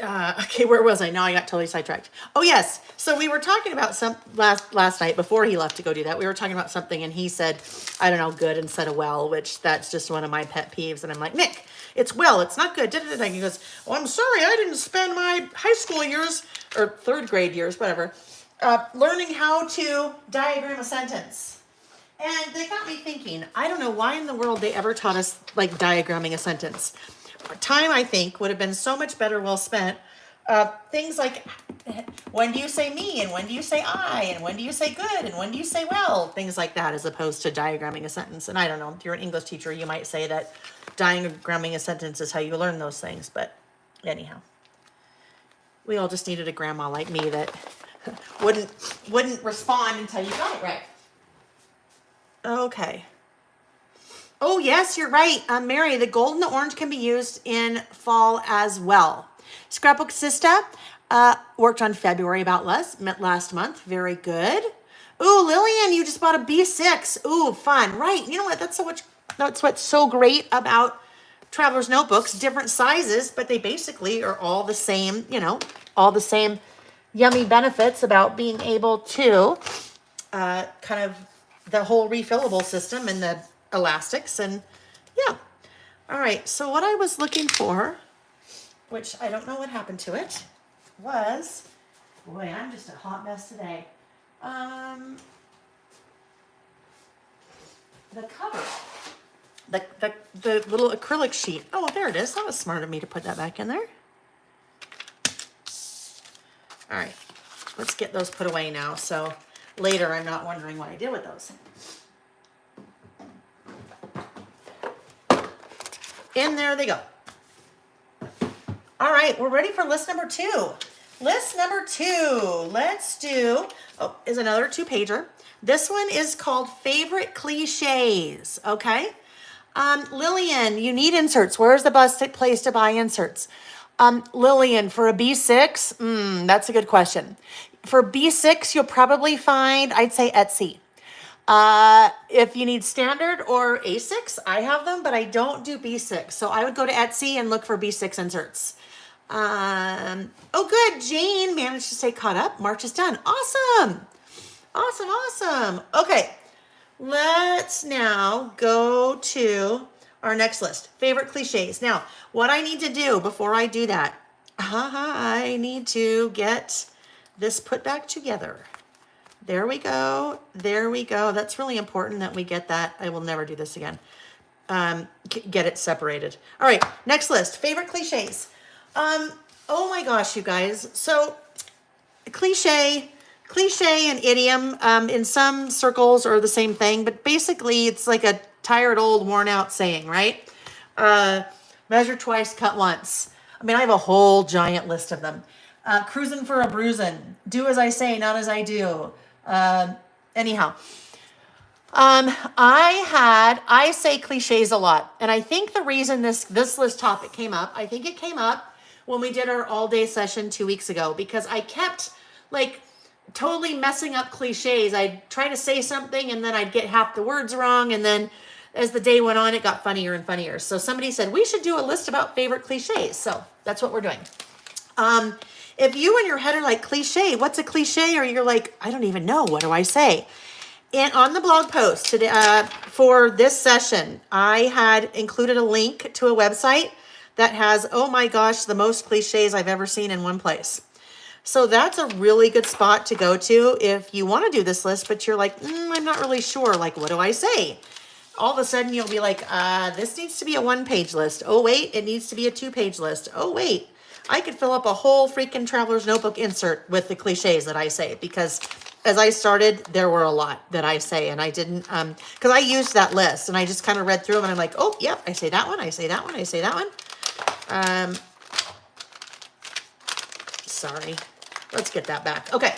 Okay, where was I? Now I got totally sidetracked. Oh yes. So we were talking about some last night before he left to go do that. We were talking about something and he said, I don't know, good instead of well, which that's just one of my pet peeves. And I'm like, Nick, it's well, it's not good. And he goes, well, I'm sorry, I didn't spend my high school years or third grade years, whatever, learning how to diagram a sentence. And they got me thinking, I don't know why in the world they ever taught us like diagramming a sentence. Time, I think, would have been so much better well spent. Things like, when do you say me, and when do you say I, and when do you say good, and when do you say well, things like that, as opposed to diagramming a sentence. And I don't know, if you're an English teacher, you might say that diagramming a sentence is how you learn those things, but anyhow. We all just needed a grandma like me that wouldn't respond until you got it right. Okay. Oh, yes, you're right. Mary, the gold and the orange can be used in fall as well. Scrapbook Sista worked on February about last month. Very good. Ooh, Lillian, you just bought a B6. Ooh, fun. Right. You know what? That's what's so great about Traveler's Notebooks. Different sizes, but they basically are all the same, all the same yummy benefits about being able to kind of the whole refillable system and the elastics and yeah. All right, so what I was looking for, which I don't know what happened to it, was, boy, I'm just a hot mess today. The cover, the little acrylic sheet. Oh, there it is. That was smart of me to put that back in there. All right, let's get those put away now. So later I'm not wondering what I did with those. In there they go. All right, we're ready for list number 2. List number 2, let's do, is another 2-pager. This one is called Favorite Cliches, okay? Lillian, you need inserts. Where's the best place to buy inserts? Lillian, for a B6, that's a good question. For B6, you'll probably find, I'd say Etsy. If you need standard or A6, I have them, but I don't do B6. So I would go to Etsy and look for B6 inserts. Oh, good. Jane managed to stay caught up. March is done. Awesome. Awesome. Awesome. Okay. Let's now go to our next list. Favorite cliches. Now, what I need to do before I do that, I need to get this put back together. There we go. There we go. That's really important that we get that. I will never do this again. Get it separated. All right, next list. Favorite cliches. Oh my gosh, you guys. So cliche and idiom in some circles are the same thing, but basically it's like a tired, old, worn out saying, right? Measure twice, cut once. I mean, I have a whole giant list of them. Cruising for a bruising. Do as I say, not as I do. Anyhow, I say cliches a lot. And I think the reason this list topic came up, I think it came up when we did our all day session 2 weeks ago, because I kept like totally messing up cliches. I'd try to say something and then I'd get half the words wrong. And then as the day went on, it got funnier and funnier. So somebody said, we should do a list about favorite cliches. So that's what we're doing. If you in your head are like, cliche, what's a cliche? Or you're like, I don't even know, what do I say? And on the blog post today, for this session, I had included a link to a website that has, oh my gosh, the most cliches I've ever seen in one place. So that's a really good spot to go to if you want to do this list, but you're like, I'm not really sure. Like, what do I say? All of a sudden you'll be like, this needs to be a 1-page list. Oh, wait, it needs to be a 2-page list. Oh, wait. I could fill up a whole freaking Traveler's Notebook insert with the cliches that I say, because as I started, there were a lot that I say, and I didn't, because I used that list, and I just kind of read through them, and I'm like, oh, yep, I say that one, I say that one, I say that one. Sorry, let's get that back. Okay,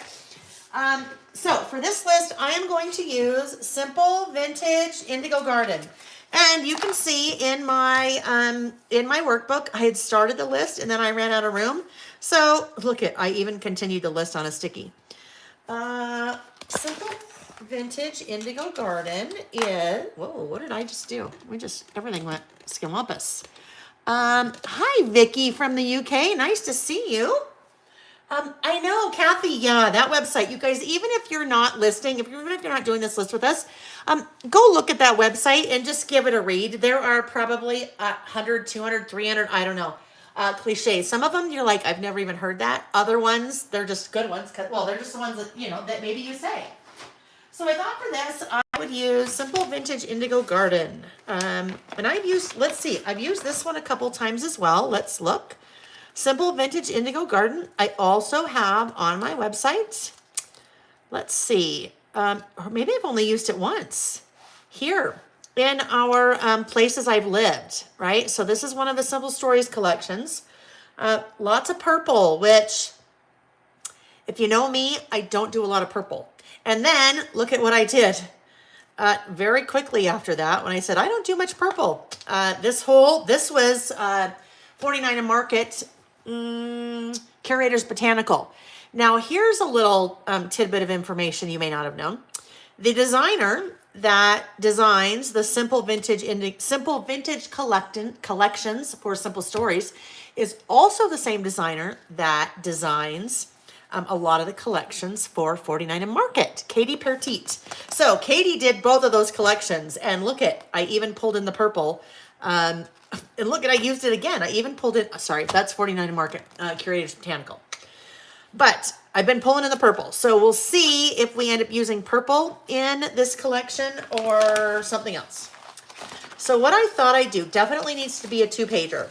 so for this list, I am going to use Simple Vintage Indigo Garden. And you can see in my workbook, I had started the list and then I ran out of room. So look I even continued the list on a sticky. Simple Vintage Indigo Garden is, whoa, what did I just do? Everything went skimumpus. Hi, Vicky from the UK. Nice to see you. I know, Kathy, yeah, that website, you guys, even if you're not listing, even if you're not doing this list with us, go look at that website and just give it a read. There are probably 100, 200, 300, I don't know, cliches. Some of them you're like, I've never even heard that. Other ones, they're just good ones. Well, they're just the ones that, that maybe you say. So I thought for this, I would use Simple Vintage Indigo Garden. And I've used this one a couple times as well. Let's look. Simple Vintage Indigo Garden. I also have on my website. Let's see. Or maybe I've only used it once. Here in our places I've lived, right? So this is one of the Simple Stories collections. Lots of purple, which If you know me, I don't do a lot of purple. And then look at what I did. Very quickly after that, when I said, I don't do much purple. This was 49 and Market Curator's Botanical. Now, here's a little tidbit of information you may not have known. The designer that designs the simple vintage collections for Simple Stories is also the same designer that designs a lot of the collections for 49 and Market, Katie Pertit. So Katie did both of those collections, and look at, I even pulled in the purple. And look at, I used it again. I even pulled it, sorry, that's 49 and Market, Curator's Botanical. But I've been pulling in the purple. So we'll see if we end up using purple in this collection or something else. So what I thought I'd do, definitely needs to be a 2-pager.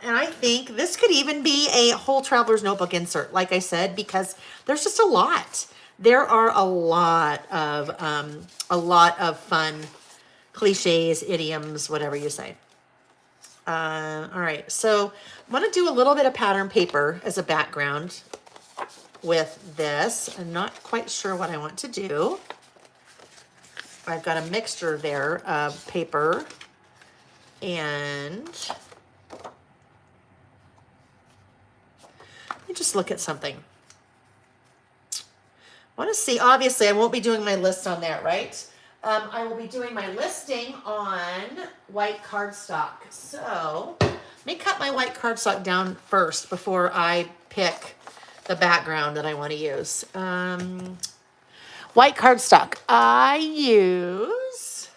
And I think this could even be a whole traveler's notebook insert, like I said, because there's just a lot. There are a lot of fun cliches, idioms, whatever you say. All right, so I'm gonna do a little bit of pattern paper as a background with this. I'm not quite sure what I want to do. I've got a mixture there of paper and let me just look at something. I want to see, obviously I won't be doing my list on there, right? I will be doing my listing on white cardstock. So let me cut my white cardstock down first before I pick the background that I want to use. White cardstock. I use,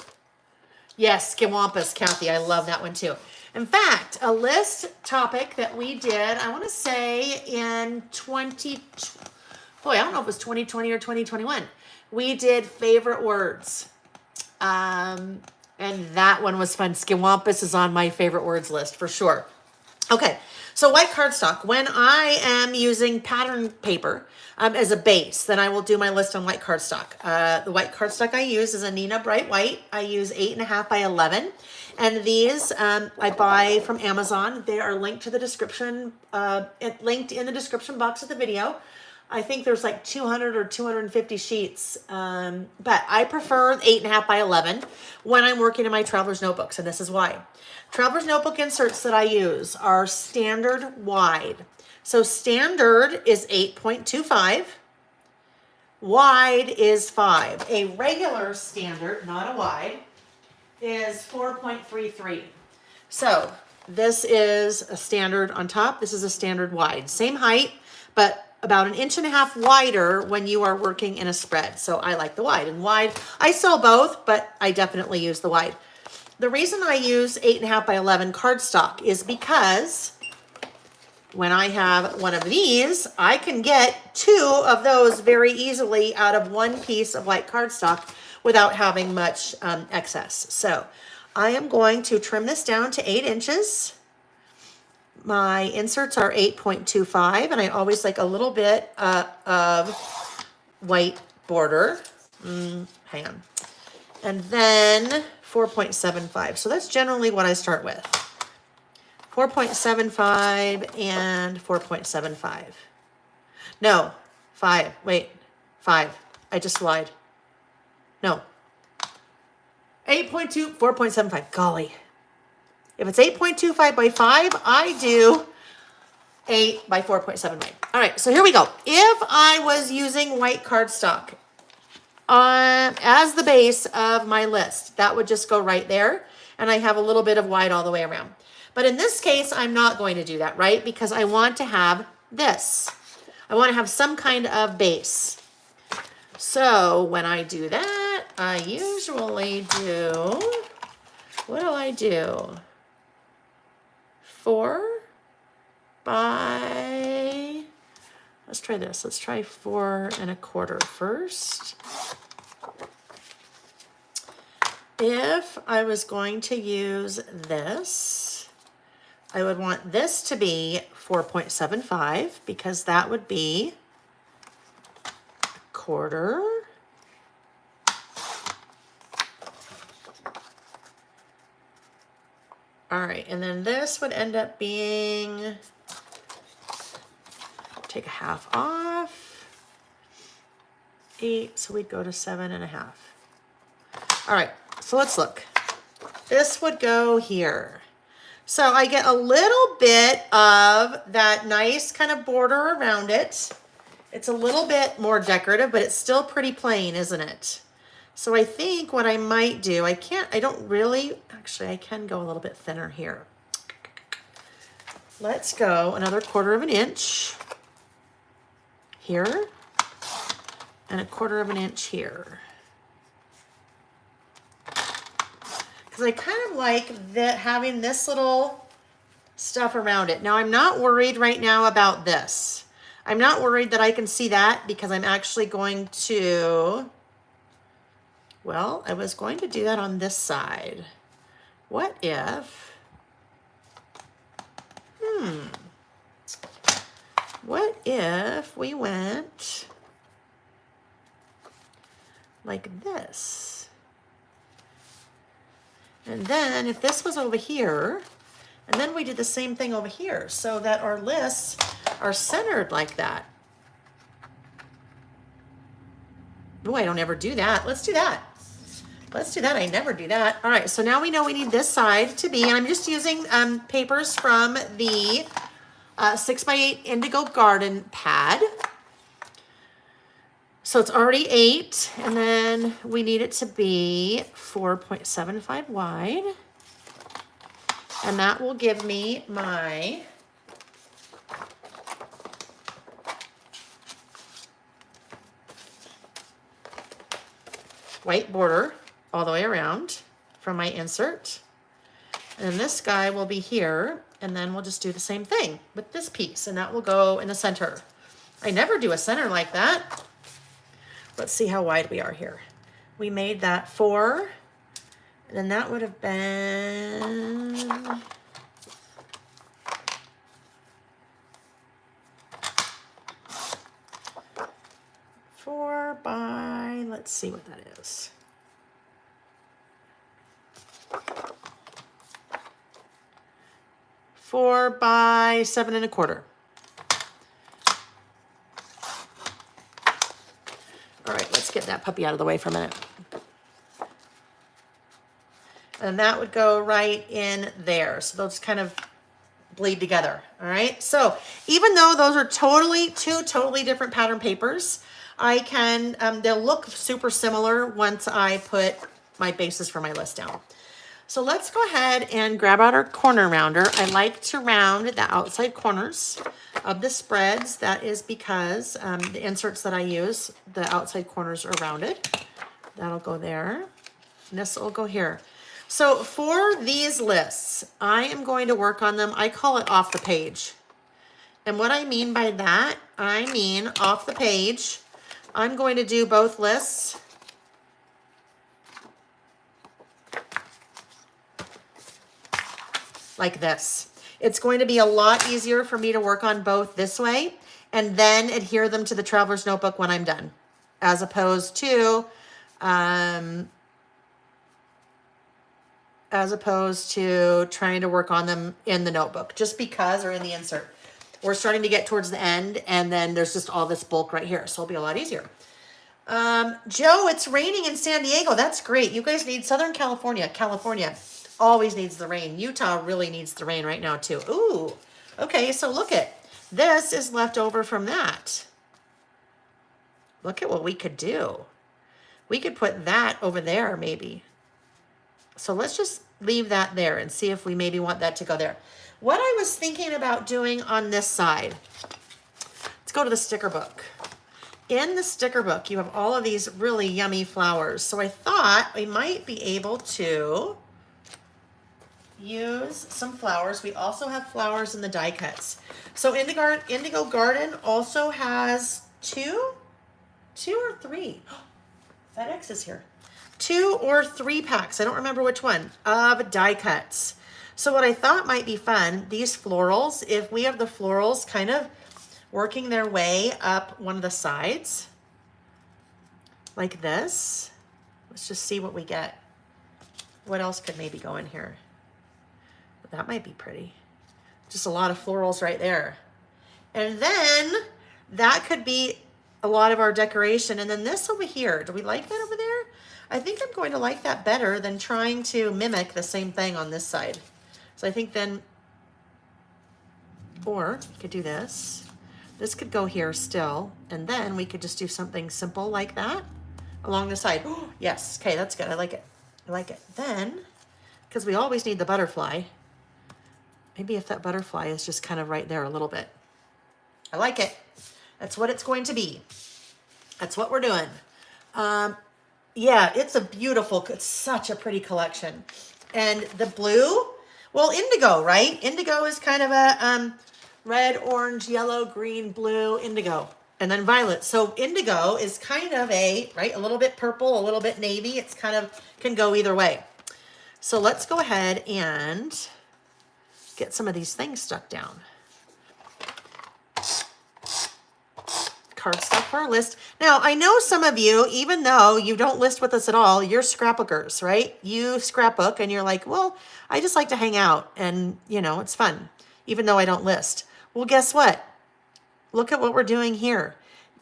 yes, Skiwampus, Kathy. I love that one too. In fact, a list topic that we did, I want to say in I don't know if it was 2020 or 2021. We did favorite words. And that one was fun. Skiwampus is on my favorite words list for sure. Okay, so white cardstock. When I am using pattern paper as a base, then I will do my list on white cardstock. The white cardstock I use is a Nina Bright White. I use 8.5 by 11. And these I buy from Amazon. They are linked to the description, linked in the description box of the video. I think there's like 200 or 250 sheets, but I prefer 8.5 by 11 when I'm working in my traveler's notebooks, and this is why. Traveler's notebook inserts that I use are standard wide. So standard is 8.25, wide is 5. A regular standard, not a wide, is 4.33. So this is a standard on top, this is a standard wide. Same height, but about 1.5 inches wider when you are working in a spread. So I like the wide. And wide, I sell both, but I definitely use the wide. The reason I use 8.5 by 11 cardstock is because when I have one of these, I can get 2 of those very easily out of one piece of white cardstock without having much excess. So I am going to trim this down to 8 inches. My inserts are 8.25, and I always like a little bit of white border. Hang on. And then 4.75. So that's generally what I start with. 4.75 and 4.75. No, 5. Wait, 5. I just lied. No. 8.2, 4.75. Golly. If it's 8.25 by 5, I do 8 by 4.75. All right, so here we go. If I was using white cardstock as the base of my list, that would just go right there, and I have a little bit of white all the way around. But in this case, I'm not going to do that, right? Because I want to have this. I want to have some kind of base. So when I do that, I usually do, what do I do? 4 by, let's try this. Let's try 4 1/4 first. If I was going to use this, I would want this to be 4.75 because that would be 1/4. All right, and then this would end up being, take a half off. 8, so we'd go to 7.5. All right, so let's look. This would go here. So I get a little bit of that nice kind of border around it. It's a little bit more decorative, but it's still pretty plain, isn't it? So I think what I might do, I can go a little bit thinner here. Let's go another 1/4 inch here and a 1/4 inch here. Because I kind of like having this little stuff around it. Now I'm not worried right now about this. I'm not worried that I can see that because I'm actually going to, well, I was going to do that on this side. What if, what if we went like this? And then if this was over here, and then we did the same thing over here so that our lists are centered like that. Oh, I don't ever do that. Let's do that. Let's do that. I never do that. All right, so now we know we need this side to be, and I'm just using papers from the 6x8 Indigo Garden pad. So it's already 8, and then we need it to be 4.75 wide. And that will give me my white border all the way around from my insert. And this guy will be here, and then we'll just do the same thing with this piece, and that will go in the center. I never do a center like that. Let's see how wide we are here. We made that 4, and then that would have been 4 by, let's see what that is. 4 by 7.25. All right, let's get that puppy out of the way for a minute. And that would go right in there. So those kind of bleed together. All right. So even though those are two totally different pattern papers, I can, they'll look super similar once I put my bases for my list down. So let's go ahead and grab out our corner rounder. I like to round the outside corners of the spreads. That is because the inserts that I use, the outside corners are rounded. That'll go there. And this will go here. So for these lists, I am going to work on them. I call it off the page. And what I mean by that, I mean off the page. I'm going to do both lists. Like this. It's going to be a lot easier for me to work on both this way and then adhere them to the Traveler's Notebook when I'm done, as opposed to trying to work on them in the notebook, just because, or in the insert. We're starting to get towards the end, and then there's just all this bulk right here, so it'll be a lot easier. Joe, it's raining in San Diego. That's great. You guys need Southern California. California always needs the rain. Utah really needs the rain right now too. Ooh, okay, so look at this is left over from that. Look at what we could do. We could put that over there maybe. So let's just leave that there and see if we maybe want that to go there. What I was thinking about doing on this side, let's go to the sticker book. In the sticker book, you have all of these really yummy flowers. So I thought we might be able to use some flowers. We also have flowers in the die cuts. So Indigo Garden also has two or three. FedEx is here. 2 or 3 packs, I don't remember which one, of die cuts. So what I thought might be fun, these florals, if we have the florals kind of working their way up one of the sides, like this. Let's just see what we get. What else could maybe go in here? That might be pretty. Just a lot of florals right there. And then that could be a lot of our decoration. And then this over here, do we like that over there? I think I'm going to like that better than trying to mimic the same thing on this side. So I think then, or you could do this. This could go here still, and then we could just do something simple like that along the side. Oh, yes, okay, that's good. I like it. I like it. Then, because we always need the butterfly, maybe if that butterfly is just kind of right there a little bit. I like it. That's what it's going to be. That's what we're doing. Yeah, it's a beautiful, it's such a pretty collection. And the blue, well, indigo, right? Indigo is kind of a red, orange, yellow, green, blue, indigo, and then violet. So indigo is kind of right, a little bit purple, a little bit navy. It's kind of, can go either way. So let's go ahead and get some of these things stuck down. Cardstock for our list. Now, I know some of you, even though you don't list with us at all, you're scrapbookers, right? You scrapbook and you're like, well, I just like to hang out and, it's fun, even though I don't list. Well, guess what? Look at what we're doing here.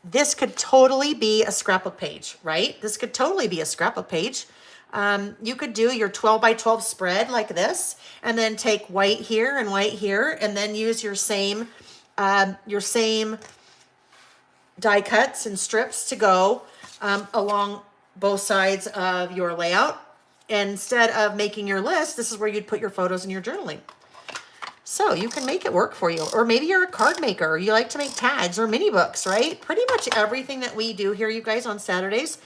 This could totally be a scrapbook page, right? This could totally be a scrapbook page. You could do your 12 by 12 spread like this, and then take white here, and then use your same die cuts and strips to go along both sides of your layout. Instead of making your list, this is where you'd put your photos and your journaling. So you can make it work for you. Or maybe you're a card maker, or you like to make tags or mini books, right? Pretty much everything that we do here, you guys, on Saturdays,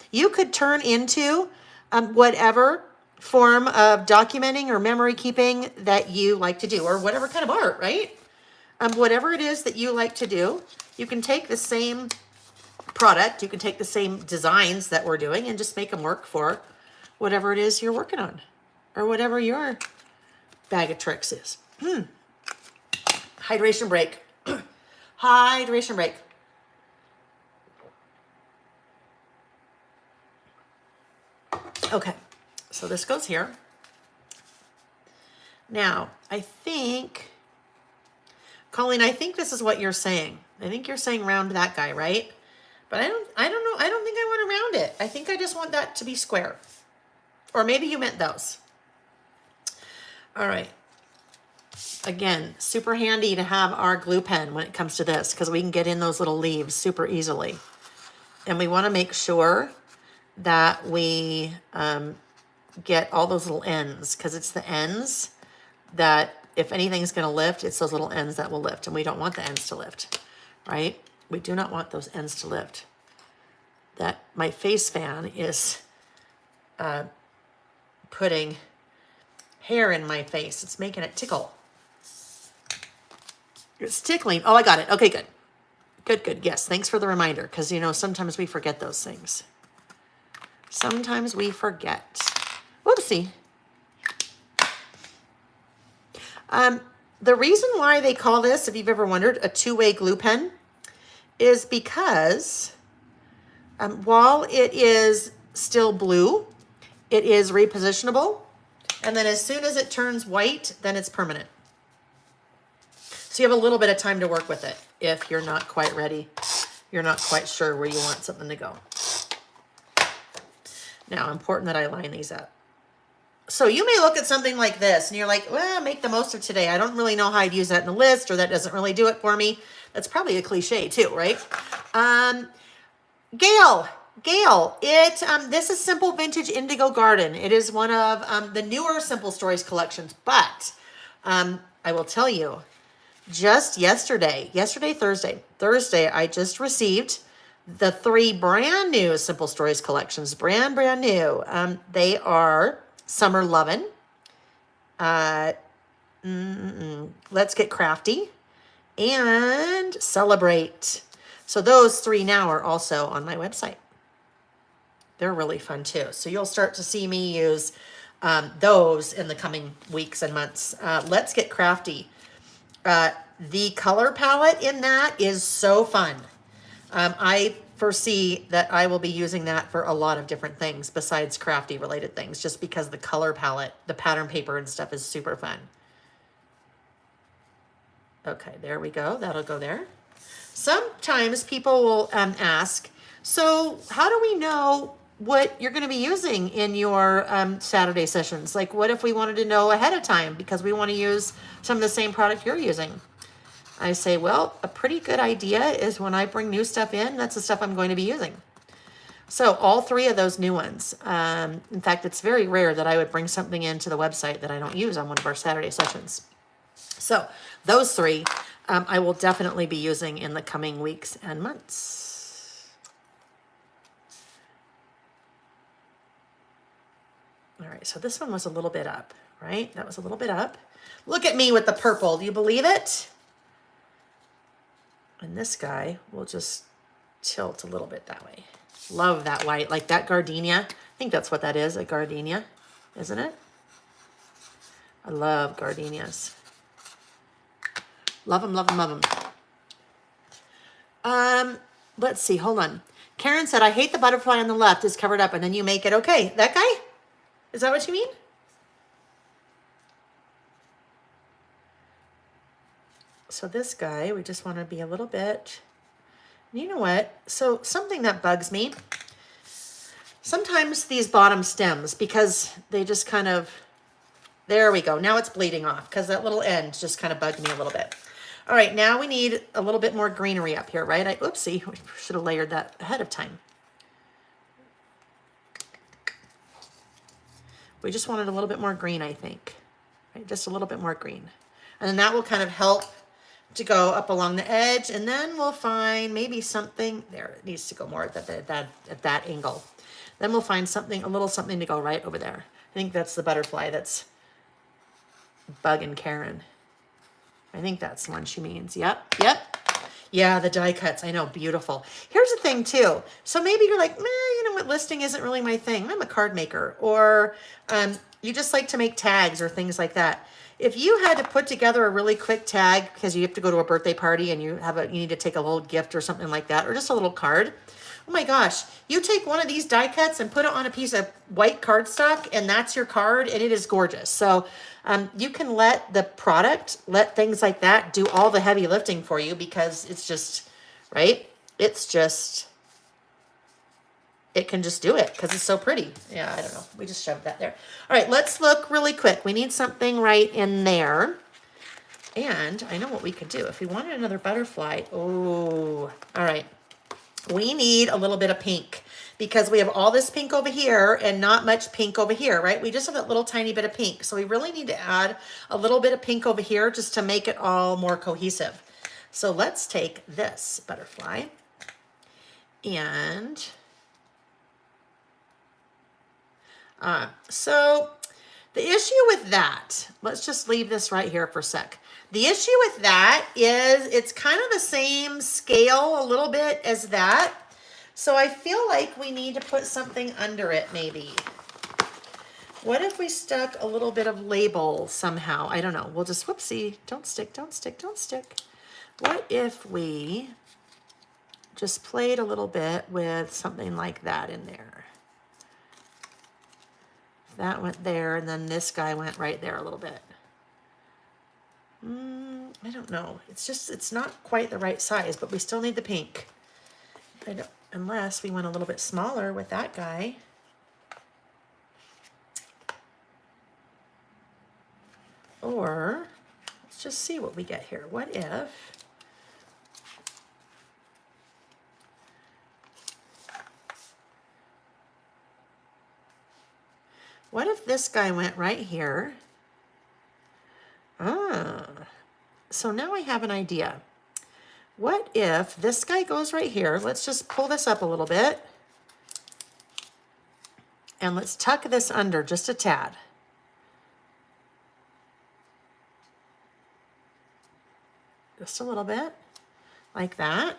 you could turn into whatever form of documenting or memory keeping that you like to do, or whatever kind of art, right? Whatever it is that you like to do, you can take the same product, you can take the same designs that we're doing and just make them work for whatever it is you're working on, or whatever your bag of tricks is. Hydration break. Hydration break. Okay, so this goes here. Now, I think, Colleen, I think this is what you're saying. I think you're saying round that guy, right? But I don't know. I don't think I want to round it. I think I just want that to be square. Or maybe you meant those. All right. Again, super handy to have our glue pen when it comes to this, because we can get in those little leaves super easily. And we want to make sure that we get all those little ends, because it's the ends that, if anything's going to lift, it's those little ends that will lift. And we don't want the ends to lift, right? We do not want those ends to lift. That my face fan is putting hair in my face. It's making it tickle. It's tickling. Oh, I got it. Okay, good. Good. Yes, thanks for the reminder, because, sometimes we forget those things. Sometimes we forget. Whoopsie. The reason why they call this, if you've ever wondered, a two-way glue pen is because while it is still blue, it is repositionable. And then as soon as it turns white, then it's permanent. So you have a little bit of time to work with it if you're not quite ready. You're not quite sure where you want something to go. Now, important that I line these up. So you may look at something like this and you're like, well, make the most of today. I don't really know how I'd use that in a list, or that doesn't really do it for me. That's probably a cliche too, right? Gail, this is Simple Vintage Indigo Garden. It is one of the newer Simple Stories collections, but I will tell you, just Thursday, I just received the 3 brand new Simple Stories collections, brand new. They are Summer Lovin', Let's Get Crafty, and Celebrate. So those 3 now are also on my website. They're really fun too. So you'll start to see me use those in the coming weeks and months. Let's Get Crafty. The color palette in that is so fun. I foresee that I will be using that for a lot of different things besides crafty related things, just because the color palette, the pattern paper and stuff is super fun. Okay, there we go. That'll go there. Sometimes people will ask, so how do we know what you're going to be using in your Saturday sessions? Like, what if we wanted to know ahead of time because we want to use some of the same product you're using? I say, well, a pretty good idea is when I bring new stuff in, that's the stuff I'm going to be using. So all three of those new ones. In fact, it's very rare that I would bring something into the website that I don't use on one of our Saturday sessions. So those three I will definitely be using in the coming weeks and months. All right, so this one was a little bit up, right? That was a little bit up. Look at me with the purple. Do you believe it? And this guy will just tilt a little bit that way. Love that white, like that gardenia. I think that's what that is, a gardenia, isn't it? I love gardenias. Love them, love them, love them. Let's see, hold on. Karen said, I hate the butterfly on the left is covered up and then you make it okay. That guy? Is that what you mean? So this guy, we just want to be a little bit, you know what? So something that bugs me, sometimes these bottom stems, because they just kind of, there we go. Now it's bleeding off because that little end just kind of bugged me a little bit. All right, now we need a little bit more greenery up here, right? Oopsie, we should have layered that ahead of time. We just wanted a little bit more green, I think. Right, just a little bit more green. And then that will kind of help to go up along the edge, and then we'll find maybe something, there, it needs to go more at that angle. Then we'll find something, a little something to go right over there. I think that's the butterfly that's bugging Karen. I think that's the one she means. Yep, yep. Yeah, the die cuts, I know, beautiful. Here's the thing too. So maybe you're like, meh, you know what, listing isn't really my thing. I'm a card maker. Or you just like to make tags or things like that. If you had to put together a really quick tag because you have to go to a birthday party and you need to take a little gift or something like that, or just a little card, oh my gosh, you take one of these die cuts and put it on a piece of white cardstock and that's your card and it is gorgeous. So you can let the product, let things like that do all the heavy lifting for you because it's just, right? It's just, it can just do it because it's so pretty. Yeah, I don't know. We just shoved that there. All right, let's look really quick. We need something right in there. And I know what we could do. If we wanted another butterfly, oh, all right. We need a little bit of pink because we have all this pink over here and not much pink over here, right? We just have that little tiny bit of pink. So we really need to add a little bit of pink over here just to make it all more cohesive. So let's take this butterfly and so the issue with that, let's just leave this right here for a sec. The issue with that is it's kind of the same scale a little bit as that. So I feel like we need to put something under it maybe. What if we stuck a little bit of label somehow? I don't know. We'll just, whoopsie, don't stick, don't stick, don't stick. What if we just played a little bit with something like that in there? That went there, and then this guy went right there a little bit. I don't know. It's just, it's not quite the right size, but we still need the pink. Unless we went a little bit smaller with that guy. Or, let's just see what we get here. What if this guy went right here? So now I have an idea. What if this guy goes right here? Let's just pull this up a little bit. And let's tuck this under just a tad. Just a little bit, like that.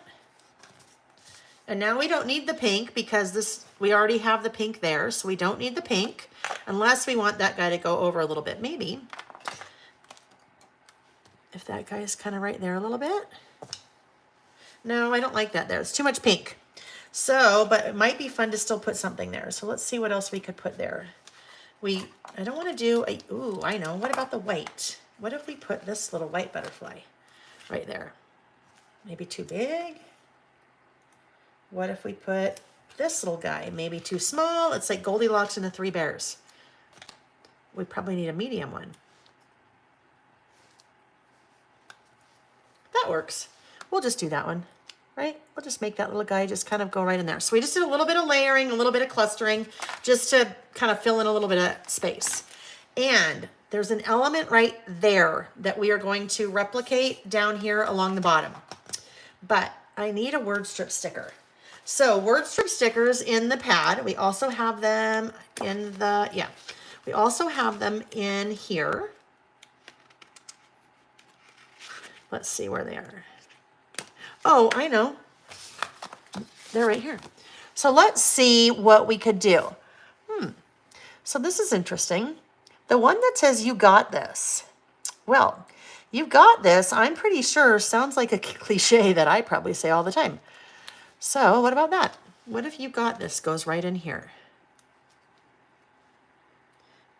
And now we don't need the pink because we already have the pink there, so we don't need the pink unless we want that guy to go over a little bit. Maybe if that guy is kind of right there a little bit. No, I don't like that there. It's too much pink. So, but it might be fun to still put something there. So let's see what else we could put there. I don't want to do ooh, I know. What about the white? What if we put this little white butterfly right there? Maybe too big. What if we put this little guy? Maybe too small. It's like Goldilocks and the Three Bears. We probably need a medium one. That works. We'll just do that one, right? We'll just make that little guy just kind of go right in there. So we just did a little bit of layering, a little bit of clustering, just to kind of fill in a little bit of space. And there's an element right there that we are going to replicate down here along the bottom. But I need a word strip sticker. So word strip stickers in the pad. We also have them in the, yeah. We also have them in here. Let's see where they are. Oh, I know. They're right here. So let's see what we could do. So this is interesting. The one that says you got this. Well, you got this, I'm pretty sure sounds like a cliche that I probably say all the time. So what about that? What if you got this goes right in here?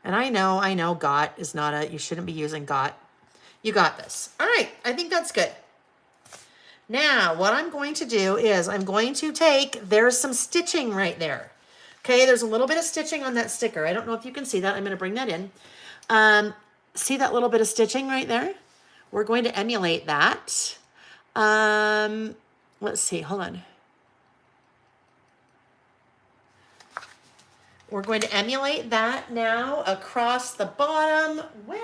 And I know got is not a, you shouldn't be using got. You got this. All right, I think that's good. Now, what I'm going to do is I'm going to take, there's some stitching right there. Okay, there's a little bit of stitching on that sticker. I don't know if you can see that. I'm going to bring that in. See that little bit of stitching right there? We're going to emulate that. Let's see, hold on. We're going to emulate that now across the bottom with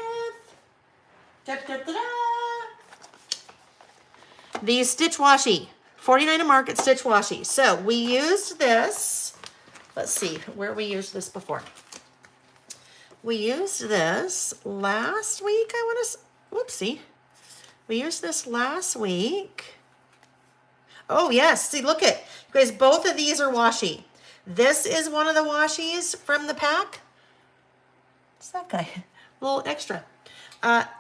these Stitch Washi, 49 a Market Stitch Washi. So we used this, let's see where we used this before. We used this last week, I want to, whoopsie. We used this last week. Oh yes, see, look at, you guys, both of these are washi. This is one of the washies from the pack. What's that guy? A little extra.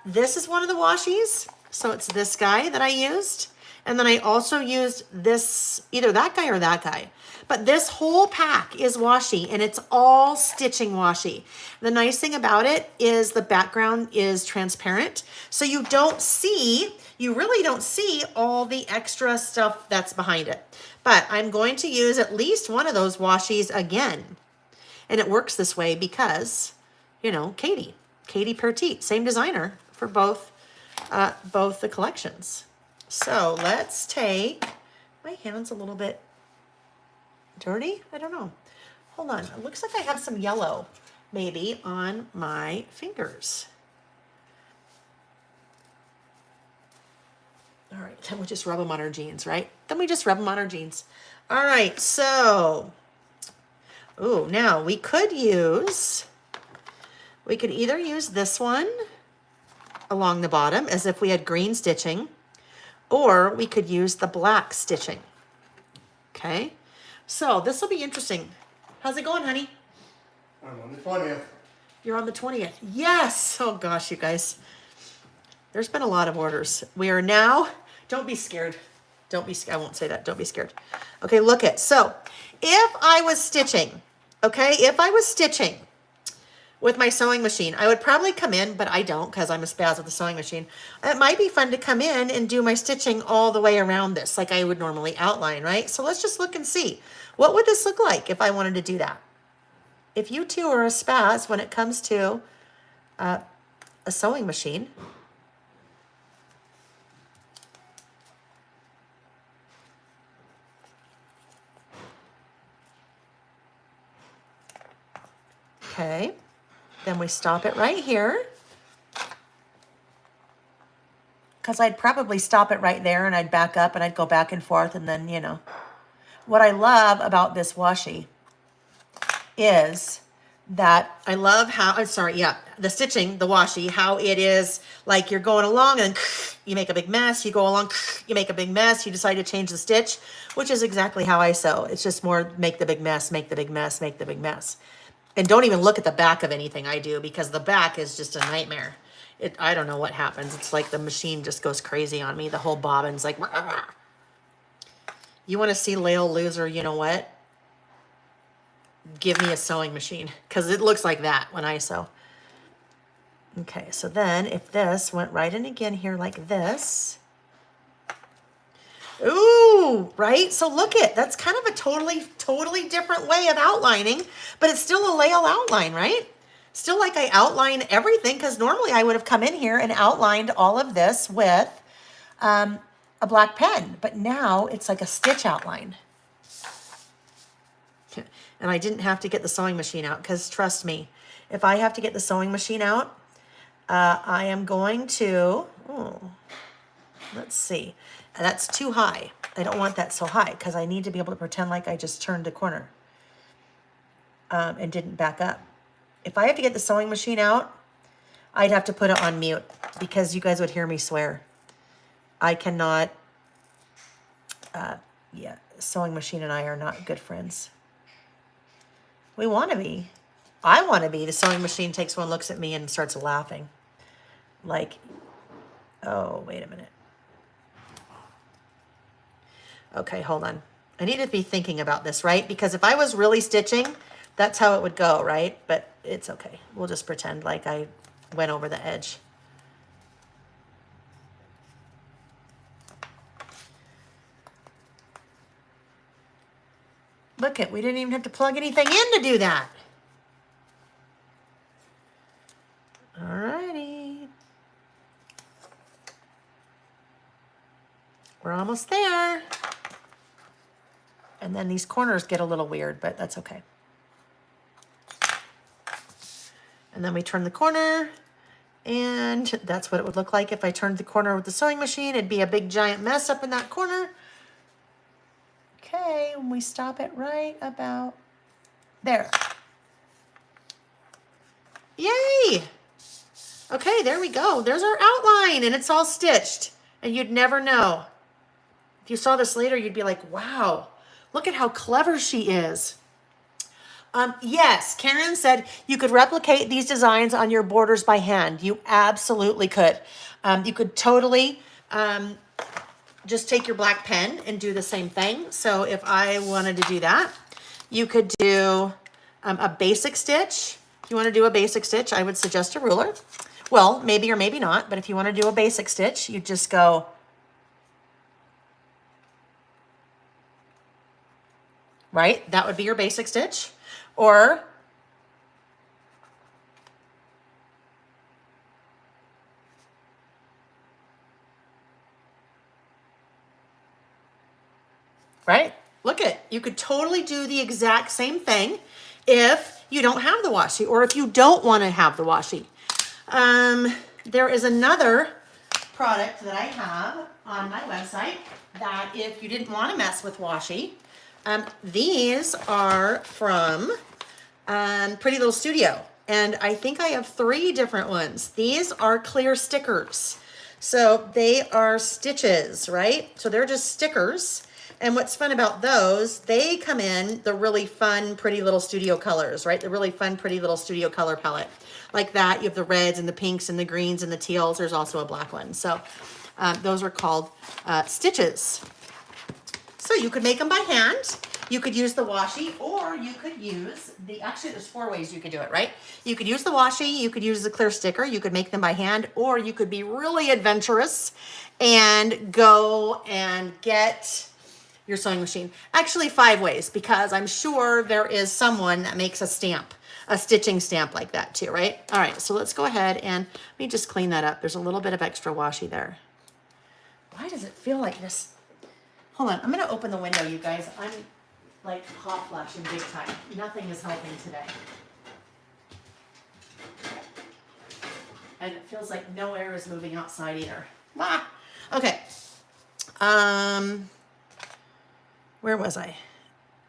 This is one of the washies. So it's this guy that I used. And then I also used this, either that guy or that guy. But this whole pack is washi and it's all stitching washi. The nice thing about it is the background is transparent. So you don't see, you really don't see all the extra stuff that's behind it. But I'm going to use at least one of those washies again. And it works this way because, you know, Katie Pertit, same designer for both the collections. So let's take, my hand's a little bit dirty. I don't know. Hold on. It looks like I have some yellow maybe on my fingers. All right, then we'll just rub them on our jeans, right? Then we just rub them on our jeans. All right, so, ooh, now we could either use this one along the bottom as if we had green stitching, or we could use the black stitching. Okay, so this will be interesting. How's it going, honey? I'm on the 20th. You're on the 20th. Yes. Oh gosh, you guys. There's been a lot of orders. We are now, don't be scared. Don't be scared. I won't say that. Don't be scared. Okay, look it. So if I was stitching, okay, if I was stitching with my sewing machine, I would probably come in, but I don't because I'm a spaz with the sewing machine. It might be fun to come in and do my stitching all the way around this like I would normally outline, right? So let's just look and see. What would this look like if I wanted to do that? If you two are a spaz when it comes to a sewing machine, okay, then we stop it right here. Because I'd probably stop it right there and I'd back up and I'd go back and forth and then, you know. What I love about this washi is that I love how, I'm sorry, yeah, the stitching, the washi, how it is like you're going along and you make a big mess, you go along, you make a big mess, you decide to change the stitch, which is exactly how I sew. It's just more make the big mess, make the big mess, make the big mess. And don't even look at the back of anything I do because the back is just a nightmare. I don't know what happens. It's like the machine just goes crazy on me. The whole bobbin's like, rah, rah. You want to see Lael Loser, you know what? Give me a sewing machine because it looks like that when I sew. Okay, so then if this went right in again here like this, Ooh, right? So look it, that's kind of a totally different way of outlining, but it's still a layout outline, right? Still like I outline everything because normally I would have come in here and outlined all of this with a black pen, but now it's like a stitch outline. And I didn't have to get the sewing machine out because trust me, if I have to get the sewing machine out, I am going to, let's see. That's too high. I don't want that so high because I need to be able to pretend like I just turned a corner and didn't back up. If I have to get the sewing machine out, I'd have to put it on mute because you guys would hear me swear. I cannot, yeah, sewing machine and I are not good friends. We want to be. I want to be. The sewing machine takes one, looks at me and starts laughing. Like, oh, wait a minute. Okay, hold on. I need to be thinking about this, right? Because if I was really stitching, that's how it would go, right? But it's okay. We'll just pretend like I went over the edge. Look it, we didn't even have to plug anything in to do that. Alrighty. We're almost there. And then these corners get a little weird, but that's okay. And then we turn the corner, and that's what it would look like if I turned the corner with the sewing machine. It'd be a big giant mess up in that corner. Okay, and we stop it right about there. Yay! Okay, there we go. There's our outline, and it's all stitched. And you'd never know. If you saw this later, you'd be like, wow, look at how clever she is. Yes, Karen said you could replicate these designs on your borders by hand. You absolutely could. You could totally just take your black pen and do the same thing. So if I wanted to do that, you could do a basic stitch. If you want to do a basic stitch, I would suggest a ruler. Well, maybe or maybe not, but if you want to do a basic stitch, you just go right? That would be your basic stitch. Or right? Look it, you could totally do the exact same thing if you don't have the washi or if you don't want to have the washi. There is another product that I have on my website that if you didn't want to mess with washi, these are from Pretty Little Studio. And I think I have 3 different ones. These are clear stickers. So they are stitches, right? So they're just stickers. And what's fun about those, they come in the really fun Pretty Little Studio colors, right? The really fun Pretty Little Studio color palette. Like that, you have the reds and the pinks and the greens and the teals. There's also a black one. So those are called stitches. So you could make them by hand. You could use the washi, or you could use actually there's 4 ways you could do it, right? You could use the washi, you could use the clear sticker, you could make them by hand, or you could be really adventurous and go and get your sewing machine. Actually 5 ways, because I'm sure there is someone that makes a stamp, a stitching stamp like that too, right? All right, so let's go ahead and let me just clean that up. There's a little bit of extra washi there. Why does it feel like this? Hold on, I'm gonna open the window, you guys. I'm like hot flashing big time. Nothing is helping today. And it feels like no air is moving outside either. Ah, okay. Where was I?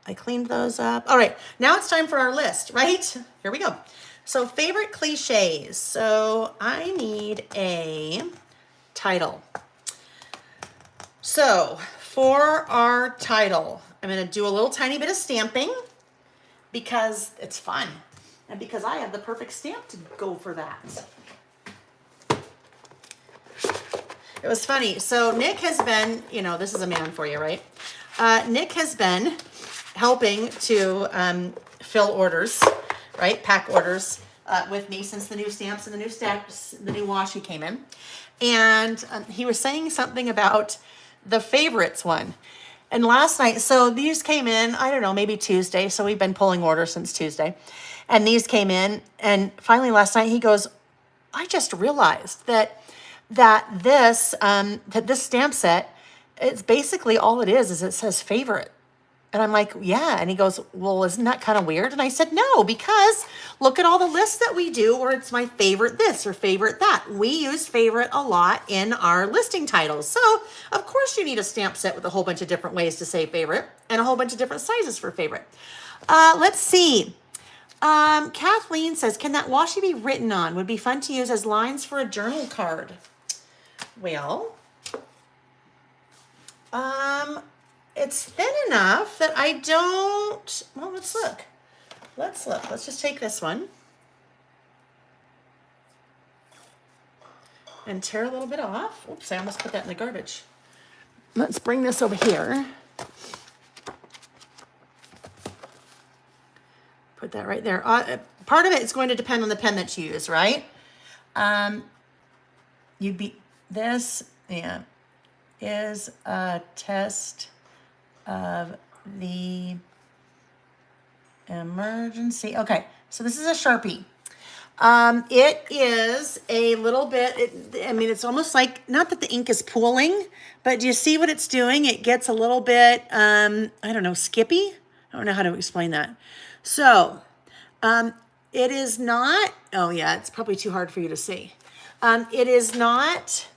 I cleaned those up. All right, now it's time for our list, right? Here we go. So favorite cliches. So I need a title. So for our title, I'm going to do a little tiny bit of stamping because it's fun and because I have the perfect stamp to go for that. It was funny. So Nick has been, this is a man for you, right? Nick has been helping to fill orders, right? Pack orders with me since the new stamps and the new washi came in. And he was saying something about the favorites one. And last night, so these came in, I don't know, maybe Tuesday. So we've been pulling orders since Tuesday. And these came in, and finally last night he goes, I just realized that this stamp set, it's basically all it is it says favorite. And I'm like, yeah. And he goes, well, isn't that kind of weird? And I said, no, because look at all the lists that we do where it's my favorite this or favorite that. We use favorite a lot in our listing titles. So of course you need a stamp set with a whole bunch of different ways to say favorite and a whole bunch of different sizes for favorite. Let's see. Kathleen says, can that washi be written on? Would be fun to use as lines for a journal card. Well, it's thin enough that I don't, well, let's look. Let's just take this one and tear a little bit off. Oops, I almost put that in the garbage. Let's bring this over here. Put that right there. Part of it is going to depend on the pen that you use, right? This is a test of the emergency. Okay, so this is a Sharpie. It is a little bit, it's almost like, not that the ink is pooling, but do you see what it's doing? It gets a little bit, I don't know, skippy? I don't know how to explain that. So, it is not, oh yeah, it's probably too hard for you to see. It is not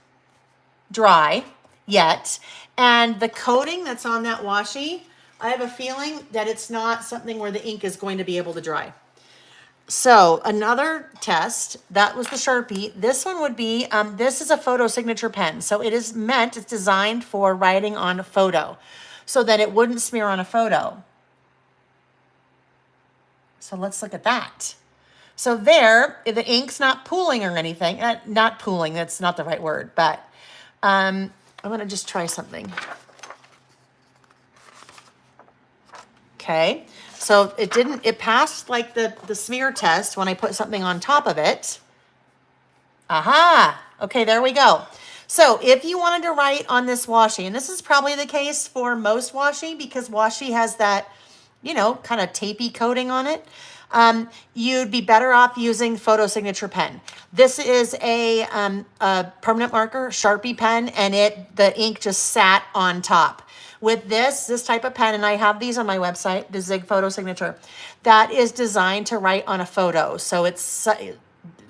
dry yet. And the coating that's on that washi, I have a feeling that it's not something where the ink is going to be able to dry. So another test, that was the Sharpie. This one would be, this is a photo signature pen. So it's designed for writing on a photo so that it wouldn't smear on a photo. So let's look at that. So there, the ink's not pooling or anything. Not pooling, that's not the right word, but I'm gonna just try something. Okay, so it passed like the smear test when I put something on top of it. Aha, okay, there we go. So if you wanted to write on this washi, and this is probably the case for most washi because washi has that, kind of tapey coating on it, you'd be better off using photo signature pen. This is a permanent marker Sharpie pen, and the ink just sat on top. With this type of pen, and I have these on my website, the Zig Photo Signature, that is designed to write on a photo. So it's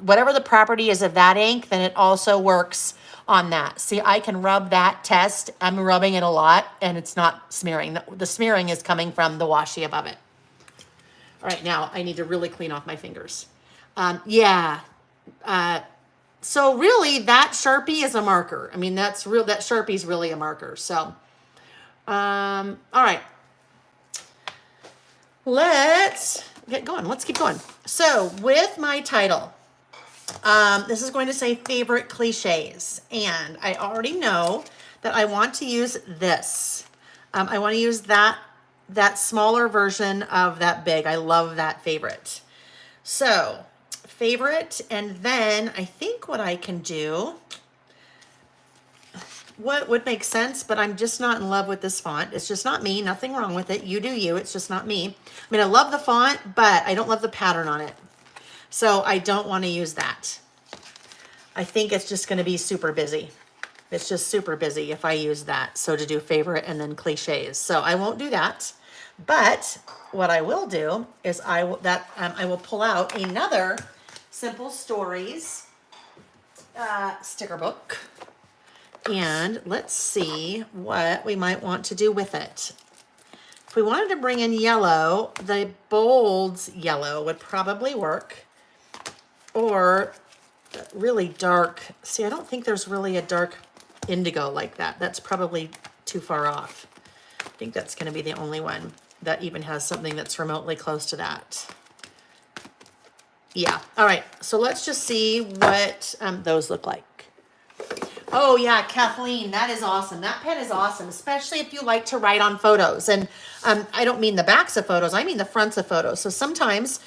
whatever the property is of that ink, then it also works on that. See, I can rub that test. I'm rubbing it a lot, and it's not smearing. The smearing is coming from the washi above it. All right, now I need to really clean off my fingers. So really, that Sharpie is a marker. I mean, that Sharpie is really a marker. So, all right. Let's get going. Let's keep going. So with my title, this is going to say favorite cliches. And I already know that I want to use this. I want to use that smaller version of that big. I love that favorite. So favorite, and then I think what I can do, what would make sense, but I'm just not in love with this font. It's just not me. Nothing wrong with it. You do you. It's just not me. I mean, I love the font, but I don't love the pattern on it. So I don't want to use that. I think it's just going to be super busy. It's just super busy if I use that. So to do favorite and then cliches. So I won't do that. But what I will do is I will pull out another Simple Stories sticker book. And let's see what we might want to do with it. If we wanted to bring in yellow, the bold yellow would probably work. Or really dark. See, I don't think there's really a dark indigo like that. That's probably too far off. I think that's going to be the only one that even has something that's remotely close to that. Yeah. All right. So let's just see what those look like. Oh yeah, Kathleen, that is awesome. That pen is awesome, especially if you like to write on photos. And I don't mean the backs of photos, I mean the fronts of photos. So sometimes,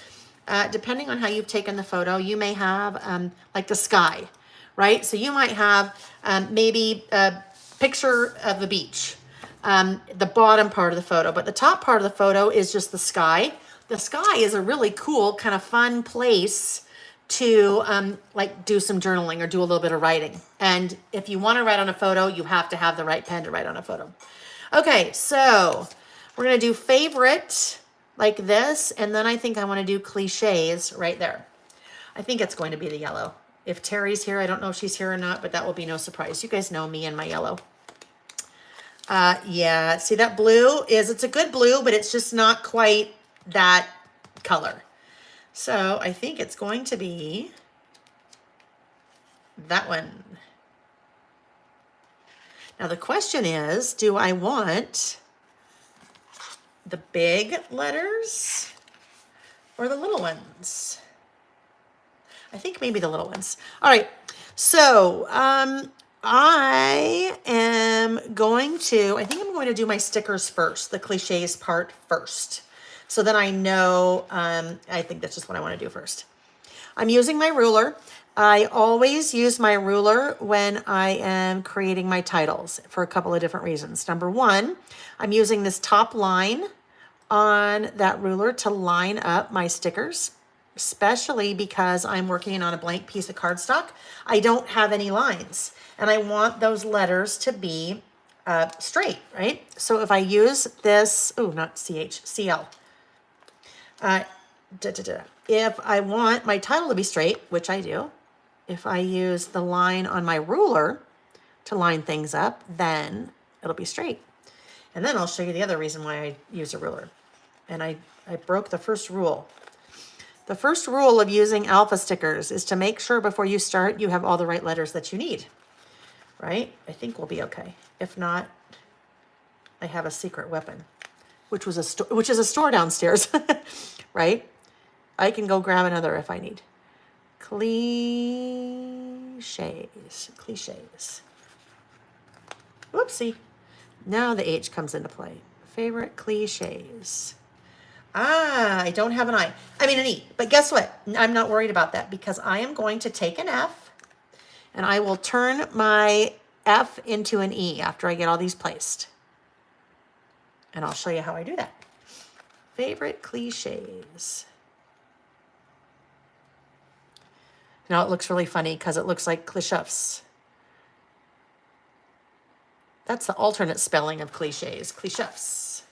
depending on how you've taken the photo, you may have like the sky, right? So you might have maybe picture of the beach. The bottom part of the photo, but the top part of the photo is just the sky. The sky is a really cool, kind of fun place to like do some journaling or do a little bit of writing. And if you want to write on a photo, you have to have the right pen to write on a photo. Okay, so we're gonna do favorite like this, and then I think I want to do cliches right there. I think it's going to be the yellow. If Terry's here, I don't know if she's here or not, but that will be no surprise. You guys know me and my yellow. Yeah, see that blue it's a good blue, but it's just not quite that color. So I think it's going to be that one. Now the question is, do I want the big letters or the little ones? I think maybe the little ones. All right, so I think I'm going to do my stickers first, the cliches part first. So then I know, I think that's just what I want to do first. I'm using my ruler. I always use my ruler when I am creating my titles for a couple of different reasons. Number one, I'm using this top line on that ruler to line up my stickers, especially because I'm working on a blank piece of cardstock. I don't have any lines, and I want those letters to be straight, right? So if I use this, not CH, CL. If I want my title to be straight, which I do, if I use the line on my ruler to line things up, then it'll be straight. And then I'll show you the other reason why I use a ruler. And I broke the first rule. The first rule of using alpha stickers is to make sure before you start, you have all the right letters that you need, right? I think we'll be okay. If not, I have a secret weapon, which is a store downstairs, right? I can go grab another if I need. Cliches. Whoopsie. Now the H comes into play. Favorite cliches. I don't have an an E. But guess what? I'm not worried about that because I am going to take an F and I will turn my F into an E after I get all these placed. And I'll show you how I do that. Favorite cliches. Now it looks really funny because it looks like cliches. That's the alternate spelling of cliches, cliches.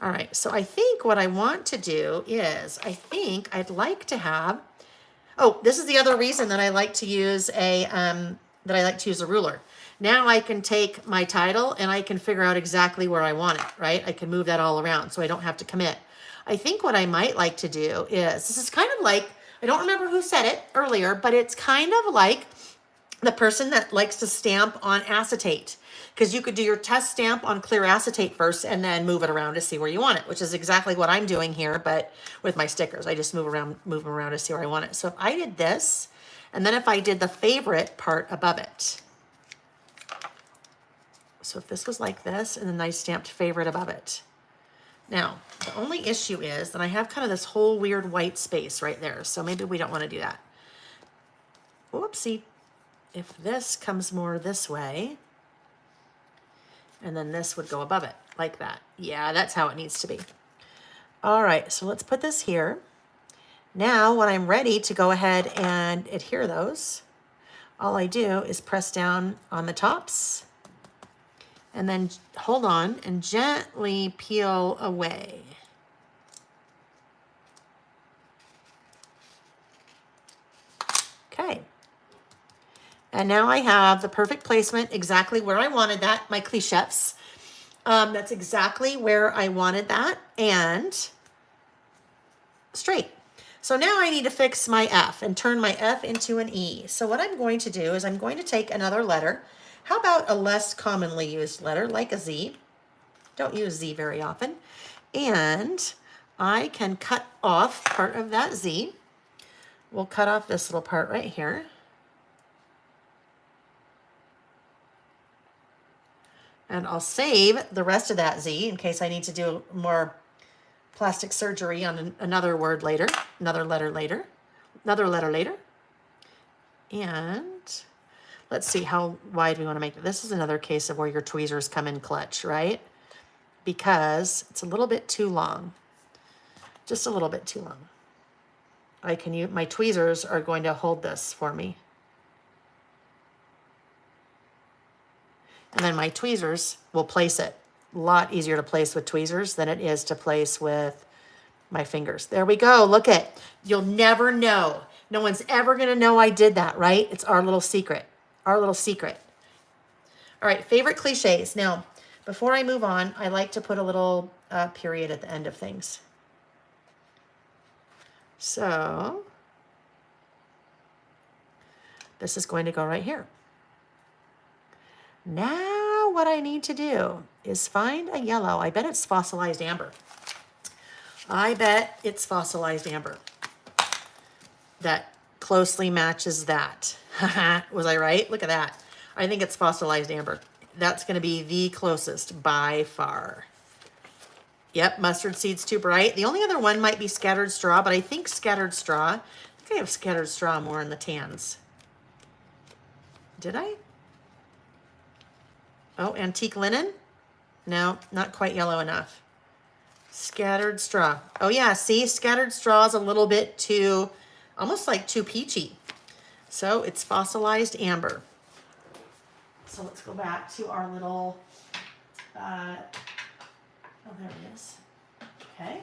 All right, so I think what I want to do is, I'd like to have, this is the other reason that I like to use a ruler. Now I can take my title and I can figure out exactly where I want it, right? I can move that all around so I don't have to commit. I think what I might like to do is, this is kind of like, I don't remember who said it earlier, but it's kind of like the person that likes to stamp on acetate, because you could do your test stamp on clear acetate first and then move it around to see where you want it, which is exactly what I'm doing here, but with my stickers. I just move them around to see where I want it. So if I did this, and then if I did the favorite part above it. So if this was like this, and then I stamped favorite above it. Now, the only issue is that I have kind of this whole weird white space right there. So maybe we don't want to do that. Whoopsie. If this comes more this way, and then this would go above it like that. Yeah, that's how it needs to be. All right, so let's put this here. Now, when I'm ready to go ahead and adhere those, all I do is press down on the tops and then hold on and gently peel away. Okay. And now I have the perfect placement exactly where I wanted that, my cliches. That's exactly where I wanted that, and straight. So now I need to fix my F and turn my F into an E. So what I'm going to do is I'm going to take another letter. How about a less commonly used letter like a Z? Don't use Z very often. And I can cut off part of that Z. We'll cut off this little part right here. And I'll save the rest of that Z in case I need to do more plastic surgery on another word later, another letter later. And Let's see how wide we want to make it. This is another case of where your tweezers come in clutch, right? Because it's a little bit too long. Just a little bit too long. I can use, my tweezers are going to hold this for me. And then my tweezers will place it. A lot easier to place with tweezers than it is to place with my fingers. There we go. Look it. You'll never know. No one's ever going to know I did that, right? It's our little secret. Our little secret. All right, favorite cliches. Now, before I move on, I like to put a little period at the end of things. So, this is going to go right here. Now, what I need to do is find a yellow. I bet it's fossilized amber. I bet it's fossilized amber. That closely matches that. Was I right? Look at that. I think it's fossilized amber. That's going to be the closest by far. Yep, mustard seed's too bright. The only other one might be scattered straw, but I think scattered straw, I think I have scattered straw more in the tans. Did I? Oh, antique linen? No, not quite yellow enough. Scattered straw. Oh yeah, see, scattered straw is a little bit too, almost like too peachy. So it's fossilized amber. So let's go back to our little, oh, there it is. Okay.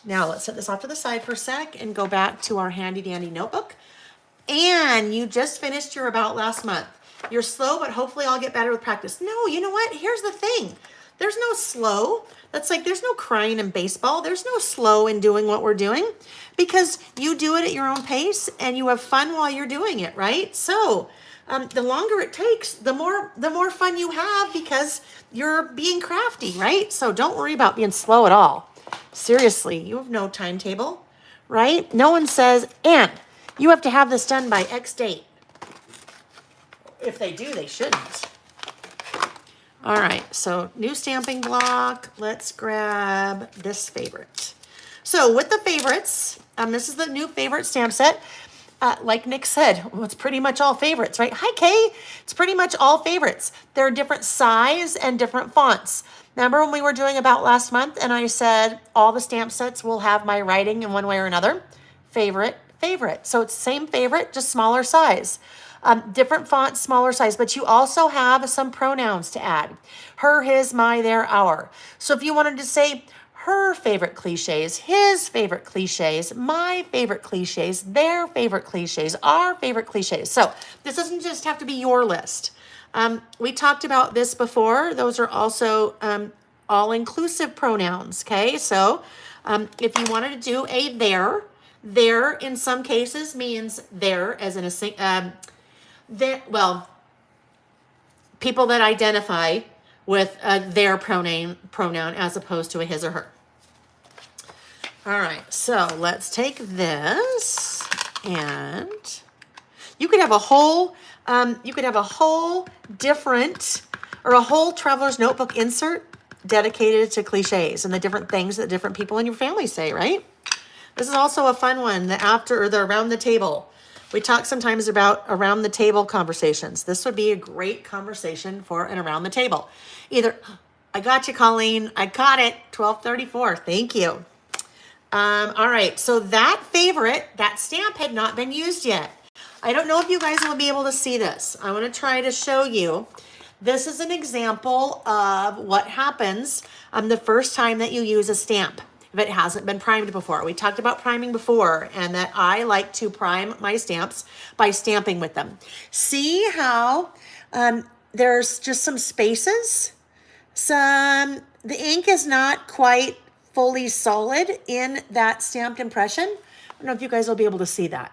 Now let's set this off to the side for a sec and go back to our handy dandy notebook. And you just finished your about last month. You're slow, but hopefully I'll get better with practice. No, you know what? Here's the thing. There's no slow. That's like, there's no crying in baseball. There's no slow in doing what we're doing because you do it at your own pace and you have fun while you're doing it, right? So the longer it takes, the more fun you have because you're being crafty, right? So don't worry about being slow at all. Seriously, you have no timetable, right? No one says, and you have to have this done by X date. If they do, they shouldn't. All right, so new stamping block. Let's grab this favorite. So with the favorites, this is the new favorite stamp set. Like Nick said, well, it's pretty much all favorites, right? Hi, Kay. It's pretty much all favorites. They're different size and different fonts. Remember when we were doing about last month and I said all the stamp sets will have my writing in one way or another? Favorite, favorite. So it's same favorite, just smaller size. Different fonts, smaller size, but you also have some pronouns to add. Her, his, my, their, our. So if you wanted to say her favorite cliches, his favorite cliches, my favorite cliches, their favorite cliches, our favorite cliches. So this doesn't just have to be your list. We talked about this before. Those are also all-inclusive pronouns, okay? So if you wanted to do a their in some cases means there as in a people that identify with their pronoun as opposed to a his or her. All right, so let's take this and you could have a whole different or a whole traveler's notebook insert dedicated to cliches and the different things that different people in your family say, right? This is also a fun one, the after or the around the table. We talk sometimes about around the table conversations. This would be a great conversation for an around the table. Either, I got you, Colleen. I got it, 1234. Thank you. All right, so that favorite, that stamp had not been used yet. I don't know if you guys will be able to see this. I want to try to show you. This is an example of what happens the first time that you use a stamp. If it hasn't been primed before. We talked about priming before and that I like to prime my stamps by stamping with them. See how there's just some spaces? The ink is not quite fully solid in that stamped impression. I don't know if you guys will be able to see that.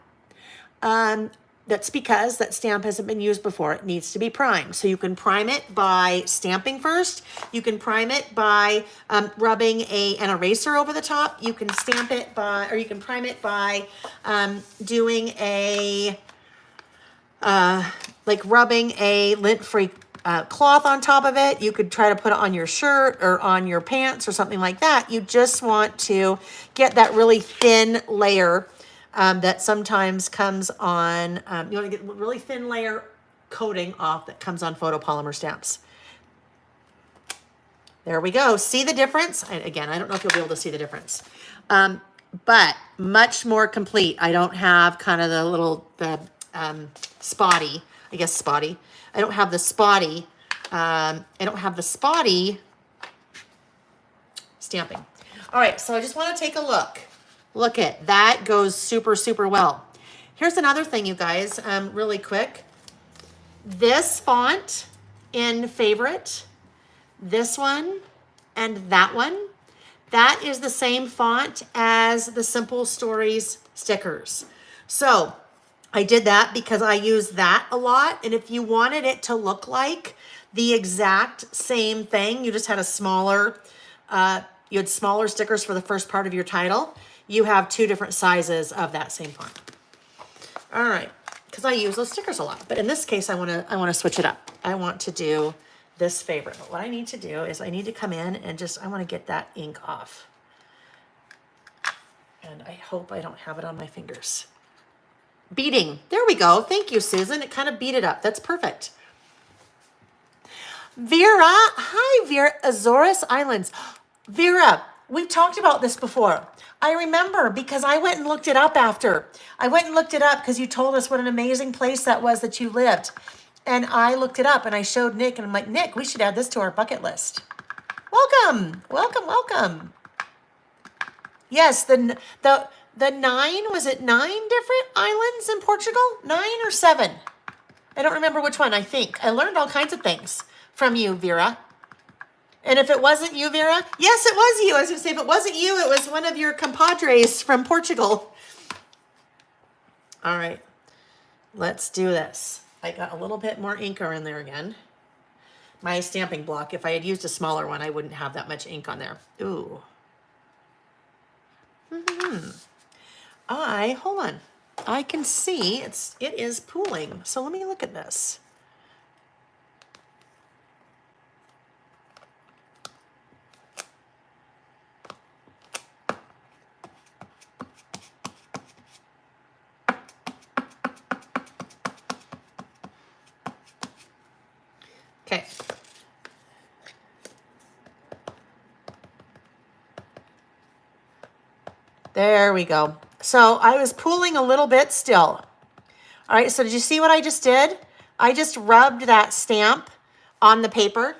That's because that stamp hasn't been used before. It needs to be primed. So you can prime it by stamping first. You can prime it by rubbing an eraser over the top. You can stamp it by, or you can prime it by doing a, like rubbing a lint-free cloth on top of it. You could try to put it on your shirt or on your pants or something like that. You just want to get that really thin layer that sometimes comes on, you want to get a really thin layer coating off that comes on photopolymer stamps. There we go. See the difference? Again, I don't know if you'll be able to see the difference. But much more complete. I don't have kind of the spotty, I guess spotty. I don't have the spotty, stamping. All right, so I just want to take a look. Look at that, goes super, super well. Here's another thing, you guys, really quick. This font in Favorite, this one, and that one, that is the same font as the Simple Stories stickers. So I did that because I use that a lot. And if you wanted it to look like the exact same thing, you just had a smaller, you had smaller stickers for the first part of your title, you have two different sizes of that same font. All right, because I use those stickers a lot. But in this case, I want to switch it up. I want to do this Favorite. But what I need to do is I need to come in and I want to get that ink off. And I hope I don't have it on my fingers. Beading. There we go. Thank you, Susan. It kind of beat it up. That's perfect. Vera. Hi, Vera. Azores Islands. Vera, we've talked about this before. I remember because I went and looked it up after. I went and looked it up because you told us what an amazing place that was that you lived. And I looked it up and I showed Nick and I'm like, Nick, we should add this to our bucket list. Welcome. Welcome, welcome. Yes, the 9, was it 9 different islands in Portugal? 9 or 7? I don't remember which one, I think. I learned all kinds of things from you, Vera. And if it wasn't you, Vera, yes, it was you. I was going to say, if it wasn't you, it was one of your compadres from Portugal. All right, let's do this. I got a little bit more ink in there again. My stamping block, if I had used a smaller one, I wouldn't have that much ink on there. Ooh. Hold on. I can see it is pooling. So let me look at this. Okay. There we go. So I was pooling a little bit still. All right, so did you see what I just did? I just rubbed that stamp on the paper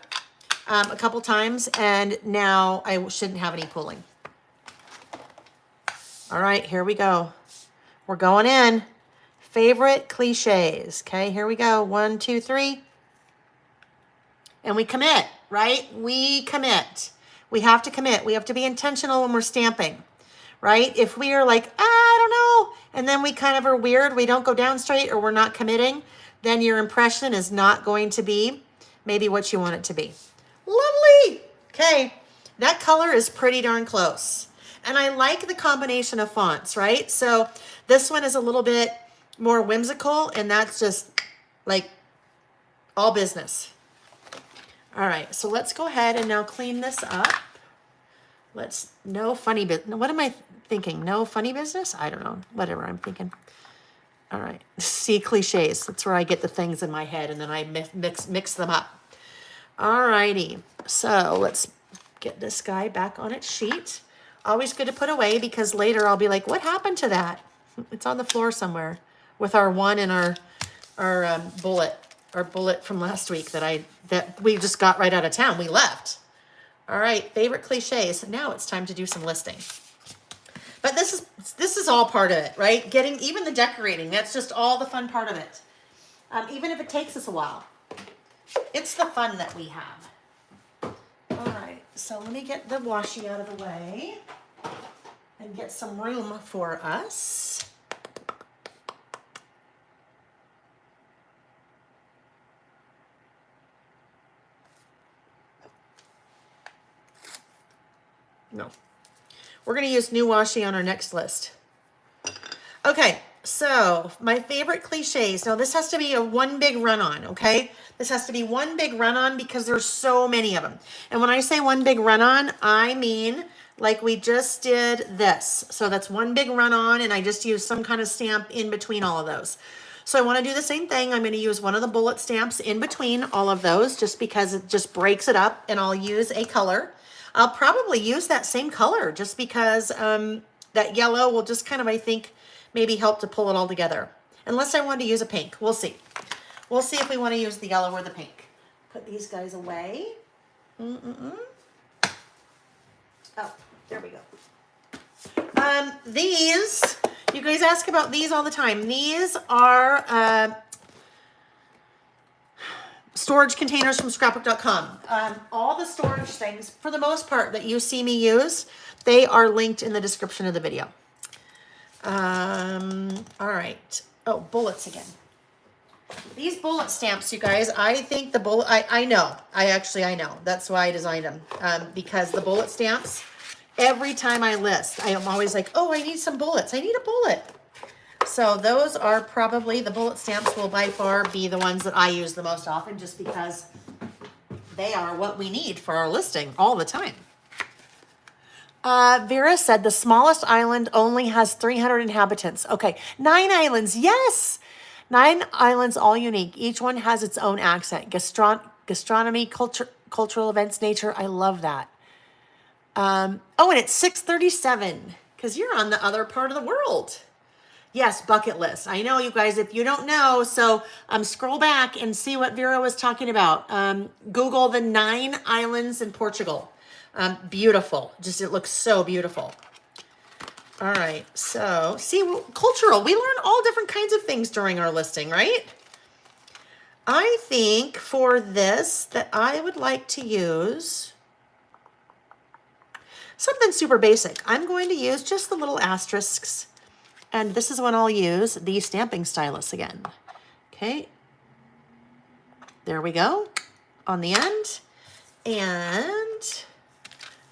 a couple times, and now I shouldn't have any pooling. All right, here we go. We're going in. Favorite cliches. Okay, here we go. 1, 2, 3. And we commit, right? We commit. We have to commit. We have to be intentional when we're stamping, right? If we are like, I don't know, and then we kind of are weird, we don't go down straight, or we're not committing, then your impression is not going to be maybe what you want it to be. Lovely. Okay, that color is pretty darn close. And I like the combination of fonts, right? So this one is a little bit more whimsical, and that's just like all business. All right, so let's go ahead and now clean this up. No funny business. What am I thinking? No funny business? I don't know. Whatever I'm thinking. All right, see, cliches. That's where I get the things in my head and then I mix them up. All righty, so let's get this guy back on its sheet. Always good to put away because later I'll be like, what happened to that? It's on the floor somewhere with our one and our bullet from last week that we just got right out of town. We left. All right, favorite cliches. Now it's time to do some listing. But this is all part of it, right? Getting even the decorating. That's just all the fun part of it. Even if it takes us a while, it's the fun that we have. All right, so let me get the washi out of the way and get some room for us. No. We're going to use new washi on our next list. Okay, so my favorite cliches. Now this has to be a one big run-on, okay? This has to be one big run-on because there's so many of them. And when I say one big run-on, I mean like we just did this. So that's one big run on, and I just used some kind of stamp in between all of those. So I want to do the same thing. I'm going to use one of the bullet stamps in between all of those just because it just breaks it up, and I'll use a color. I'll probably use that same color just because that yellow will just kind of, I think, maybe help to pull it all together. Unless I want to use a pink. We'll see. We'll see if we want to use the yellow or the pink. Put these guys away. Oh, there we go. These, you guys ask about these all the time. These are storage containers from scrapbook.com. All the storage things, for the most part, that you see me use, they are linked in the description of the video. All right. Oh, bullets again. These bullet stamps, you guys, I think the bullet, I know. I know. That's why I designed them. Because the bullet stamps, every time I list, I am always like, oh, I need some bullets. I need a bullet. So those are probably, the bullet stamps will by far be the ones that I use the most often, just because they are what we need for our listing all the time. Vera said the smallest island only has 300 inhabitants. Okay, 9 islands, yes! 9 islands, all unique. Each one has its own accent. Gastronomy, cultural events, nature. I love that. Oh, and it's 6:37 because you're on the other part of the world. Yes, bucket list. I know, you guys, if you don't know, so scroll back and see what Vera was talking about. Google the 9 islands in Portugal. Beautiful. Just, it looks so beautiful. All right, so see, cultural. We learn all different kinds of things during our listing, right? I think for this that I would like to use something super basic. I'm going to use just the little asterisks, and this is when I'll use the stamping stylus again. Okay, there we go on the end, and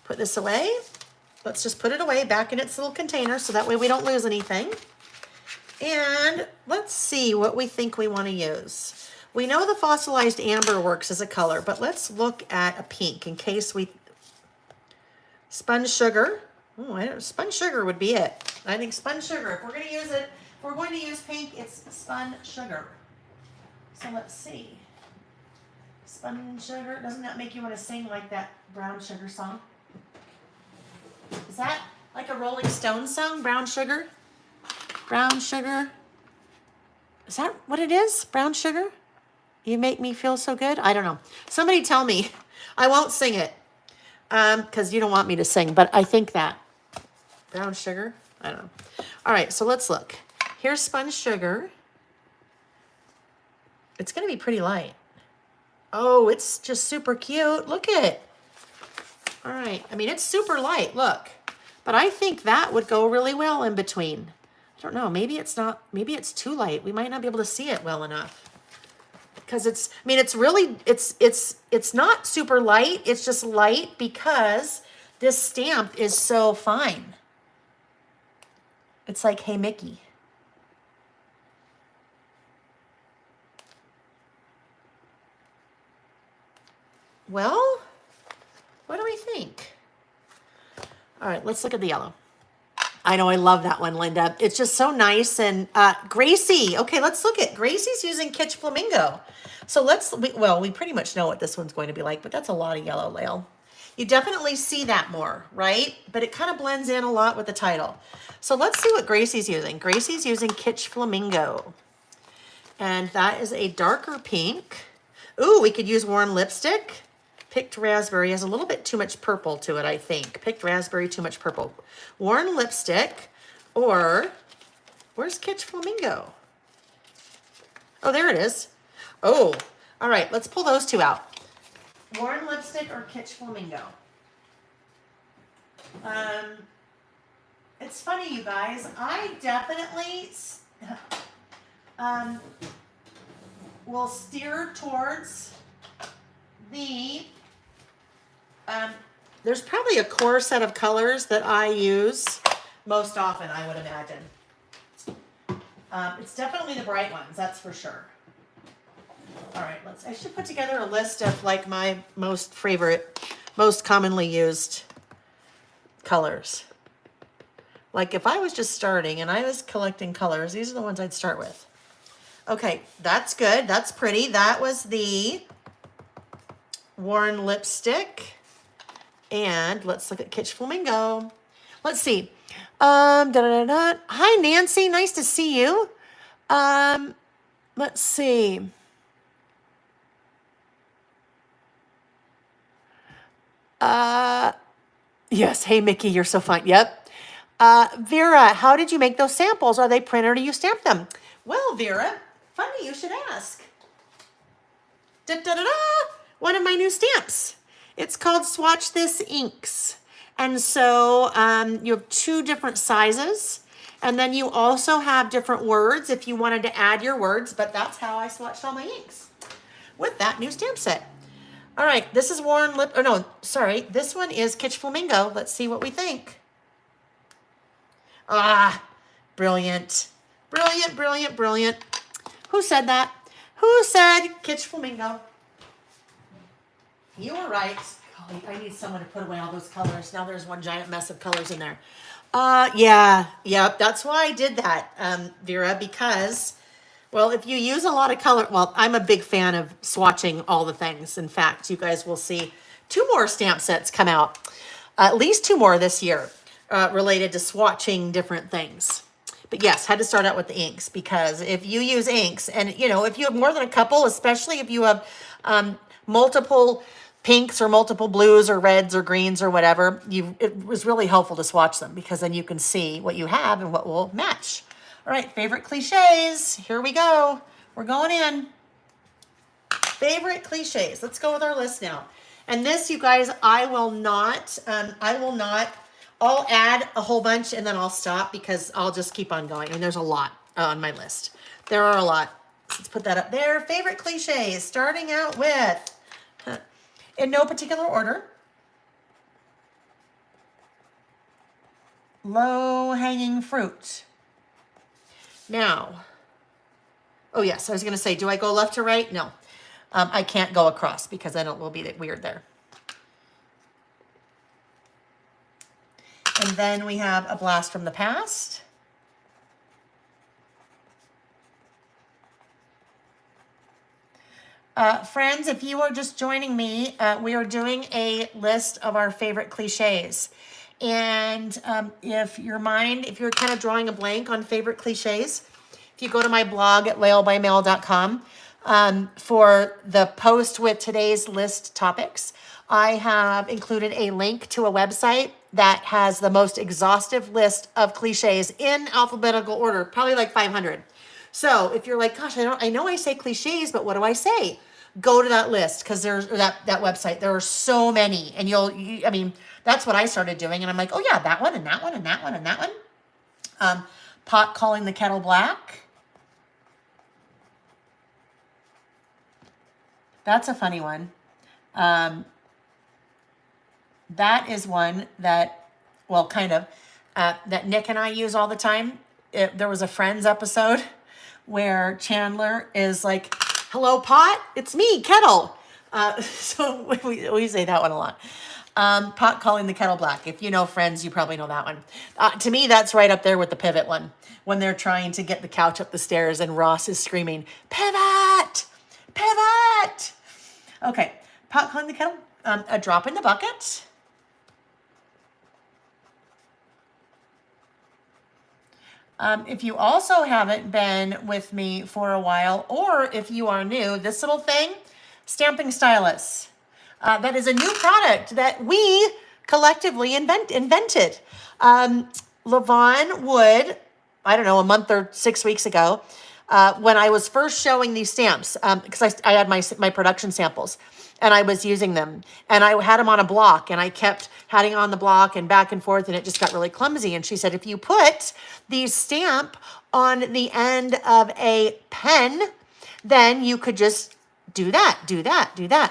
put this away. Let's just put it away back in its little container so that way we don't lose anything. And let's see what we think we want to use. We know the fossilized amber works as a color, but let's look at a pink in case we... Spun sugar. Oh, spun sugar would be it. I think spun sugar. If we're going to use it, if we're going to use pink, it's spun sugar. So let's see. Spun sugar. Doesn't that make you want to sing like that brown sugar song? Is that like a Rolling Stones song? Brown sugar? Brown sugar? Is that what it is? Brown sugar? You make me feel so good? I don't know. Somebody tell me. I won't sing it. Because you don't want me to sing, but I think that. Brown sugar? I don't know. All right, so let's look. Here's spun sugar. It's going to be pretty light. Oh, it's just super cute. Look at it. All right. I mean, it's super light. Look. But I think that would go really well in between. I don't know. Maybe it's not. Maybe it's too light. We might not be able to see it well enough. Because it's, I mean, it's really, it's not super light. It's just light because this stamp is so fine. It's like, hey, Mickey. Well, what do we think? All right, let's look at the yellow. I know, I love that one, Linda. It's just so nice. And Gracie, okay, let's look at, Gracie's using Kitsch Flamingo. So we pretty much know what this one's going to be like, but that's a lot of yellow, Lael. You definitely see that more, right? But it kind of blends in a lot with the title. So let's see what Gracie's using. Gracie's using Kitsch Flamingo. And that is a darker pink. Ooh, we could use Warm Lipstick. Picked Raspberry has a little bit too much purple to it, I think. Picked Raspberry, too much purple. Warm Lipstick, or where's Kitsch Flamingo? Oh, there it is. Oh, all right, let's pull those two out. Warm Lipstick or Kitsch Flamingo? It's funny, you guys. I definitely will steer towards the... there's probably a core set of colors that I use most often, I would imagine. It's definitely the bright ones, that's for sure. All right, I should put together a list of like my most favorite, most commonly used colors. Like if I was just starting and I was collecting colors, these are the ones I'd start with. Okay, that's good. That's pretty. That was the Worn lipstick. And let's look at Kitsch Flamingo. Let's see. Hi, Nancy. Nice to see you. Let's see. Yes. Hey, Mickey, you're so fun. Yep. Vera, how did you make those samples? Are they printed or do you stamp them? Well, Vera, funny you should ask. Da, da, da, da. One of my new stamps. It's called Swatch This Inks. And so you have 2 different sizes. And then you also have different words if you wanted to add your words. But that's how I swatched all my inks with that new stamp set. All right, this is Worn Lip. Oh, no, sorry. This one is Kitsch Flamingo. Let's see what we think. Ah, brilliant. Brilliant, brilliant, brilliant. Who said that? Who said Kitsch Flamingo? You were right. Golly, I need someone to put away all those colors. Now there's one giant mess of colors in there. Yep. That's why I did that, Vera, because, well, if you use a lot of color, well, I'm a big fan of swatching all the things. In fact, you guys will see 2 more stamp sets come out, at least 2 more this year, related to swatching different things. But yes, had to start out with the inks because if you use inks and, you know, if you have more than a couple, especially if you have multiple pinks or multiple blues or reds or greens or whatever, it was really helpful to swatch them because then you can see what you have and what will match. All right, favorite cliches. Here we go. We're going in. Favorite cliches. Let's go with our list now. And this, you guys, I'll add a whole bunch and then I'll stop because I'll just keep on going. And there's a lot on my list. There are a lot. Let's put that up there. Favorite cliches, starting out with, in no particular order, low-hanging fruit. Now, oh yes, I was going to say, do I go left to right? No, I can't go across because then it will be weird there. And then we have a blast from the past. Friends, if you are just joining me, we are doing a list of our favorite cliches. And if you're kind of drawing a blank on favorite cliches, if you go to my blog at laelbymail.com for the post with today's list topics, I have included a link to a website that has the most exhaustive list of cliches in alphabetical order, probably like 500. So if you're like, gosh, I know I say cliches, but what do I say? Go to that list because there's that website. There are so many, and I mean, that's what I started doing, and I'm like, oh yeah, that one and that one and that one and that one. Pot calling the kettle black. That's a funny one. That is one that, well, kind of, that Nick and I use all the time. There was a Friends episode where Chandler is like, hello, Pot, it's me, Kettle. So we say that one a lot. Pot calling the kettle black. If you know Friends, you probably know that one. To me, that's right up there with the pivot one. When they're trying to get the couch up the stairs and Ross is screaming, pivot, pivot. Okay, pot calling the kettle, a drop in the bucket. If you also haven't been with me for a while, or if you are new, this little thing, stamping stylus. That is a new product that we collectively invented. Levon Wood, I don't know, a month or 6 weeks ago, when I was first showing these stamps, because I had my production samples, and I was using them, and I had them on a block, and I kept having on the block and back and forth, and it just got really clumsy. And she said, if you put these stamp on the end of a pen, then you could just do that.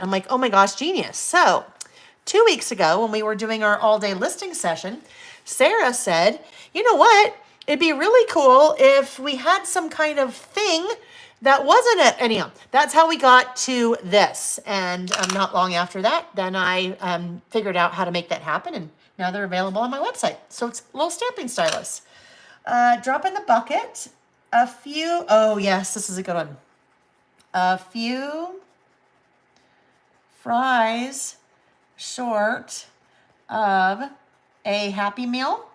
I'm like, oh my gosh, genius. So 2 weeks ago, when we were doing our all-day listing session, Sarah said, you know what? It'd be really cool if we had some kind of thing that wasn't it. Anyhow, that's how we got to this. And not long after that, then I figured out how to make that happen. And Now they're available on my website. So it's a little stamping stylus. Drop in the bucket a few, oh yes, this is a good one. A few fries short of a Happy Meal.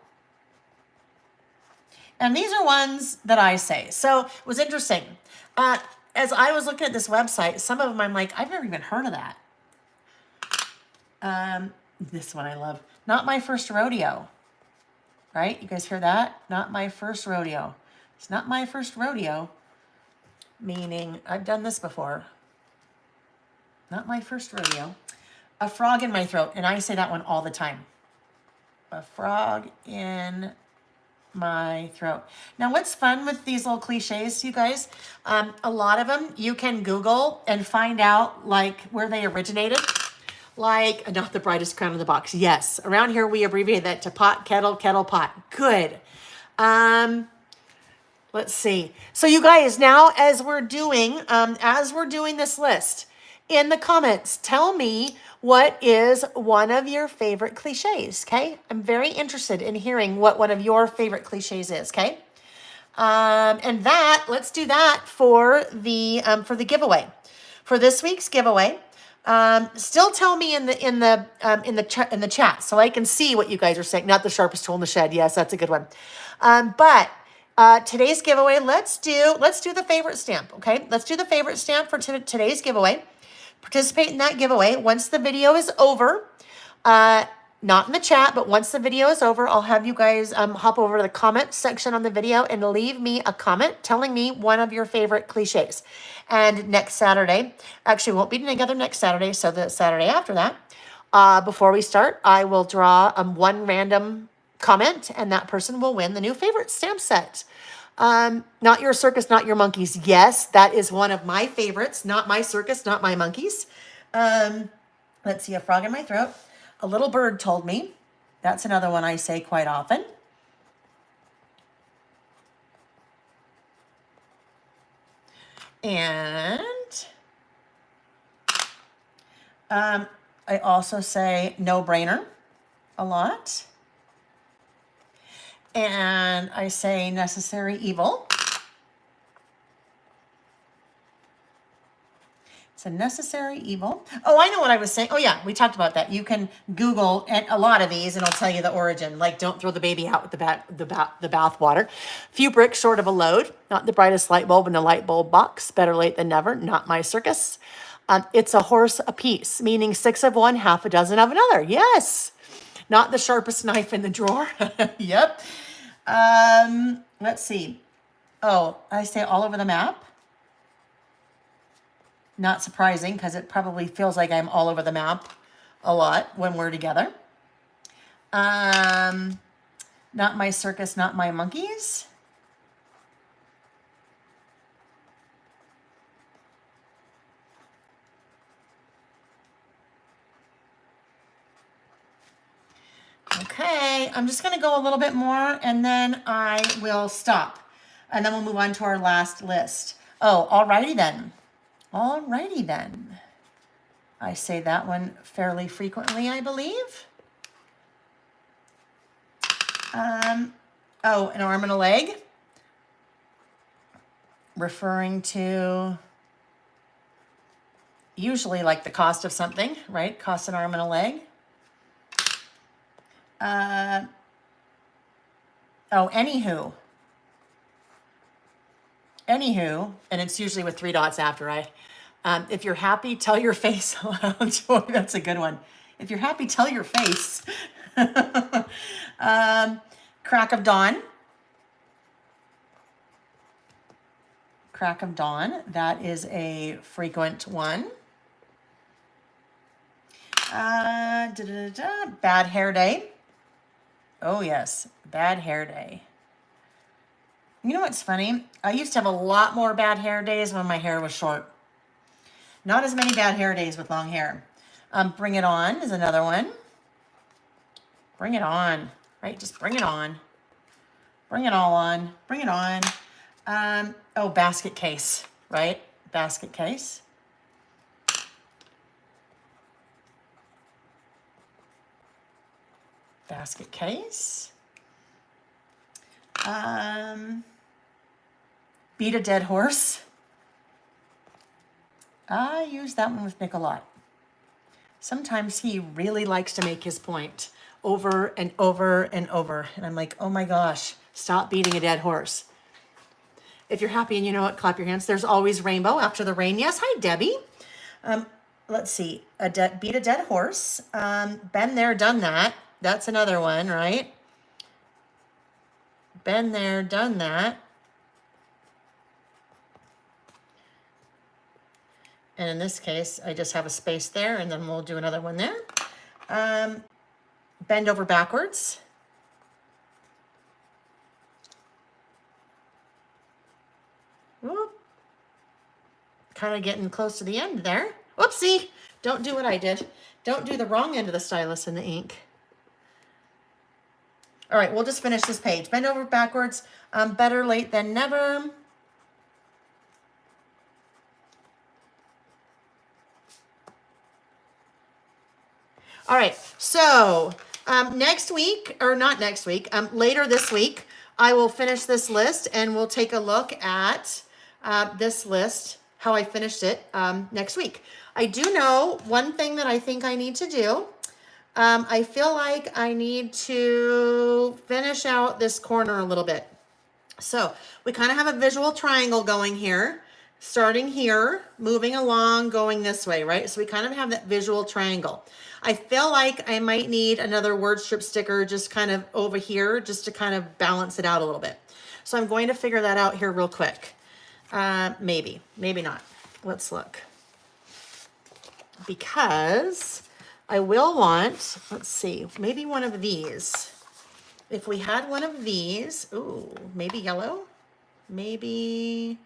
And these are ones that I say. So it was interesting. As I was looking at this website, some of them I'm like, I've never even heard of that. This one I love. Not my first rodeo. Right? You guys hear that? Not my first rodeo. It's not my first rodeo. Meaning, I've done this before. Not my first rodeo. A frog in my throat. And I say that one all the time. A frog in my throat. Now, what's fun with these little cliches, you guys? A lot of them you can Google and find out like where they originated. Like, not the brightest crown in the box. Yes, around here we abbreviate that to pot, kettle, kettle, pot. Good. Let's see. So you guys, now as we're doing this list, in the comments, tell me what is one of your favorite cliches, okay? I'm very interested in hearing what one of your favorite cliches is, okay? And let's do that for the giveaway. For this week's giveaway, still tell me in the chat so I can see what you guys are saying. Not the sharpest tool in the shed. Yes, that's a good one. But today's giveaway, let's do the favorite stamp, okay? Let's do the favorite stamp for today's giveaway. Participate in that giveaway. Once the video is over, not in the chat, but once the video is over, I'll have you guys hop over to the comment section on the video and leave me a comment telling me one of your favorite cliches. And next Saturday, actually we won't be together next Saturday, so the Saturday after that, before we start, I will draw one random comment and that person will win the new favorite stamp set. Not your circus, not your monkeys. Yes, that is one of my favorites. Not my circus, not my monkeys. Let's see, a frog in my throat. A little bird told me. That's another one I say quite often. And I also say no brainer a lot. And I say necessary evil. It's a necessary evil. Oh, I know what I was saying. Oh yeah, we talked about that. You can Google a lot of these and it'll tell you the origin. Like don't throw the baby out with the bath water. Few bricks short of a load. Not the brightest light bulb in the light bulb box. Better late than never. Not my circus. It's a horse apiece, meaning 6 of one, half a dozen of another. Yes. Not the sharpest knife in the drawer. Yep. Let's see. Oh, I say all over the map. Not surprising because it probably feels like I'm all over the map a lot when we're together. Not my circus, not my monkeys. Okay, I'm just going to go a little bit more and then I will stop. And then we'll move on to our last list. Oh, alrighty then. Alrighty then. I say that one fairly frequently, I believe. Oh, an arm and a leg. Referring to usually like the cost of something, right? Cost an arm and a leg. Oh, anywho, and it's usually with 3 dots after if you're happy, tell your face. Joy, that's a good one. If you're happy, tell your face. Crack of dawn. Crack of dawn. That is a frequent one. Bad hair day. Oh yes, bad hair day. You know what's funny? I used to have a lot more bad hair days when my hair was short. Not as many bad hair days with long hair. Bring it on is another one. Bring it on, right? Just bring it on. Bring it all on. Bring it on. Oh, basket case, right? Basket case. Basket case. Beat a dead horse. I use that one with Nick a lot. Sometimes he really likes to make his point over and over and over. And I'm like, oh my gosh, stop beating a dead horse. If you're happy and you know what, clap your hands. There's always rainbow after the rain. Yes, hi, Debbie. Let's see, beat a dead horse. Been there, done that. That's another one, right? Been there, done that. And in this case, I just have a space there, and then we'll do another one there. Bend over backwards. Whoop. Kind of getting close to the end there. Whoopsie. Don't do what I did. Don't do the wrong end of the stylus in the ink. All right, we'll just finish this page. Bend over backwards. Better late than never. All right, so next week, or not next week, later this week, I will finish this list and we'll take a look at this list, how I finished it next week. I do know one thing that I think I need to do. I feel like I need to finish out this corner a little bit. So we kind of have a visual triangle going here, starting here, moving along, going this way, right? So we kind of have that visual triangle. I feel like I might need another word strip sticker just kind of over here, just to kind of balance it out a little bit. So I'm going to figure that out here real quick. Maybe not. Let's look. Because I will want, let's see, maybe one of these. If we had one of these, ooh, maybe yellow, maybe,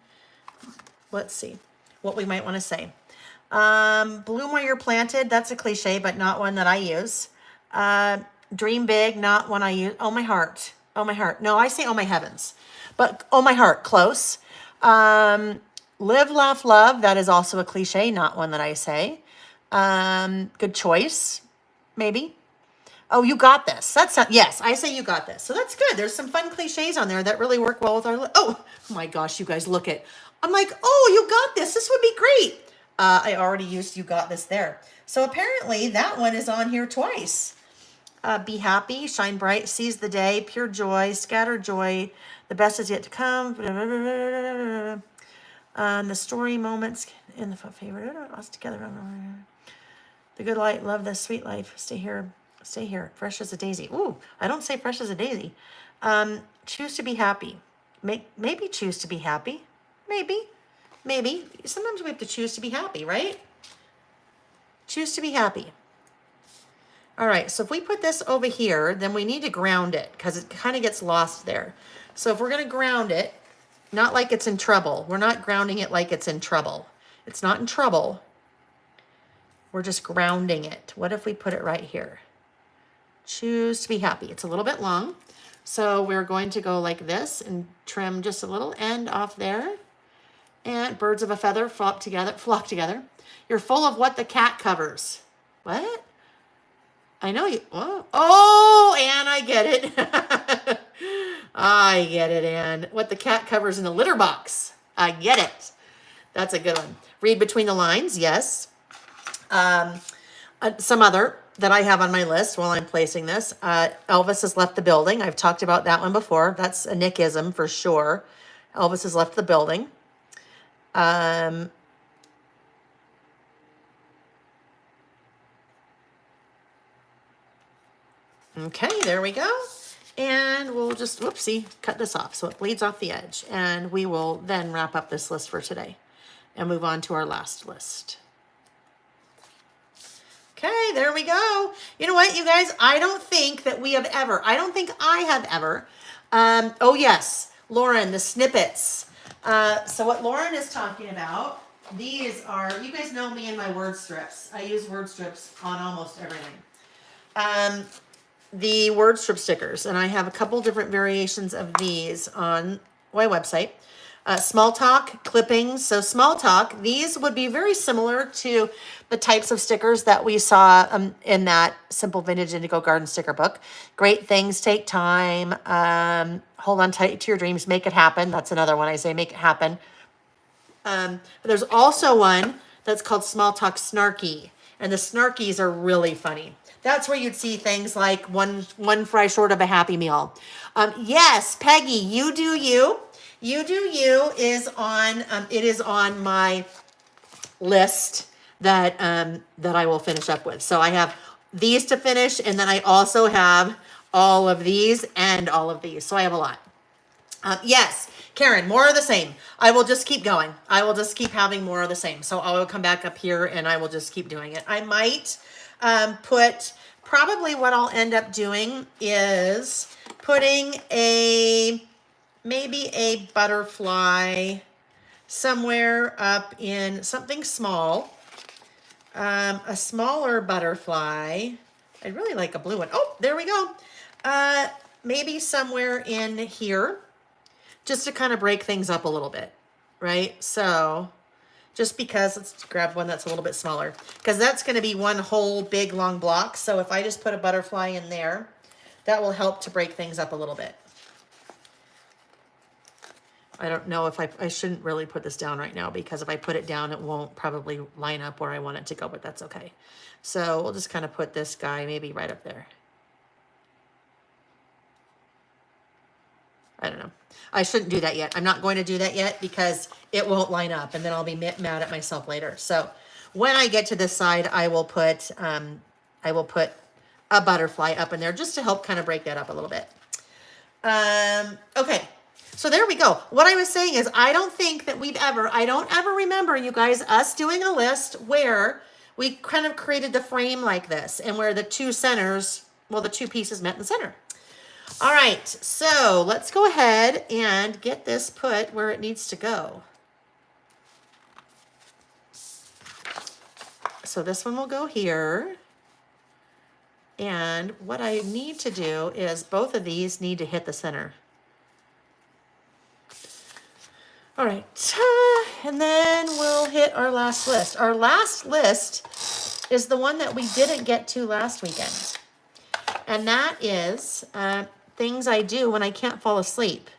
let's see what we might want to say. Bloom where you're planted, that's a cliche, but not one that I use. Dream big, not one I use. Oh, my heart. Oh, my heart. No, I say oh, my heavens. But oh, my heart, close. Live, laugh, love, that is also a cliche, not one that I say. Good choice, maybe. Oh, you got this. That's not, yes, I say you got this. So that's good. There's some fun cliches on there that really work well with our, oh my gosh, you guys look it. I'm like, oh, you got this. This would be great. I already used you got this there. So apparently that one is on here twice. Be happy, shine bright, seize the day, pure joy, scatter joy. The best is yet to come. The story moments in the favorite, us together. The good light, love the sweet life. Stay here, fresh as a daisy. Ooh, I don't say fresh as a daisy. Choose to be happy. Maybe choose to be happy. Maybe. Sometimes we have to choose to be happy, right? Choose to be happy. All right, so if we put this over here, then we need to ground it because it kind of gets lost there. So if we're going to ground it, not like it's in trouble. We're not grounding it like it's in trouble. It's not in trouble. We're just grounding it. What if we put it right here? Choose to be happy. It's a little bit long. So we're going to go like this and trim just a little end off there. And birds of a feather flock together. You're full of what the cat covers. What? I know you. Oh, Anne, I get it. I get it, Anne. What the cat covers in the litter box. I get it. That's a good one. Read between the lines. Yes. Some other that I have on my list while I'm placing this. Elvis has left the building. I've talked about that one before. That's a Nickism for sure. Elvis has left the building. Okay, there we go. And we'll just, whoopsie, cut this off so it bleeds off the edge. And we will then wrap up this list for today and move on to our last list. Okay, there we go. You know what, you guys? I don't think I have ever. Oh, yes, Lauren, the snippets. So what Lauren is talking about, these are, you guys know me and my word strips. I use word strips on almost everything. The word strip stickers, and I have a couple different variations of these on my website. small talk clippings. So small talk, these would be very similar to the types of stickers that we saw in that Simple Vintage Indigo Garden sticker book. Great things take time. Hold on tight to your dreams, make it happen. That's another one I say, make it happen. But there's also one that's called Small Talk Snarky, and the Snarkies are really funny. That's where you'd see things like one fry short of a Happy Meal. Yes, Peggy, you do you. You do you is on. It is on my list that that I will finish up with. So I have these to finish, and then I also have all of these and all of these. So I have a lot. Yes, Karen, more of the same. I will just keep going. I will just keep having more of the same. So I will come back up here and I will just keep doing it. I might probably what I'll end up doing is putting maybe a butterfly somewhere up in something small, a smaller butterfly. I'd really like a blue one. Oh, there we go. Maybe somewhere in here, just to kind of break things up a little bit, right? So just because, let's grab one that's a little bit smaller, because that's going to be one whole big long block. So if I just put a butterfly in there, that will help to break things up a little bit. I don't know if I shouldn't really put this down right now, because if I put it down, it won't probably line up where I want it to go, but that's okay. So we'll just kind of put this guy maybe right up there. I don't know. I shouldn't do that yet. I'm not going to do that yet because it won't line up, and then I'll be mad at myself later. So when I get to this side, I will put a butterfly up in there just to help kind of break that up a little bit. Okay. So there we go. What I was saying is I don't ever remember, you guys, us doing a list where we kind of created the frame like this and where the two centers, well, the two pieces met in the center. All right, so let's go ahead and get this put where it needs to go. So this one will go here. And what I need to do is both of these need to hit the center. All right, and then we'll hit our last list. Our last list is the one that we didn't get to last weekend. And that is things I do when I can't fall asleep.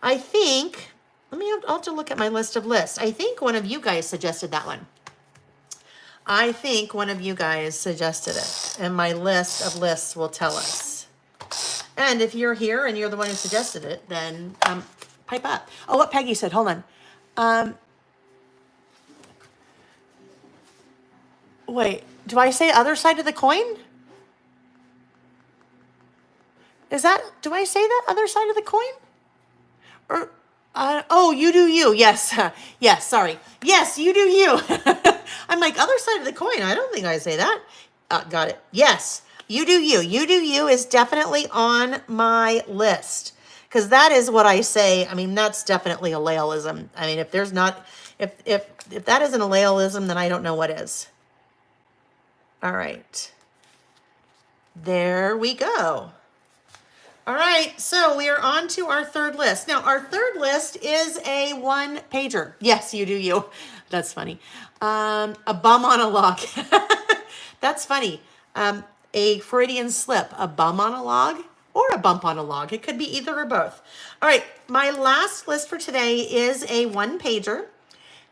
I think, I'll have to look at my list of lists. I think one of you guys suggested that one. I think one of you guys suggested it, and my list of lists will tell us. And if you're here and you're the one who suggested it, then pipe up. Oh, what Peggy said, hold on. Wait, do I say other side of the coin? Do I say that, other side of the coin? Or, oh, you do you, yes. Yes, sorry. Yes, you do you. I'm like, other side of the coin, I don't think I say that. Got it. Yes, you do you. You do you is definitely on my list. Because that is what I say. I mean, that's definitely a Laelism. I mean, if there's not, if that isn't a Laelism, then I don't know what is. All right. There we go. All right, so we are on to our third list. Now, our third list is a one-pager. Yes, you do you. That's funny. A bum on a log. That's funny. A Freudian slip, a bum on a log or a bump on a log. It could be either or both. All right, my last list for today is a one-pager.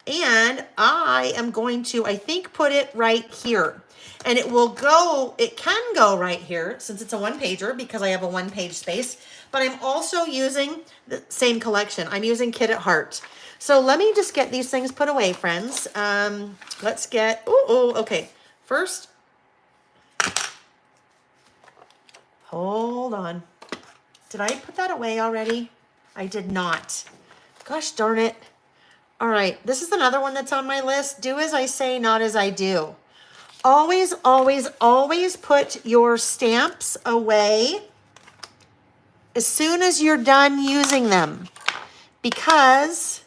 And I am going to, I think, put it right here. And it can go right here since it's a one-pager because I have a one-page space. But I'm also using the same collection. I'm using Kit at Heart. So let me just get these things put away, friends. Let's get, okay. First, hold on. Did I put that away already? I did not. Gosh darn it. All right, this is another one that's on my list. Do as I say, not as I do. Always, always, always put your stamps away as soon as you're done using them, because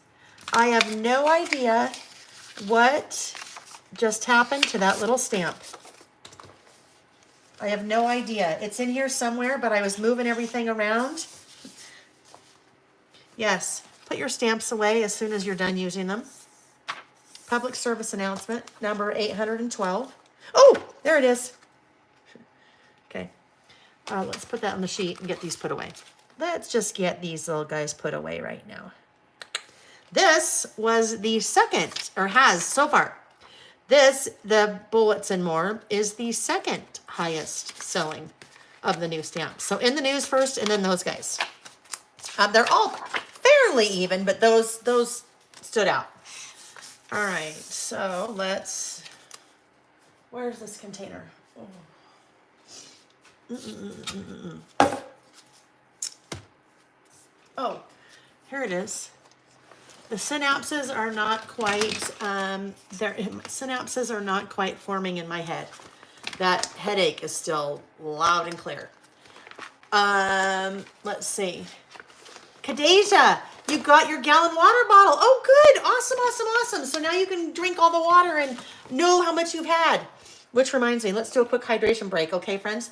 I have no idea what just happened to that little stamp. I have no idea. It's in here somewhere, but I was moving everything around. Yes, Put your stamps away as soon as you're done using them. Public service announcement, number 812. Oh, there it is. Okay, let's put that on the sheet and get these put away. Let's just get these little guys put away right now. This was the second, or has so far. This, the Bullets and More, is the second highest selling of the new stamps. So in the news first, and then those guys. They're all fairly even, but those stood out. All right, so let's, where's this container? Oh, here it is. The synapses are not quite, synapses are not quite forming in my head. That headache is still loud and clear. Let's see. Kadeja, you got your gallon water bottle. Oh, good. Awesome, awesome, awesome. So now you can drink all the water and know how much you've had. Which reminds me, let's do a quick hydration break. Okay, friends?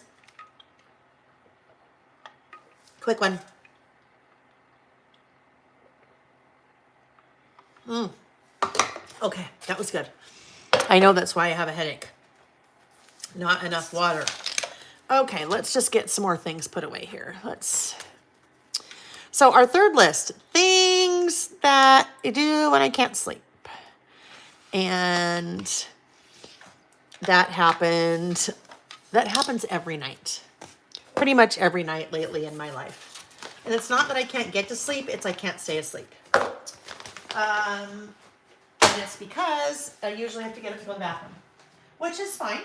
Quick one. Okay, that was good. I know that's why I have a headache. Not enough water. Okay, let's just get some more things put away here. So our third list, things that I do when I can't sleep. And that happens every night. Pretty much every night lately in my life. And it's not that I can't get to sleep, it's I can't stay asleep. And it's because I usually have to get up to go to the bathroom, which is fine.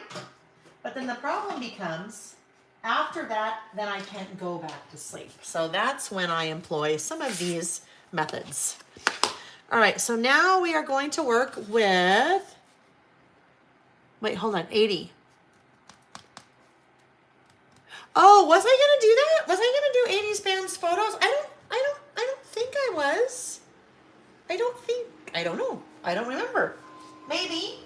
But then the problem becomes, after that, then I can't go back to sleep. So that's when I employ some of these methods. All right, so now we are going to work with, wait, hold on, 80. Oh, was I gonna do that? Was I gonna do 80 spams photos? I don't think I was. I don't know. I don't remember. Maybe.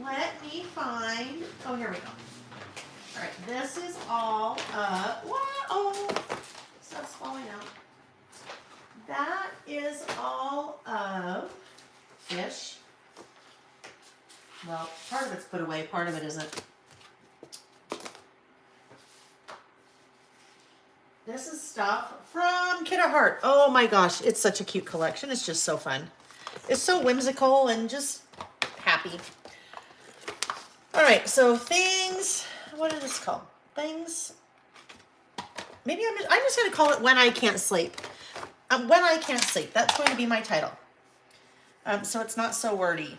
Let me find, oh, here we go. All right, this is all of, oh, stuff's falling out. That is all of fish. Well, part of it's put away, part of it isn't. This is stuff from Kid at Heart. Oh my gosh, it's such a cute collection. It's just so fun. It's so whimsical and just happy. All right, so things, what is this called? Things, maybe I'm just gonna call it When I Can't Sleep. When I Can't Sleep, that's going to be my title. So it's not so wordy.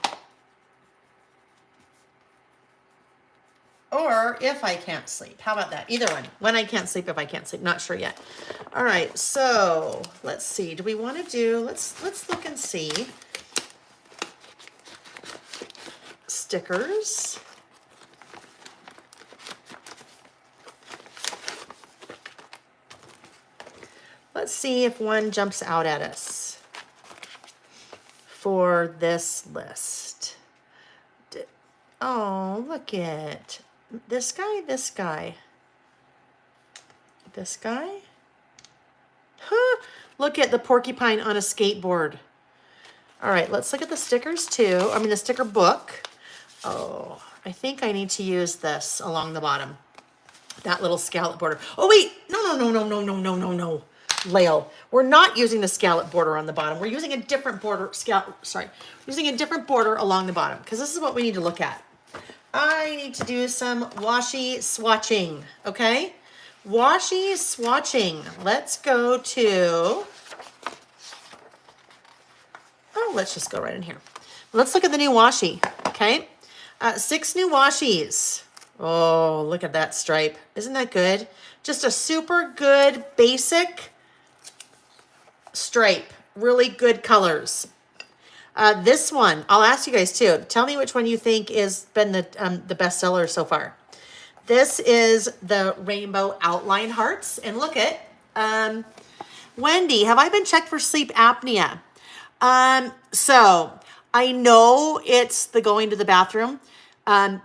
Or If I Can't Sleep. How about that? Either one. When I Can't Sleep, If I Can't Sleep. Not sure yet. All right, so let's see. Do we want to do, let's look and see. Stickers. Let's see if one jumps out at us for this list. Oh, look at this guy, this guy. This guy? Huh, look at the porcupine on a skateboard. All right, let's look at the stickers too. I mean, the sticker book. Oh, I think I need to use this along the bottom. That little scallop border. Oh, wait, no. Lael, we're not using the scallop border on the bottom. We're using a different border, using a different border along the bottom because this is what we need to look at. I need to do some washi swatching, okay? Washi swatching. Let's go to, oh, let's just go right in here. Let's look at the new washi, okay? 6 new washis. Oh, look at that stripe. Isn't that good? Just a super good basic stripe. Really good colors. This one, I'll ask you guys too. Tell me which one you think has been the best seller so far. This is the rainbow outline hearts. And look at, Wendy, have I been checked for sleep apnea? So I know it's the going to the bathroom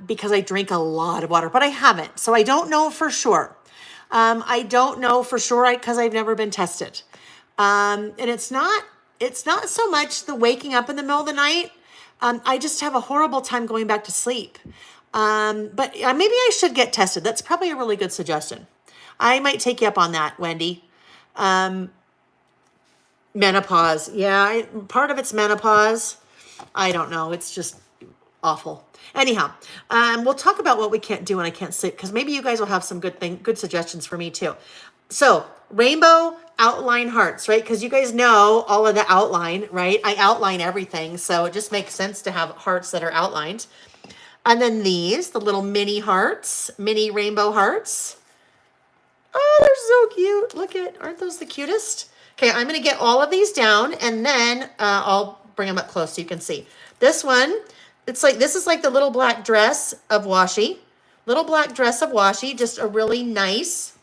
because I drink a lot of water, but I haven't. So I don't know for sure. I don't know for sure because I've never been tested. And it's not so much the waking up in the middle of the night. I just have a horrible time going back to sleep. But maybe I should get tested. That's probably a really good suggestion. I might take you up on that, Wendy. Menopause. Yeah, part of it's menopause. I don't know. It's just awful. Anyhow, we'll talk about what we can't do when I can't sleep, because maybe you guys will have some good suggestions for me too. So rainbow outline hearts, right? Because you guys know all of the outline, right? I outline everything, so it just makes sense to have hearts that are outlined. And then these, the little mini hearts, mini rainbow hearts. Oh, they're so cute. Look at, aren't those the cutest? Okay, I'm going to get all of these down, and then I'll bring them up close so you can see. This one, this is like the little black dress of washi. Little black dress of washi, just a really nice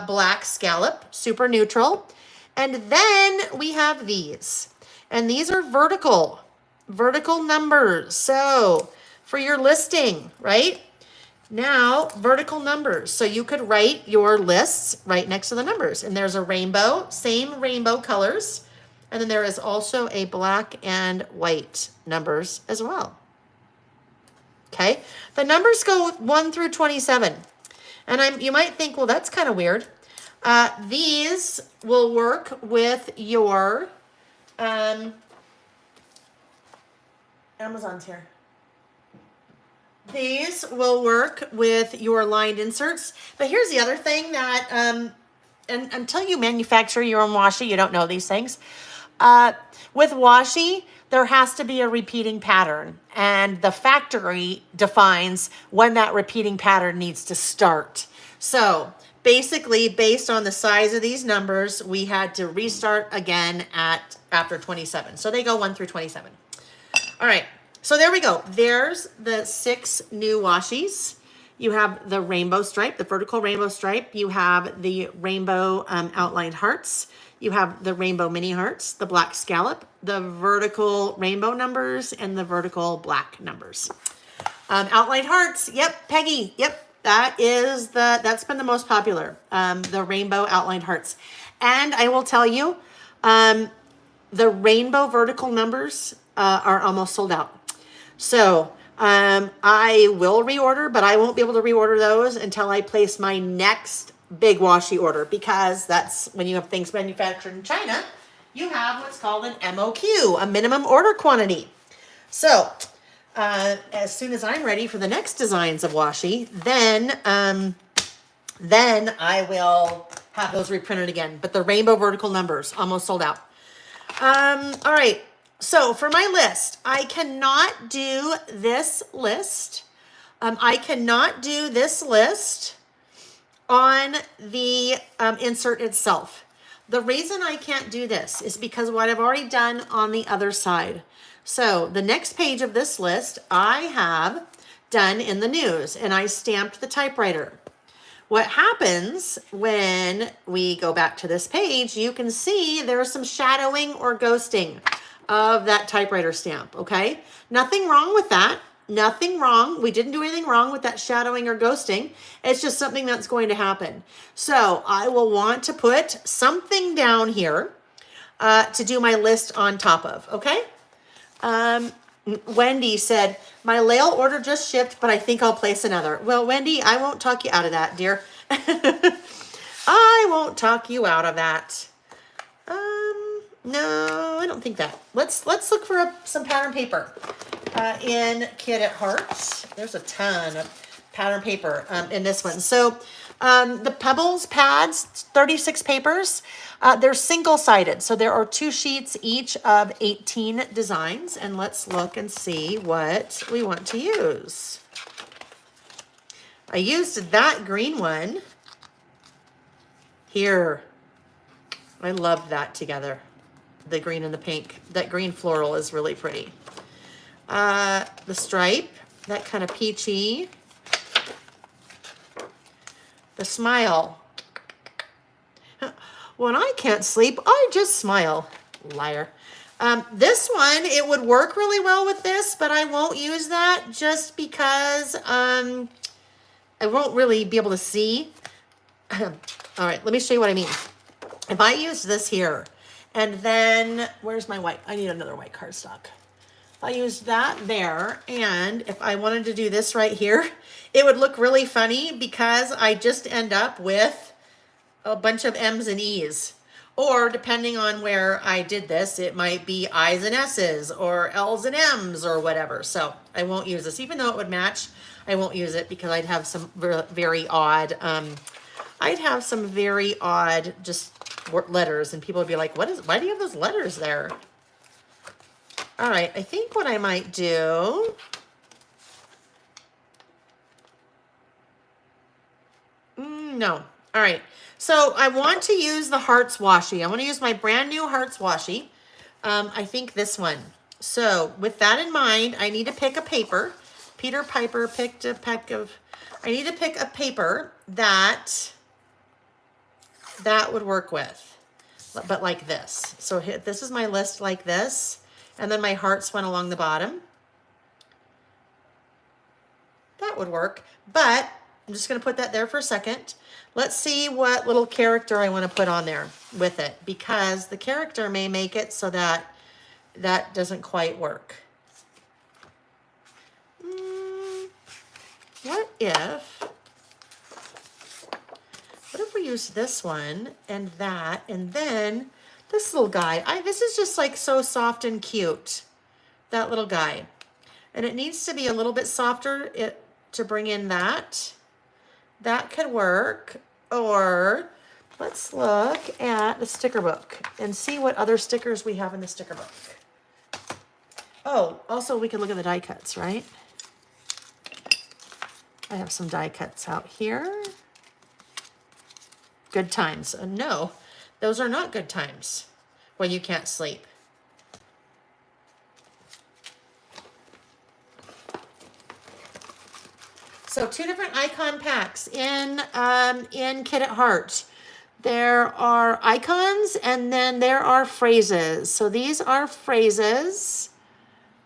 black scallop, super neutral. And then we have these. And these are vertical numbers. So for your listing, right? Now, vertical numbers. So you could write your lists right next to the numbers. And there's a rainbow, same rainbow colors. And then there is also a black and white numbers as well. Okay. The numbers go 1 through 27. And you might think, well, that's kind of weird. These will work with your Amazon's here. These will work with your lined inserts. But here's the other thing that, and until you manufacture your own washi, you don't know these things. With washi, there has to be a repeating pattern. And the factory defines when that repeating pattern needs to start. So basically, based on the size of these numbers, we had to restart again after 27. So they go 1 through 27. All right. So there we go. There's the 6 new washis. You have the rainbow stripe, the vertical rainbow stripe. You have the rainbow outlined hearts. You have the rainbow mini hearts, the black scallop, the vertical rainbow numbers, and the vertical black numbers. Outlined hearts. Yep, Peggy. Yep, that's been the most popular. The rainbow outlined hearts. And I will tell you, the rainbow vertical numbers are almost sold out. So I will reorder, but I won't be able to reorder those until I place my next big washi order, because that's when you have things manufactured in China, you have what's called an MOQ, a minimum order quantity. So as soon as I'm ready for the next designs of washi, then I will have those reprinted again. But the rainbow vertical numbers almost sold out. All right. So for my list, I cannot do this list. I cannot do this list on the insert itself. The reason I can't do this is because of what I've already done on the other side. So the next page of this list, I have done in the news, and I stamped the typewriter. What happens when we go back to this page, you can see there's some shadowing or ghosting of that typewriter stamp, okay? Nothing wrong with that. Nothing wrong. We didn't do anything wrong with that shadowing or ghosting. It's just something that's going to happen. So I will want to put something down here to do my list on top of, okay? Wendy said, my Lail order just shipped, but I think I'll place another. Well, Wendy, I won't talk you out of that, dear. I won't talk you out of that. No, I don't think that. Let's look for some pattern paper in Kit at Heart. There's a ton of pattern paper in this one. So the Pebbles pads, 36 papers. They're single-sided, so there are 2 sheets each of 18 designs. And let's look and see what we want to use. I used that green one here. I love that together. The green and the pink. That green floral is really pretty. The stripe, that kind of peachy. The smile. When I can't sleep, I just smile. Liar. This one, it would work really well with this, but I won't use that just because I won't really be able to see All right, let me show you what I mean. If I use this here, and then, where's my white? I need another white cardstock. If I used that there, and if I wanted to do this right here, it would look really funny because I just end up with a bunch of M's and E's. Or depending on where I did this, it might be I's and S's or L's and M's or whatever. So I won't use this. Even though it would match, I won't use it because I'd have some very odd, just letters, and people would be like, why do you have those letters there? All right, I think what I might do, no. All right, so I want to use the Hearts washi. I want to use my brand new Hearts washi. I think this one. So with that in mind, I need to pick a paper. Peter Piper picked a pack of, I need to pick a paper that would work with, but like this. So this is my list like this, and then my hearts went along the bottom. That would work, but I'm just gonna put that there for a second. Let's see what little character I wanna put on there with it, because the character may make it so that that doesn't quite work. What if we use this one and that, and then this little guy? This is just like so soft and cute, that little guy. And it needs to be a little bit softer to bring in that. That could work. Or let's look at the sticker book and see what other stickers we have in the sticker book. Oh, also we can look at the die cuts, right? I have some die cuts out here. Good times. No, those are not good times when you can't sleep. So 2 different icon packs in Kit at Heart. There are icons and then there are phrases. So these are phrases.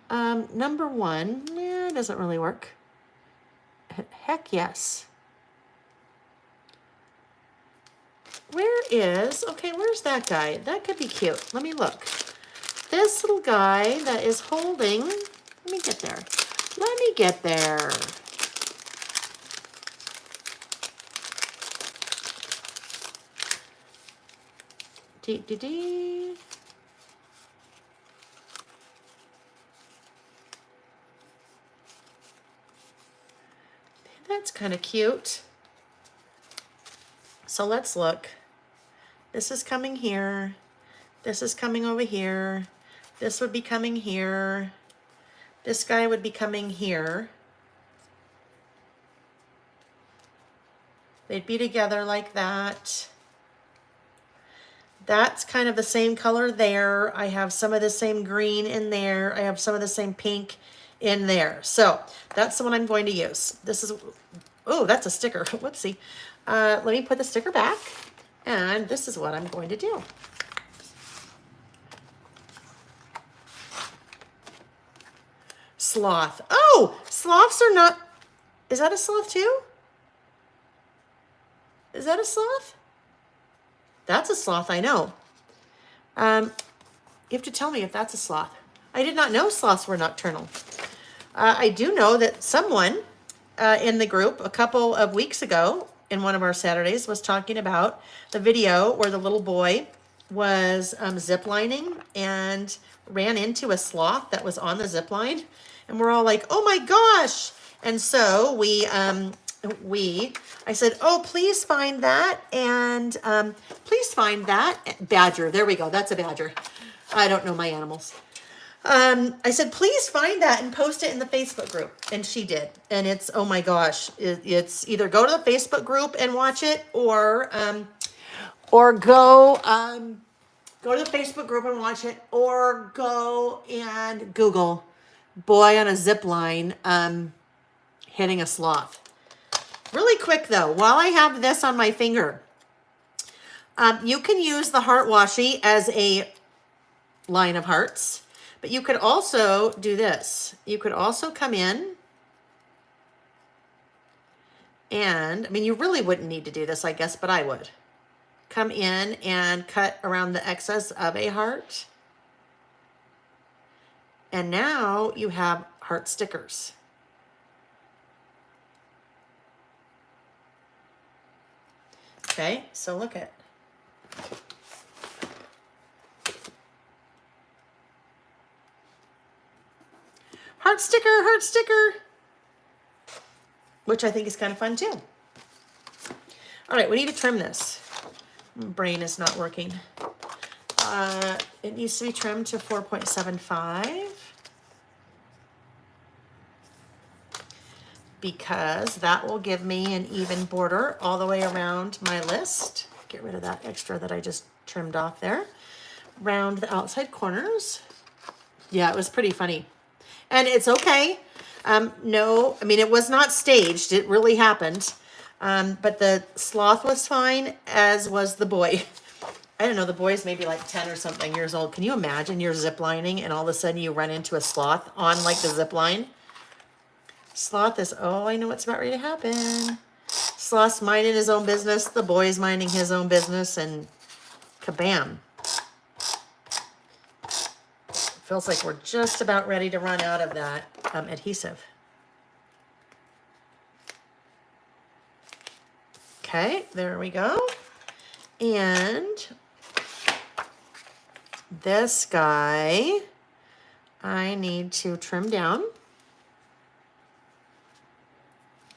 Number 1, it doesn't really work. Heck yes. Where's that guy? That could be cute. Let me look. This little guy that is holding, let me get there. Dee. That's kind of cute. So let's look. This is coming here. This is coming over here. This would be coming here. This guy would be coming here. They'd be together like that. That's kind of the same color there. I have some of the same green in there. I have some of the same pink in there. So that's the one I'm going to use. This is, oh, that's a sticker. Whoopsie. Let me put the sticker back. And this is what I'm going to do. Sloth. Oh, sloths are not, is that a sloth too? Is that a sloth? That's a sloth, I know. You have to tell me if that's a sloth. I did not know sloths were nocturnal. I do know that someone in the group a couple of weeks ago in one of our Saturdays was talking about the video where the little boy was ziplining and ran into a sloth that was on the zip line. And we're all like, oh my gosh. And so I said, oh, please find that. And please find that badger. There we go. That's a badger. I don't know my animals. I said, please find that and post it in the Facebook group. And she did. And it's, oh my gosh, it's either go to the Facebook group and watch it or go to the Facebook group and watch it, or go and Google boy on a zip line hitting a sloth. Really quick though, while I have this on my finger, you can use the heart washi as a line of hearts, but you could also do this. You could also come in And, I mean, you really wouldn't need to do this, I guess, but I would. Come in and cut around the excess of a heart. And now you have heart stickers. Okay, so look at. Heart sticker, which I think is kind of fun too. All right, we need to trim this. My brain is not working. It needs to be trimmed to 4.75 because that will give me an even border all the way around my list. Get rid of that extra that I just trimmed off there. Round the outside corners. Yeah, it was pretty funny. And it's okay. No, I mean, it was not staged. It really happened. But the sloth was fine, as was the boy. I don't know, the boy's maybe like 10 or something years old. Can you imagine you're zip lining and all of a sudden you run into a sloth on like the zip line? Sloth is, oh, I know what's about ready to happen. Sloth's minding his own business. The boy's minding his own business, and kabam. Feels like we're just about ready to run out of that adhesive. Okay, there we go. And this guy, I need to trim down.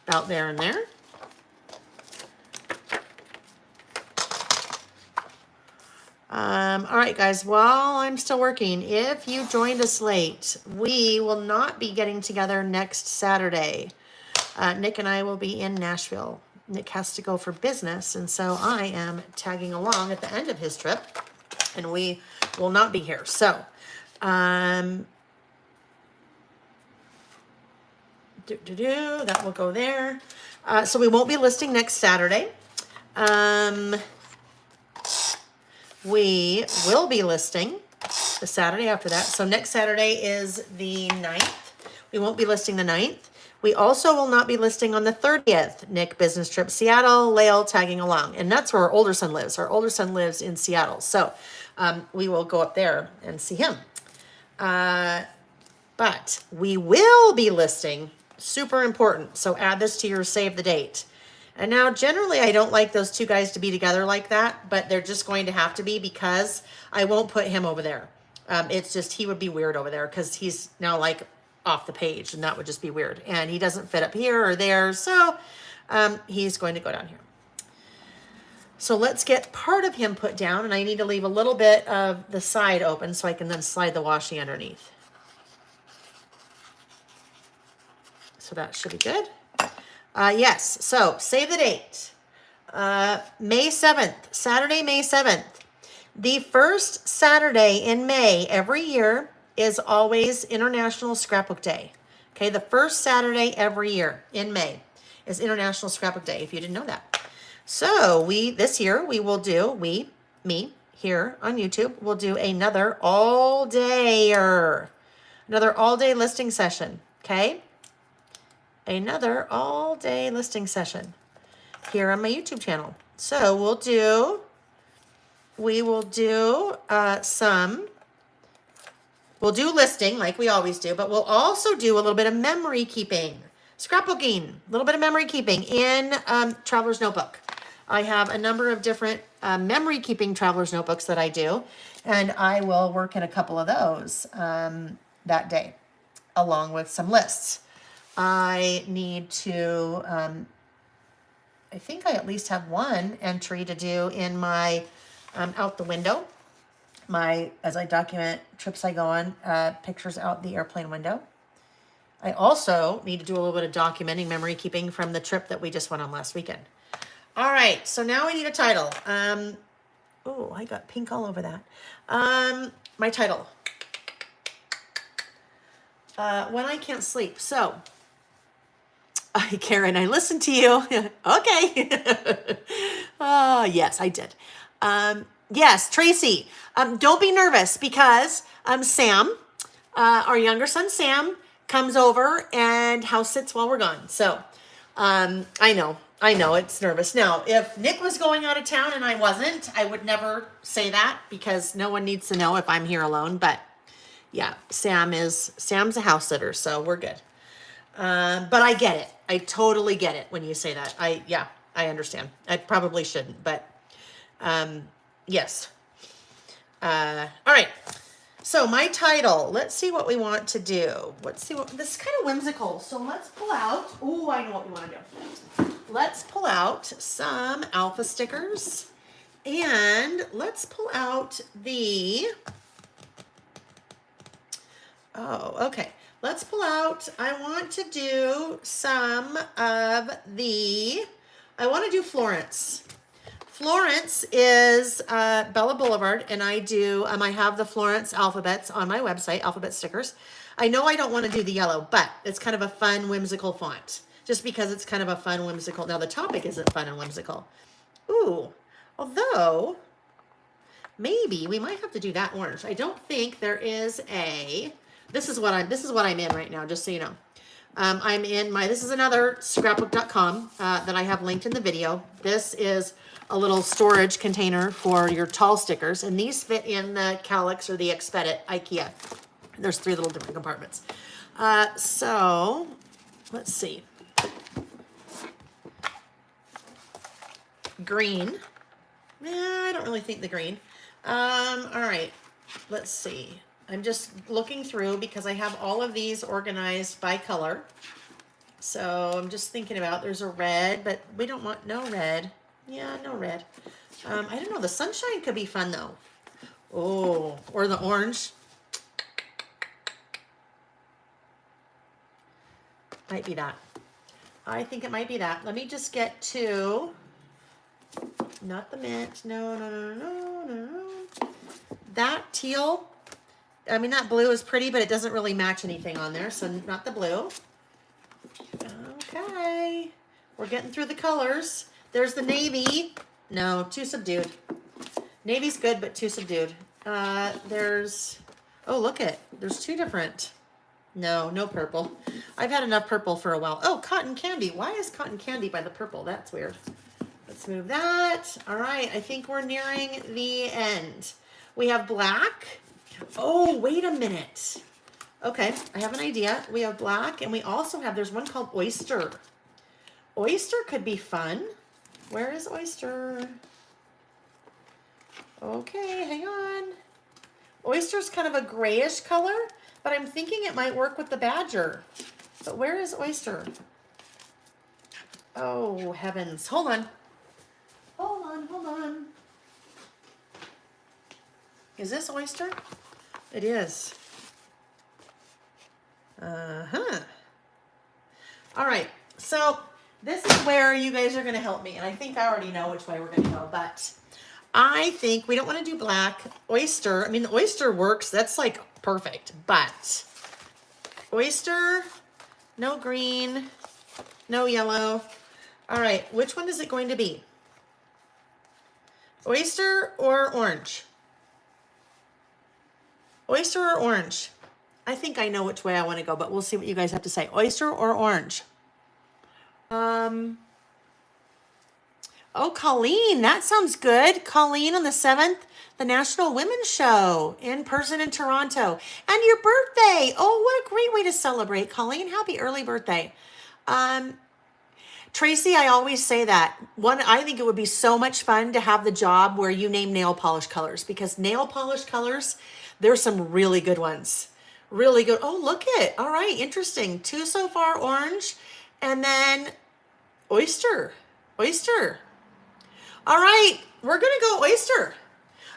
About there and there. All right, guys, while I'm still working, if you joined us late, we will not be getting together next Saturday. Nick and I will be in Nashville. Nick has to go for business, and so I am tagging along at the end of his trip, and we will not be here. So, that will go there. So we won't be listing next Saturday. We will be listing the Saturday after that. So next Saturday is the 9th. We won't be listing the 9th. We also will not be listing on the 30th. Nick, business trip, Seattle, Lael tagging along. And that's where our older son lives. Our older son lives in Seattle. So we will go up there and see him. But we will be listing, super important. So add this to your save the date. And now generally I don't like those two guys to be together like that, but they're just going to have to be because I won't put him over there. It's just, he would be weird over there because he's now like off the page and that would just be weird. And he doesn't fit up here or there. So he's going to go down here. So let's get part of him put down, and I need to leave a little bit of the side open so I can then slide the washi underneath. So that should be good. Yes, so save the date. May 7th, Saturday, May 7th. The first Saturday in May every year is always International Scrapbook Day. Okay, the first Saturday every year in May is International Scrapbook Day, if you didn't know that. So this year we will do, me, here on YouTube, will do another all-dayer. Another all-day listing session, okay? Another all-day listing session here on my YouTube channel. So we will do we'll do listing like we always do, but we'll also do a little bit of memory keeping, scrapbooking, a little bit of memory keeping in Traveler's Notebook. I have a number of different memory keeping Traveler's Notebooks that I do, and I will work in a couple of those that day, along with some lists. I need to, I think I at least have one entry to do in my out the window. As I document trips I go on, pictures out the airplane window. I also need to do a little bit of documenting, memory keeping from the trip that we just went on last weekend. All right, so now we need a title. Oh, I got pink all over that. My title. When I Can't Sleep. So, Karen, I listened to you. Okay. Yes, I did. Yes, Tracy, don't be nervous because Sam, our younger son Sam, comes over and house sits while we're gone. So I know it's nervous. Now, if Nick was going out of town and I wasn't, I would never say that because no one needs to know if I'm here alone. But yeah, Sam's a house sitter, so we're good. But I get it. I totally get it when you say that. I understand. I probably shouldn't, but yes. All right. So my title, let's see what we want to do. Let's see what, this is kind of whimsical. So let's pull out, oh, I know what we want to do. Let's pull out some alpha stickers and let's pull out the, okay. Let's pull out, I want to do some of the, I want to do Florence. Florence is Bella Boulevard, and I have the Florence alphabets on my website, alphabet stickers. I know I don't want to do the yellow, but it's kind of a fun, whimsical font, just because it's kind of a fun, whimsical. Now, the topic isn't fun and whimsical. Ooh, although, maybe we might have to do that orange. I don't think there is a, this is what I'm in right now, just so you know. I'm in this is another scrapbook.com that I have linked in the video. This is a little storage container for your tall stickers, and these fit in the Kallyx or the Expedit Ikea. There's 3 little different compartments. So let's see. Green. I don't really think the green. All right, let's see. I'm just looking through because I have all of these organized by color. So I'm just thinking about, there's a red, but we don't want no red. Yeah, no red. I don't know. The sunshine could be fun though. Oh, or the orange. Might be that. I think it might be that. Let me just get to, not the mint. No. That teal. I mean, that blue is pretty, but it doesn't really match anything on there. So not the blue. Okay. We're getting through the colors. There's the navy. No, too subdued. Navy's good, but too subdued. There's, oh, look it. There's 2 different. No purple. I've had enough purple for a while. Oh, cotton candy. Why is cotton candy by the purple? That's weird. Let's move that. All right. I think we're nearing the end. We have black. Oh, wait a minute. Okay. I have an idea. We have black and we also have, there's one called oyster. Oyster could be fun. Where is oyster? Okay, hang on. Oyster's kind of a grayish color, but I'm thinking it might work with the badger. But where is oyster? Oh, heavens. Hold on. Hold on. Is this oyster? It is. Uh-huh. All right, so this is where you guys are going to help me, and I think I already know which way we're going to go, but I think we don't want to do black. Oyster, I mean, the oyster works. That's like perfect, but oyster, no green, no yellow. All right, which one is it going to be? Oyster or orange? Oyster or orange? I think I know which way I want to go, but we'll see what you guys have to say. Oyster or orange? Oh, Colleen, that sounds good. Colleen on the 7th, the National Women's Show in person in Toronto. And your birthday. Oh, what a great way to celebrate, Colleen. Happy early birthday. Tracy, I always say that. I think it would be so much fun to have the job where you name nail polish colors, because nail polish colors, there's some really good ones. Really good. Oh, look it. All right, interesting. 2 so far, orange, and then oyster. Oyster. All right, we're going to go oyster.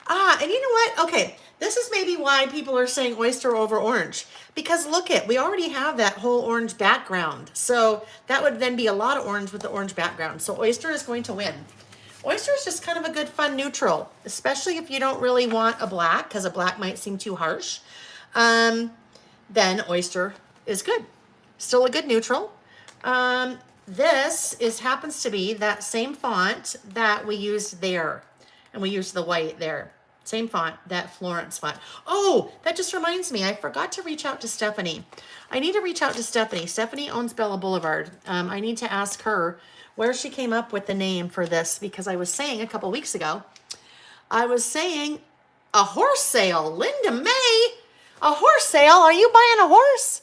And you know what? Okay, this is maybe why people are saying oyster over orange. Because look it, we already have that whole orange background. So that would then be a lot of orange with the orange background. So oyster is going to win. Oyster is just kind of a good fun neutral, especially if you don't really want a black, because a black might seem too harsh. Then oyster is good. Still a good neutral. This happens to be that same font that we used there. And we used the white there. Same font, that Florence font. Oh, that just reminds me, I forgot to reach out to Stephanie. I need to reach out to Stephanie. Stephanie owns Bella Boulevard. I need to ask her where she came up with the name for this, because I was saying a couple weeks ago, I was saying a horse sale. Linda May, a horse sale? Are you buying a horse?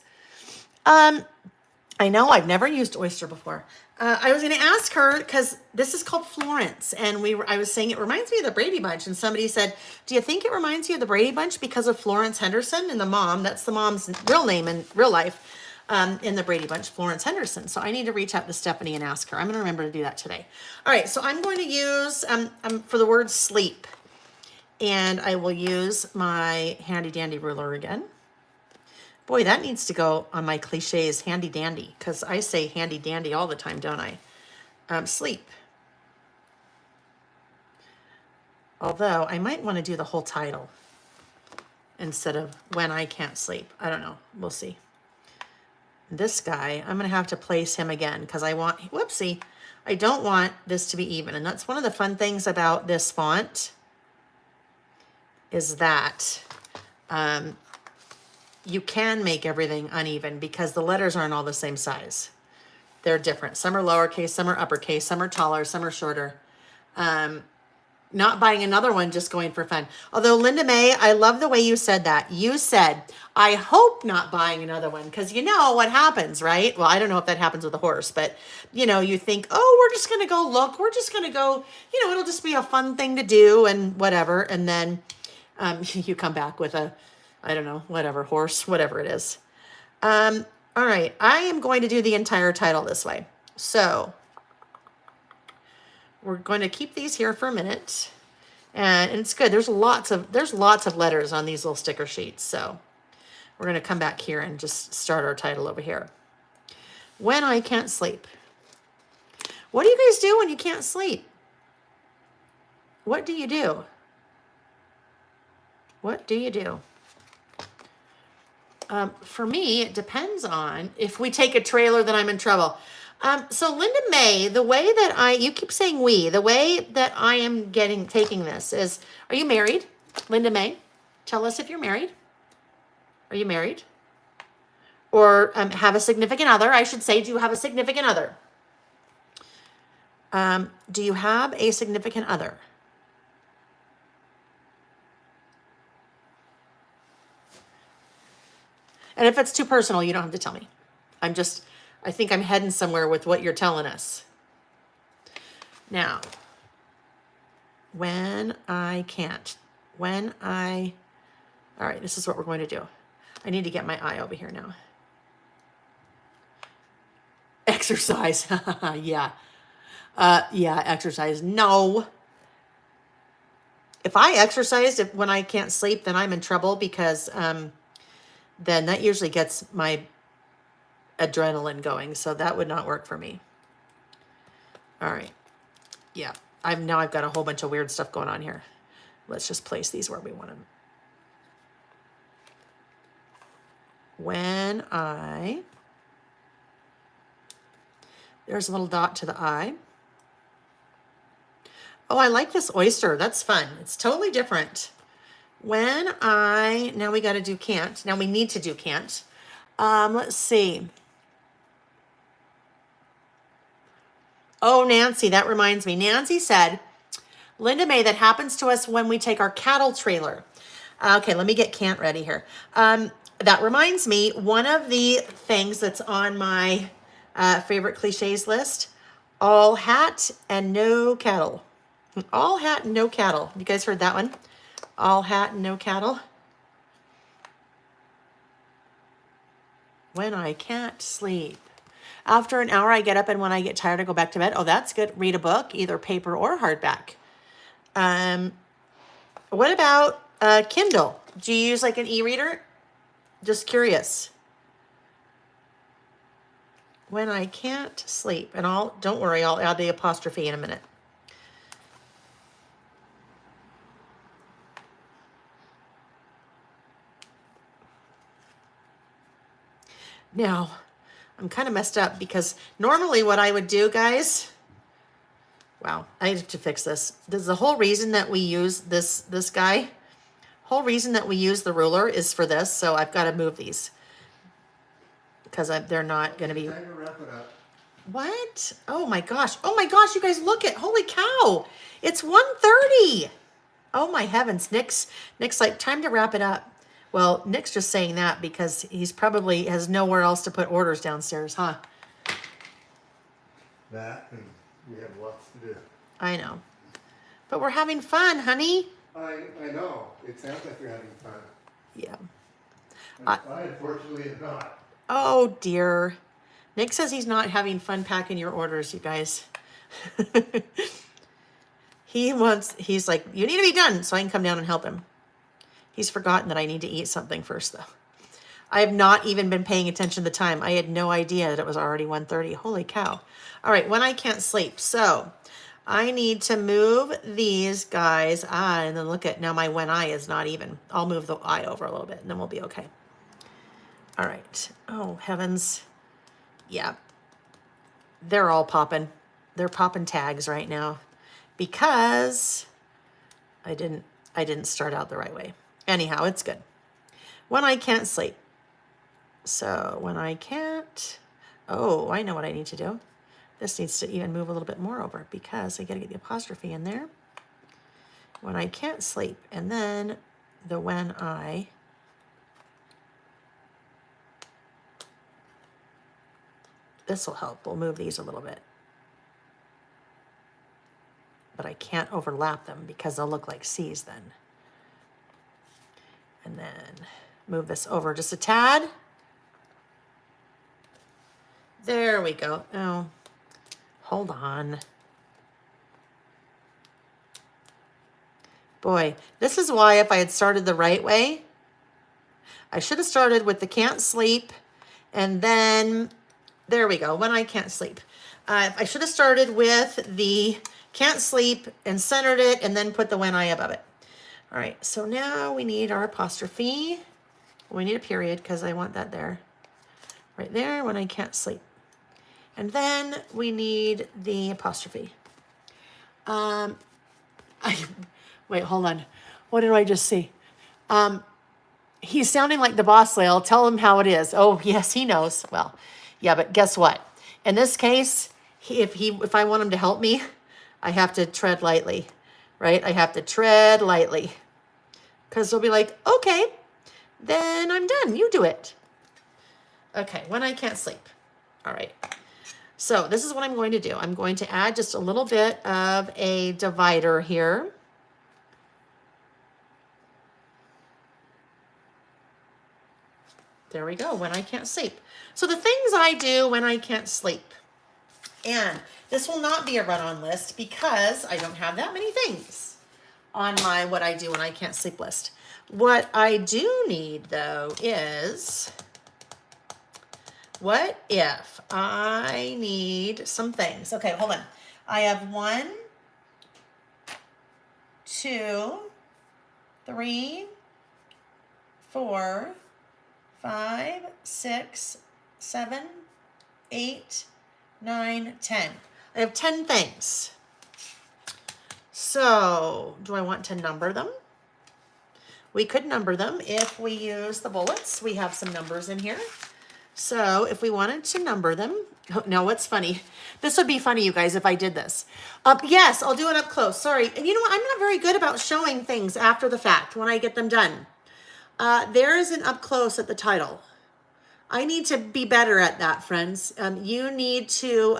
I know I've never used Oyster before. I was going to ask her because this is called Florence, and I was saying it reminds me of the Brady Bunch, and somebody said, "Do you think it reminds you of the Brady Bunch because of Florence Henderson and the mom? That's the mom's real name in real life in the Brady Bunch, Florence Henderson." So I need to reach out to Stephanie and ask her. I'm going to remember to do that today. All right, so I'm going to use for the word sleep, and I will use my handy dandy ruler again. Boy, that needs to go on my cliches, handy dandy, because I say handy dandy all the time, don't I? Sleep. Although I might want to do the whole title instead of when I can't sleep. I don't know. We'll see. This guy, I'm going to have to place him again because I want, whoopsie, I don't want this to be even. And that's one of the fun things about this font is that you can make everything uneven because the letters aren't all the same size. They're different. Some are lowercase, some are uppercase, some are taller, some are shorter. Not buying another one, just going for fun. Although, Linda May, I love the way you said that. You said, I hope not buying another one, because you know what happens, right? Well, I don't know if that happens with a horse, but you know, you think, oh, we're just going to go look. We're just going to go, you know, it'll just be a fun thing to do and whatever. And then you come back with a, I don't know, whatever, horse, whatever it is. All right, I am going to do the entire title this way. So we're going to keep these here for a minute. And it's good. There's lots of letters on these little sticker sheets. So we're going to come back here and just start our title over here. When I can't sleep. What do you guys do when you can't sleep? What do you do? What do you do? For me, it depends on if we take a trailer, then I'm in trouble. So Linda May, the way that you keep saying we, the way that I am taking this is, are you married? Linda May, tell us if you're married. Are you married? Or have a significant other? I should say, do you have a significant other? Do you have a significant other? And if it's too personal, you don't have to tell me. I think I'm heading somewhere with what you're telling us. Now, when I can't, all right, this is what we're going to do. I need to get my eye over here now. Exercise, yeah. Yeah, exercise, no. If I exercised when I can't sleep, then I'm in trouble because, then that usually gets my adrenaline going. So that would not work for me. All right. Yeah. I've got a whole bunch of weird stuff going on here. Let's just place these where we want them. There's a little dot to the I. Oh, I like this oyster. That's fun. It's totally different. Now we got to do can't. Now we need to do can't. Let's see. Oh, Nancy, that reminds me. Nancy said, Linda May, that happens to us when we take our cattle trailer. Okay, let me get can't ready here. That reminds me, one of the things that's on my favorite cliches list, all hat and no cattle. All hat and no cattle. You guys heard that one? All hat and no cattle. When I can't sleep. After an hour, I get up, and when I get tired, I go back to bed. Oh, that's good. Read a book, either paper or hardback. What about Kindle? Do you use like an e-reader? Just curious. When I can't sleep. And don't worry, I'll add the apostrophe in a minute. Now, I'm kind of messed up because normally what I would do, guys, wow, I have to fix this. This is the whole reason that we use this guy whole reason that we use the ruler is for this, so I've got to move these because they're not going to be. Time to wrap it up. What? Oh my gosh. Oh my gosh, you guys look at, holy cow. It's 1:30. Oh my heavens. Nick's like, time to wrap it up. Well, Nick's just saying that because he's probably has nowhere else to put orders downstairs, huh? That, and we have lots to do. I know. But we're having fun, honey. I know. It sounds like you're having fun. Yeah. I unfortunately am not. Oh dear. Nick says he's not having fun packing your orders, you guys. He's like, you need to be done so I can come down and help him. He's forgotten that I need to eat something first though. I have not even been paying attention to the time. I had no idea that it was already 1:30. Holy cow. All right, when I can't sleep. So I need to move these guys. And then look at, now my when I is not even. I'll move the I over a little bit and then we'll be okay. All right. Oh, heavens. Yeah. They're all popping. They're popping tags right now because I didn't start out the right way. Anyhow, it's good. When I can't sleep. So when I can't, oh, I know what I need to do. This needs to even move a little bit more over because I got to get the apostrophe in there. When I can't sleep. And then the when I. This will help. We'll move these a little bit. But I can't overlap them because they'll look like C's then. And then move this over just a tad. There we go. Oh, hold on. Boy, this is why if I had started the right way, I should have started with the can't sleep and then, there we go, when I can't sleep. I should have started with the can't sleep and centered it and then put the when I above it. All right, so now we need our apostrophe. We need a period because I want that there. Right there when I can't sleep. And then we need the apostrophe. Wait, hold on. What did I just see? He's sounding like the boss lady. I'll tell him how it is. Oh, yes, he knows. Well, yeah, but guess what? In this case, if I want him to help me, I have to tread lightly, right? I have to tread lightly. Because they'll be like, okay, then I'm done. You do it. Okay, when I can't sleep. All right. So this is what I'm going to do. I'm going to add just a little bit of a divider here. There we go, when I can't sleep. So the things I do when I can't sleep. And this will not be a run-on list because I don't have that many things on my what I do when I can't sleep list. What I do need though is, what if I need some things? Okay, hold on. I have 1, 2, 3, 4, 5, 6, 7, 8, 9, 10. I have 10 things. So do I want to number them? We could number them if we use the bullets. We have some numbers in here. So if we wanted to number them, now what's funny? This would be funny, you guys, if I did this. Yes, I'll do it up close. Sorry. And you know what? I'm not very good about showing things after the fact when I get them done. There is an up close at the title. I need to be better at that, friends. You need to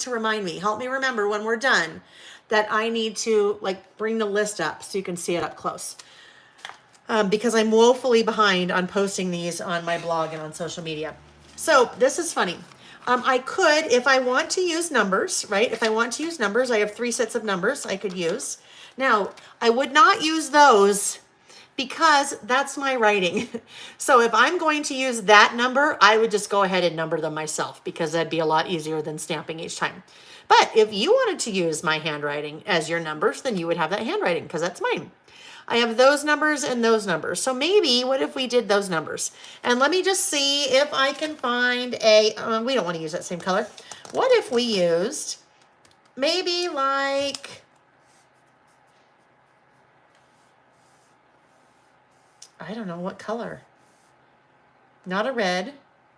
remind me, help me remember when we're done that I need to like bring the list up so you can see it up close. Because I'm woefully behind on posting these on my blog and on social media. So this is funny. I could, if I want to use numbers, right? If I want to use numbers, I have 3 sets of numbers I could use. Now, I would not use those because that's my writing. So if I'm going to use that number, I would just go ahead and number them myself because that'd be a lot easier than stamping each time. But if you wanted to use my handwriting as your numbers, then you would have that handwriting because that's mine. I have those numbers and those numbers. So maybe, what if we did those numbers? And let me just see if I can find a, we don't want to use that same color. What if we used maybe like, I don't know what color. Not a red,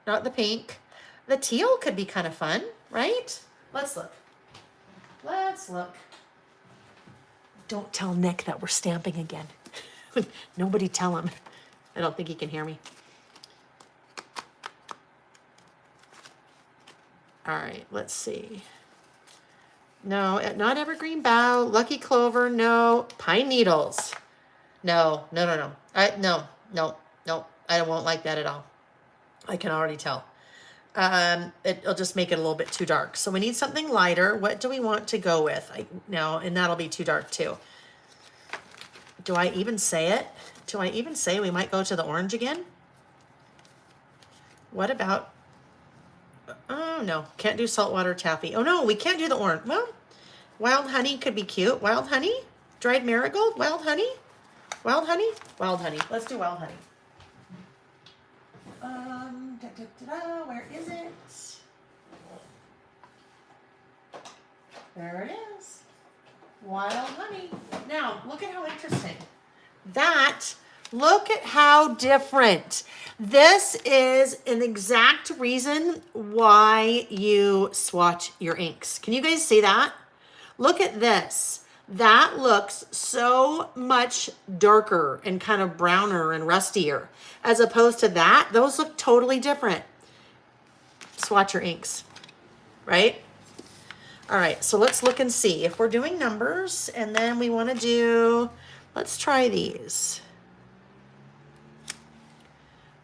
not the pink. The teal could be kind of fun, right? Let's look. Let's look. Don't tell Nick that we're stamping again. Nobody tell him. I don't think he can hear me. All right, let's see. No, not evergreen bough. Lucky clover, no. Pine needles. No. No. I won't like that at all. I can already tell. It'll just make it a little bit too dark. So we need something lighter. What do we want to go with? No, and that'll be too dark too. Do I even say it? Do I even say we might go to the orange again? What about, oh no, can't do saltwater taffy. Oh no, we can't do the orange. Well, wild honey could be cute. Wild honey? Dried marigold? Wild honey? Wild honey? Wild honey. Let's do wild honey. Where is it? There it is. Wild honey. Now, look at how interesting. Look at how different. This is an exact reason why you swatch your inks. Can you guys see that? Look at this. That looks so much darker and kind of browner and rustier as opposed to that. Those look totally different. Swatch your inks, right? All right, so let's look and see if we're doing numbers, and then we want to do, let's try these.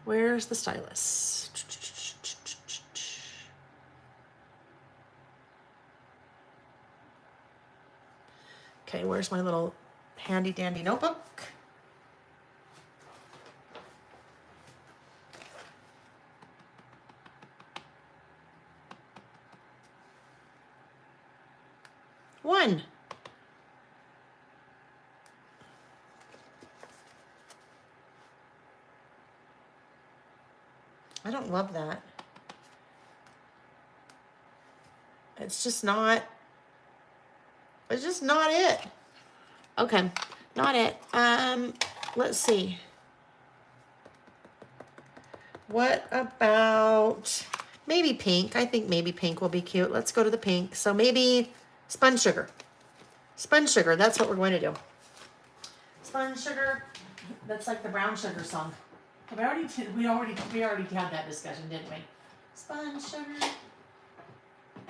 Where's the stylus? Okay, where's my little handy dandy notebook? One. I don't love that. It's just not it. Okay, not it. Let's see. What about maybe pink? I think maybe pink will be cute. Let's go to the pink. So maybe spun sugar. Spun sugar, that's what we're going to do. Spun sugar, that's like the brown sugar song. We already had that discussion, didn't we? Spun sugar.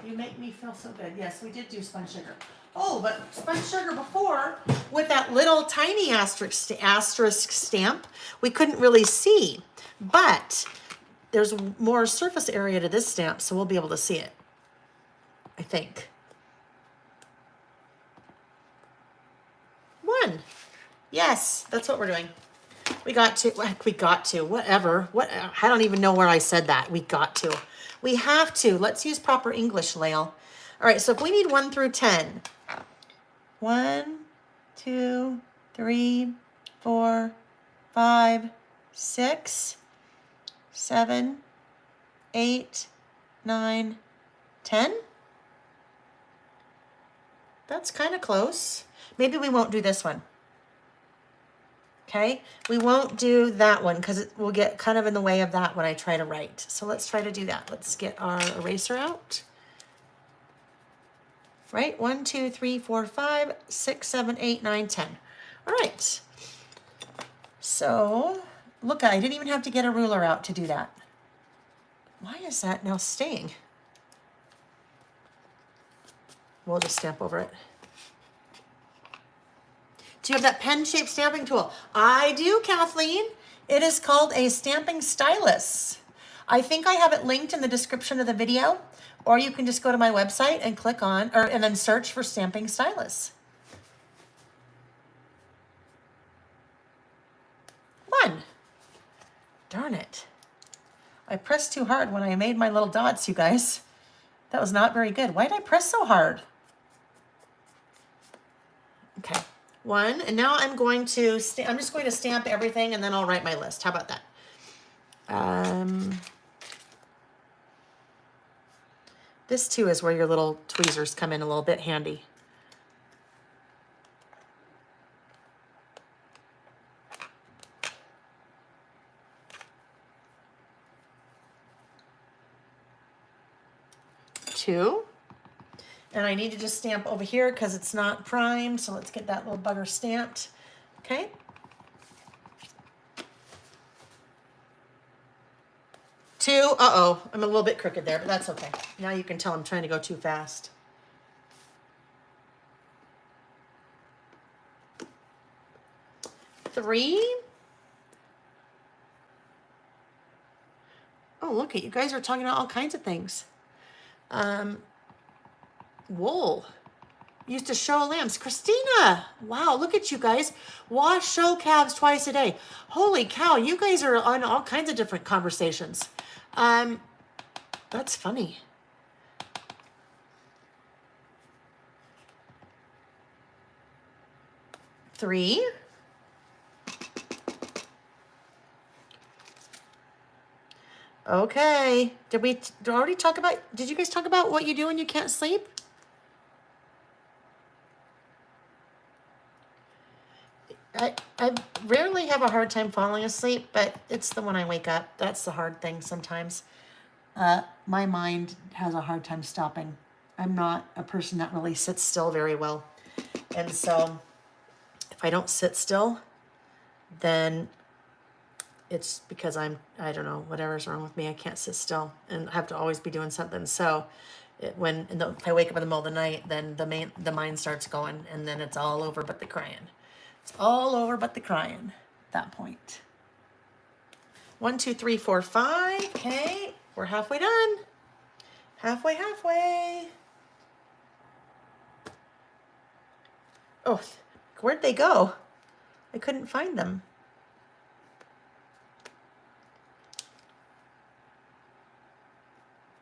You make me feel so good. Yes, we did do spun sugar. Oh, but spun sugar before, with that little tiny asterisk stamp, we couldn't really see. But there's more surface area to this stamp, so we'll be able to see it, I think. One. Yes, that's what we're doing. We got to, whatever. I don't even know where I said that. We got to. We have to. Let's use proper English, Lael. All right, so if we need 1 through 10. 1, 2, 3, 4, 5, 6, 7, 8, 9, 10. That's kind of close. Maybe we won't do this one. Okay, we won't do that one because it will get kind of in the way of that when I try to write. So let's try to do that. Let's get our eraser out. Right, 1, 2, 3, 4, 5, 6, 7, 8, 9, 10. All right. So look, I didn't even have to get a ruler out to do that. Why is that now staying? We'll just stamp over it. Do you have that pen-shaped stamping tool? I do, Kathleen. It is called a stamping stylus. I think I have it linked in the description of the video, or you can just go to my website and click on, and then search for stamping stylus. 1. Darn it. I pressed too hard when I made my little dots, you guys. That was not very good. Why did I press so hard? Okay. 1, and now I'm going to, I'm just going to stamp everything and then I'll write my list. How about that? This too is where your little tweezers come in a little bit handy. 2. And I need to just stamp over here because it's not primed. So let's get that little bugger stamped. Okay. 2. Uh-oh. I'm a little bit crooked there, but that's okay. Now you can tell I'm trying to go too fast. 3. Oh, look at you guys are talking about all kinds of things. Wool. Used to show lambs. Christina! Wow, look at you guys. Wash, show calves twice a day. Holy cow, you guys are on all kinds of different conversations. That's funny. Three. Okay. Did we already talk about, did you guys talk about what you do when you can't sleep? I rarely have a hard time falling asleep, but it's the when I wake up. That's the hard thing sometimes. My mind has a hard time stopping. I'm not a person that really sits still very well. And so if I don't sit still, then it's because I don't know, whatever's wrong with me. I can't sit still and have to always be doing something. So if I wake up in the middle of the night, then the mind starts going, and then it's all over but the crying. It's all over but the crying at that point. 1, 2, 3, 4, 5. Okay, we're halfway done. Halfway. Oh, where'd they go? I couldn't find them.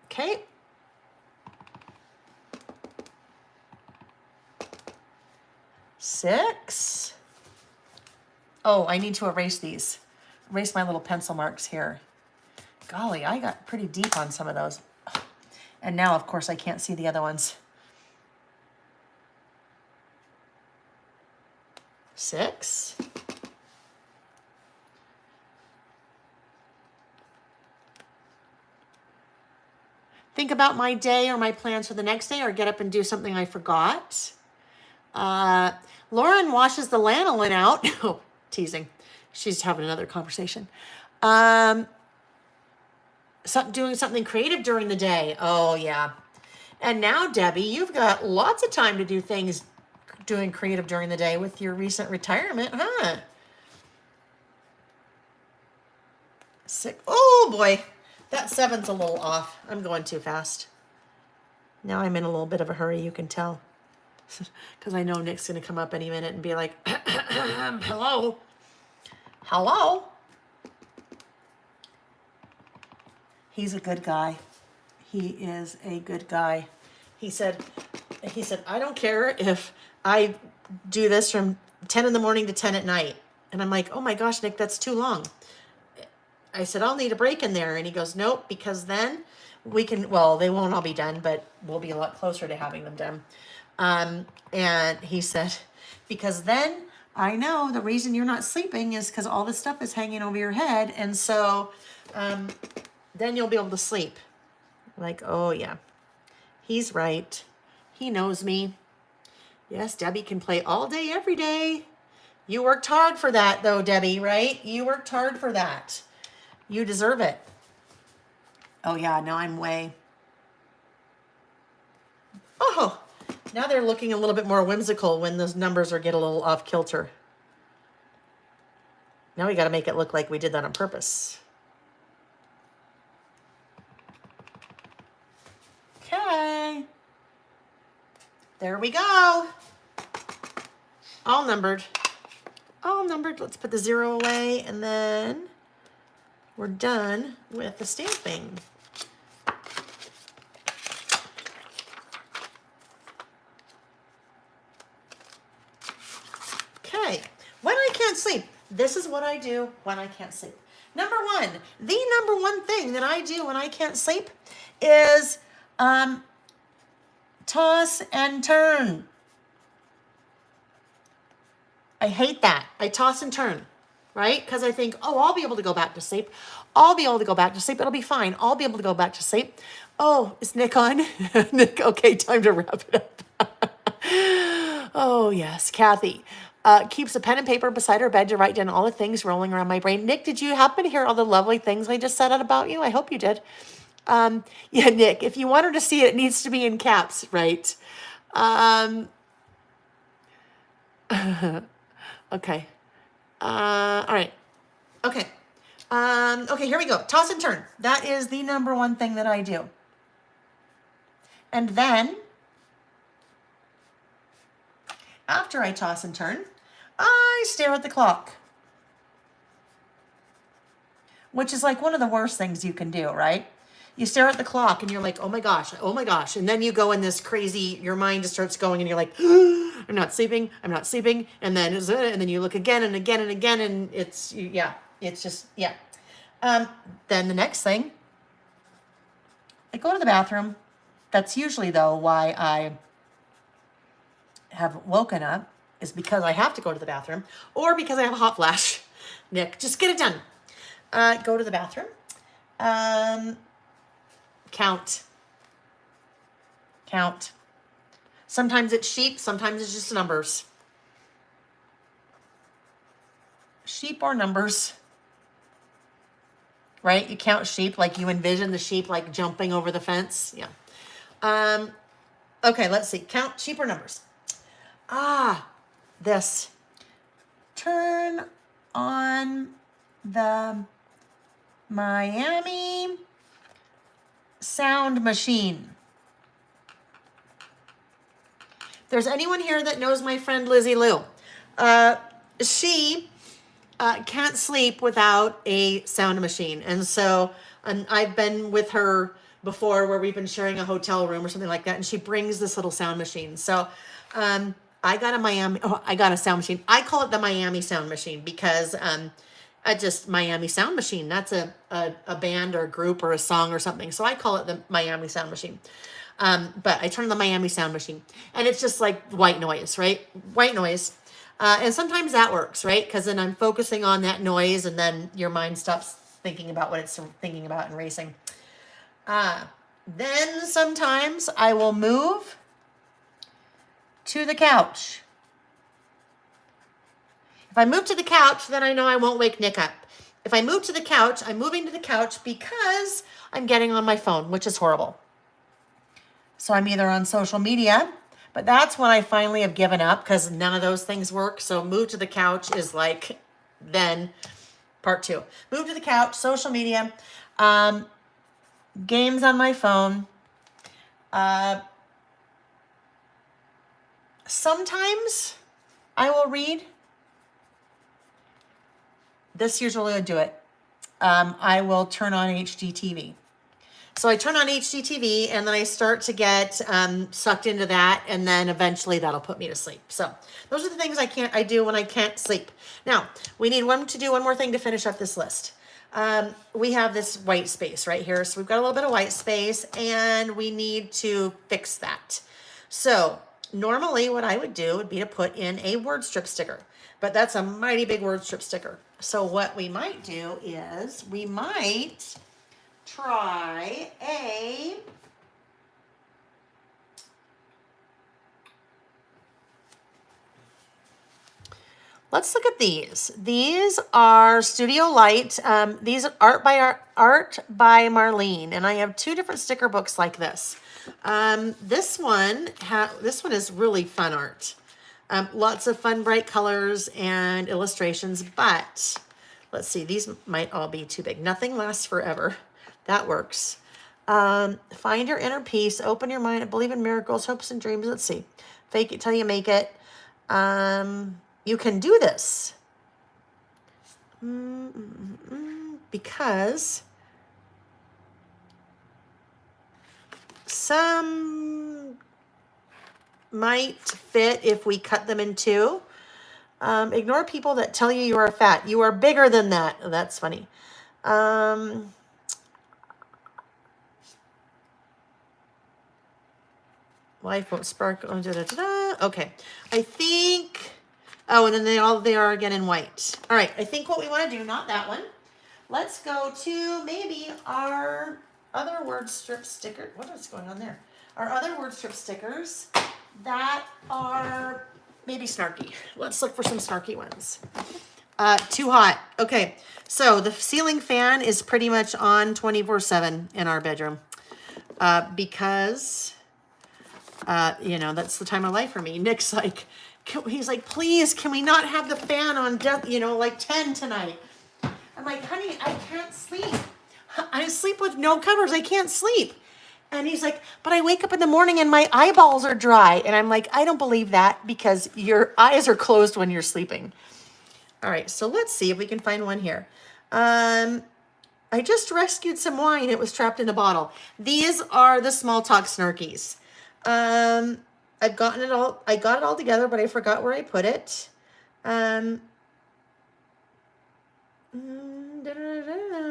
Okay. Six. Oh, I need to erase these. Erase my little pencil marks here. Golly, I got pretty deep on some of those. And now, of course, I can't see the other ones. 6. Think about my day or my plans for the next day, or get up and do something I forgot. Lauren washes the lanolin out. Oh, teasing. She's having another conversation. Doing something creative during the day. Oh, yeah. And now, Debbie, you've got lots of time to do things doing creative during the day with your recent retirement, huh? 6. Oh, boy. That 7's a little off. I'm going too fast. Now I'm in a little bit of a hurry, you can tell. Because I know Nick's going to come up any minute and be like, hello? Hello? He's a good guy. He is a good guy. He said, I don't care if I do this from 10 in the morning to 10 at night. And I'm like, oh my gosh, Nick, that's too long. I said, I'll need a break in there. And he goes, nope, because then we can, well, they won't all be done, but we'll be a lot closer to having them done. And he said, because then I know the reason you're not sleeping is because all this stuff is hanging over your head. And so then you'll be able to sleep. Like, oh yeah, he's right. He knows me. Yes, Debbie can play all day, every day. You worked hard for that though, Debbie, right? You worked hard for that. You deserve it. Oh yeah, now I'm way. Oh, now they're looking a little bit more whimsical when those numbers get a little off kilter. Now we got to make it look like we did that on purpose. Okay. There we go. All numbered. All numbered. Let's put the 0 away, and then we're done with the stamping. Okay. When I can't sleep, this is what I do when I can't sleep. Number 1, the number 1 thing that I do when I can't sleep is toss and turn. I hate that. I toss and turn. right? Because I think, oh, I'll be able to go back to sleep. I'll be able to go back to sleep. It'll be fine. I'll be able to go back to sleep. Oh, is Nick on? Nick, okay, time to wrap it up. Oh, yes, Kathy. Keeps a pen and paper beside her bed to write down all the things rolling around my brain. Nick, did you happen to hear all the lovely things I just said out about you? I hope you did. Yeah, Nick, if you want her to see it, it needs to be in caps, right? Okay. All right. Okay. Okay, here we go. Toss and turn. That is the number one thing that I do. And then, after I toss and turn, I stare at the clock. Which is like one of the worst things you can do, right? You stare at the clock and you're like, oh my gosh, oh my gosh. And then you go in this crazy, your mind just starts going and you're like, I'm not sleeping, I'm not sleeping. And then you look again and again and again and it's, yeah, it's just, yeah. Then the next thing, I go to the bathroom. That's usually though why I have woken up is because I have to go to the bathroom or because I have a hot flash. Nick, just get it done. Go to the bathroom. Count. Sometimes it's sheep, sometimes it's just numbers. Sheep or numbers. Right? You count sheep, like you envision the sheep like jumping over the fence. Yeah. Okay, let's see. Count sheep or numbers. This. Turn on the Miami sound machine. If there's anyone here that knows my friend Lizzie Lou, she can't sleep without a sound machine. And so I've been with her before where we've been sharing a hotel room or something like that. And she brings this little sound machine. So I got a sound machine. I call it the Miami sound machine because just Miami sound machine. That's a band or a group or a song or something. So I call it the Miami sound machine. But I turn on the Miami sound machine and it's just like white noise, right? White noise. And sometimes that works, right? Because then I'm focusing on that noise and then your mind stops thinking about what it's thinking about and racing. Then sometimes I will move to the couch. If I move to the couch, then I know I won't wake Nick up. If I move to the couch, I'm moving to the couch because I'm getting on my phone, which is horrible. So I'm either on social media, but that's when I finally have given up because none of those things work. So move to the couch is like then part 2. Move to the couch, social media, games on my phone. Sometimes I will read. This usually would do it. I will turn on HGTV. So I turn on HGTV and then I start to get sucked into that, and then eventually that'll put me to sleep. So those are the things I do when I can't sleep. Now we need to do one more thing to finish up this list. We have this white space right here. So we've got a little bit of white space and we need to fix that. So normally what I would do would be to put in a word strip sticker, but that's a mighty big word strip sticker. So what we might do is we might try a let's look at these. These are Studio Light. These are art by Marlene, and I have 2 different sticker books like this. This one is really fun art. Lots of fun, bright colors and illustrations, but let's see, these might all be too big. Nothing lasts forever. That works. Find your inner peace, open your mind, believe in miracles, hopes and dreams. Let's see. Fake it till you make it. You can do this. Because some might fit if we cut them in 2. Ignore people that tell you are fat. You are bigger than that. Oh, that's funny. Life won't sparkle. Okay. I think Oh, and then they are again in white. All right, I think what we want to do, not that one. Let's go to maybe our other word strip sticker. What is going on there? Our other word strip stickers that are maybe snarky. Let's look for some snarky ones. Too hot. Okay, so the ceiling fan is pretty much on 24/7 in our bedroom because, you know, that's the time of life for me. Nick's like, he's like, please, can we not have the fan on, like 10 tonight? I'm like, honey, I can't sleep. I sleep with no covers. I can't sleep. And he's like, but I wake up in the morning and my eyeballs are dry. And I'm like, I don't believe that because your eyes are closed when you're sleeping. All right, so let's see if we can find one here. I just rescued some wine. It was trapped in a bottle. These are the small talk snarkies. I've gotten it all. I got it all together, but I forgot where I put it.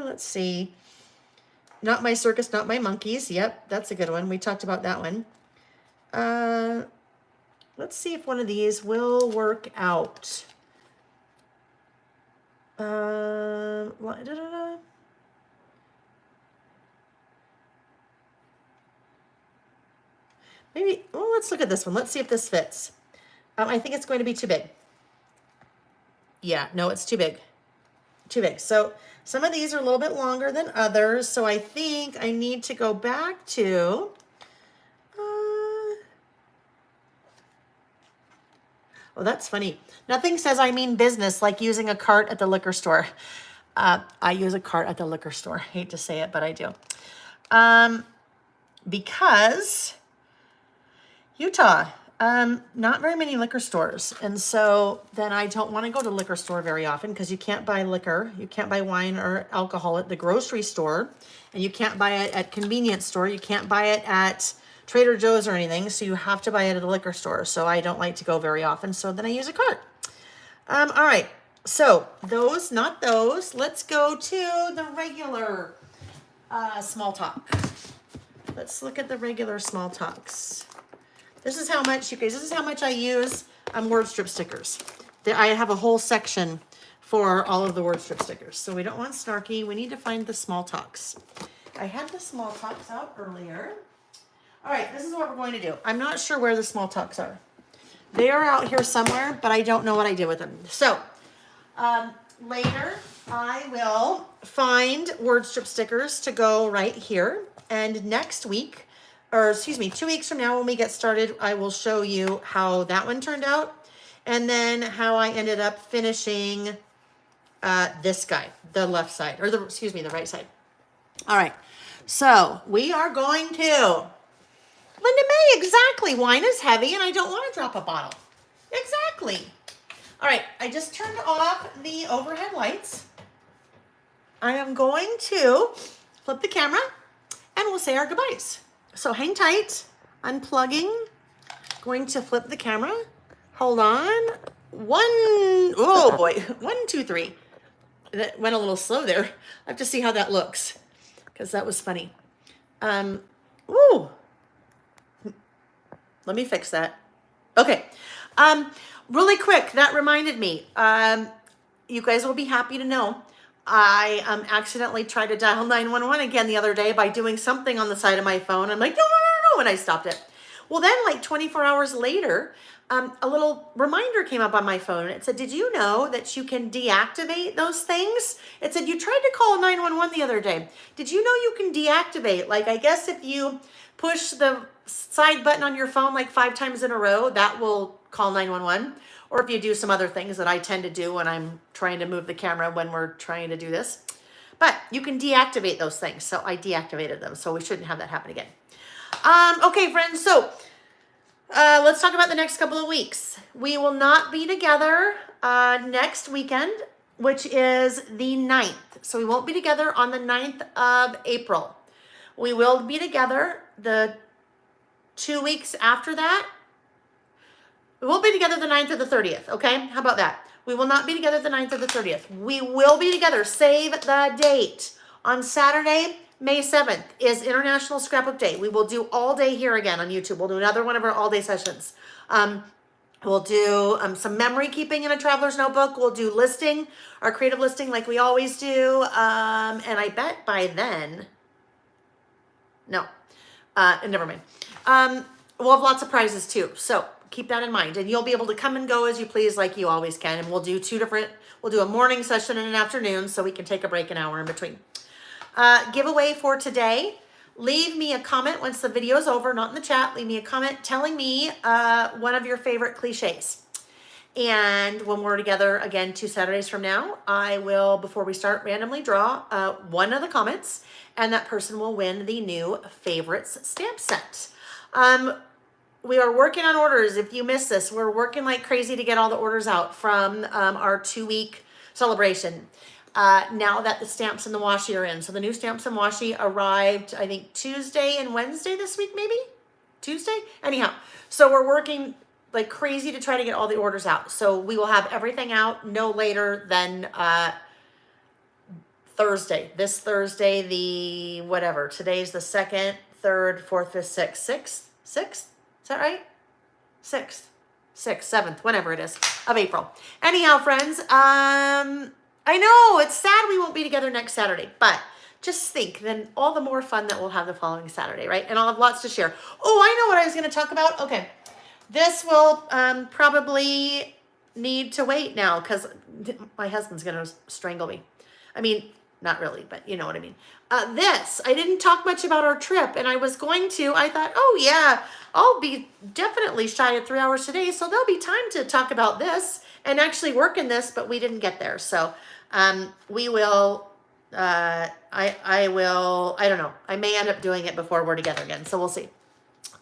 Let's see. Not my circus, not my monkeys. Yep, that's a good one. We talked about that one. Let's see if one of these will work out. Maybe, well, let's look at this one. Let's see if this fits. I think it's going to be too big. Yeah, no, it's too big. Too big. So some of these are a little bit longer than others. So I think I need to go back to, oh, that's funny. Nothing says I mean business like using a cart at the liquor store. I use a cart at the liquor store. Hate to say it, but I do. Because Utah, not very many liquor stores. And so then I don't want to go to the liquor store very often because you can't buy liquor. You can't buy wine or alcohol at the grocery store. And you can't buy it at convenience store. You can't buy it at Trader Joe's or anything. So you have to buy it at a liquor store. So I don't like to go very often. So then I use a cart. All right. So those, not those. Let's go to the regular small talk. Let's look at the regular small talks. This is how much, you guys, this is how much I use word strip stickers. I have a whole section for all of the word strip stickers. So we don't want snarky. We need to find the small talks. I had the small talks out earlier. All right, this is what we're going to do. I'm not sure where the small talks are. They are out here somewhere, but I don't know what I did with them. So later I will find word strip stickers to go right here. And next week, or excuse me, 2 weeks from now when we get started, I will show you how that one turned out. And then how I ended up finishing this guy, the left side, or the right side. All right, so we are going to, Linda May, exactly. Wine is heavy and I don't want to drop a bottle. Exactly. All right, I just turned off the overhead lights. I am going to flip the camera and we'll say our goodbyes. So hang tight, unplugging, going to flip the camera. Hold on. Oh boy, 1, 2, 3. That went a little slow there. I have to see how that looks because that was funny. Ooh. Let me fix that. Okay. Really quick, that reminded me. You guys will be happy to know I accidentally tried to dial 911 again the other day by doing something on the side of my phone. I'm like, no, and I stopped it. Well, then like 24 hours later, a little reminder came up on my phone. It said, did you know that you can deactivate those things? It said, you tried to call 911 the other day. Did you know you can deactivate? Like, I guess if you push the side button on your phone like 5 times in a row, that will call 911. Or if you do some other things that I tend to do when I'm trying to move the camera when we're trying to do this. But you can deactivate those things. So I deactivated them. So we shouldn't have that happen again. Okay, friends. So let's talk about the next couple of weeks. We will not be together next weekend, which is the 9th. So we won't be together on the 9th of April. We will be together the 2 weeks after that. We won't be together the 9th or the 30th, okay? How about that? We will not be together the 9th or the 30th. We will be together. Save the date. On Saturday, May 7th is International Scrapbook Day. We will do all day here again on YouTube. We'll do another one of our all-day sessions. We'll do some memory keeping in a traveler's notebook. We'll do listing, our creative listing like we always do. And I bet by then, no, never mind. We'll have lots of prizes too. So keep that in mind. And you'll be able to come and go as you please like you always can. And we'll do we'll do a morning session and an afternoon so we can take a break an hour in between. Giveaway for today. Leave me a comment once the video is over, not in the chat. Leave me a comment telling me one of your favorite cliches. And when we're together again 2 Saturdays from now, I will, before we start, randomly draw one of the comments, and that person will win the new favorites stamp set. We are working on orders. If you missed this, we're working like crazy to get all the orders out from our 2-week celebration. Now that the stamps and the washi are in. So the new stamps and washi arrived, I think, Tuesday and Wednesday this week, maybe? Tuesday? Anyhow, so we're working like crazy to try to get all the orders out. So we will have everything out no later than Thursday. This Thursday, the whatever. Today's the 2nd, 3rd, 4th, 5th, 6th. 6th? Is that right? 6th, 7th, whatever it is, of April. Anyhow, friends, I know it's sad we won't be together next Saturday, but just think, then all the more fun that we'll have the following Saturday, right? And I'll have lots to share. Oh, I know what I was going to talk about. Okay. This will probably need to wait now because my husband's going to strangle me. I mean, not really, but you know what I mean. I didn't talk much about our trip, and I was going to. I thought, oh yeah, I'll be definitely shy of 3 hours today, so there'll be time to talk about this and actually work in this, but we didn't get there. So we will, I will, I don't know. I may end up doing it before we're together again, so we'll see.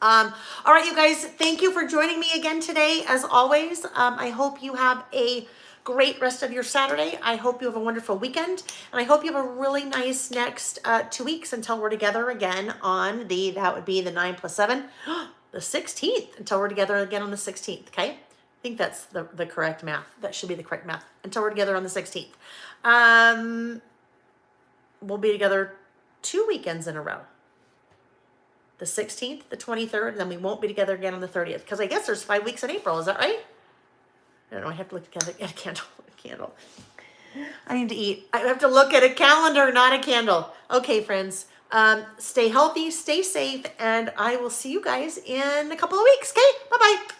All right, you guys, thank you for joining me again today. As always, I hope you have a great rest of your Saturday. I hope you have a wonderful weekend, and I hope you have a really nice next 2 weeks until we're together again on that would be the 9 + 7, the 16th, until we're together again on the 16th, okay? I think that's the correct math. That should be the correct math. Until we're together on the 16th. We'll be together 2 weekends in a row. The 16th, the 23rd, and then we won't be together again on the 30th. Because I guess there's 5 weeks in April. Is that right? I don't know. I have to look at a candle. I need to eat. I have to look at a calendar, not a candle. Okay, friends. Stay healthy, stay safe, and I will see you guys in a couple of weeks. Okay? Bye-bye.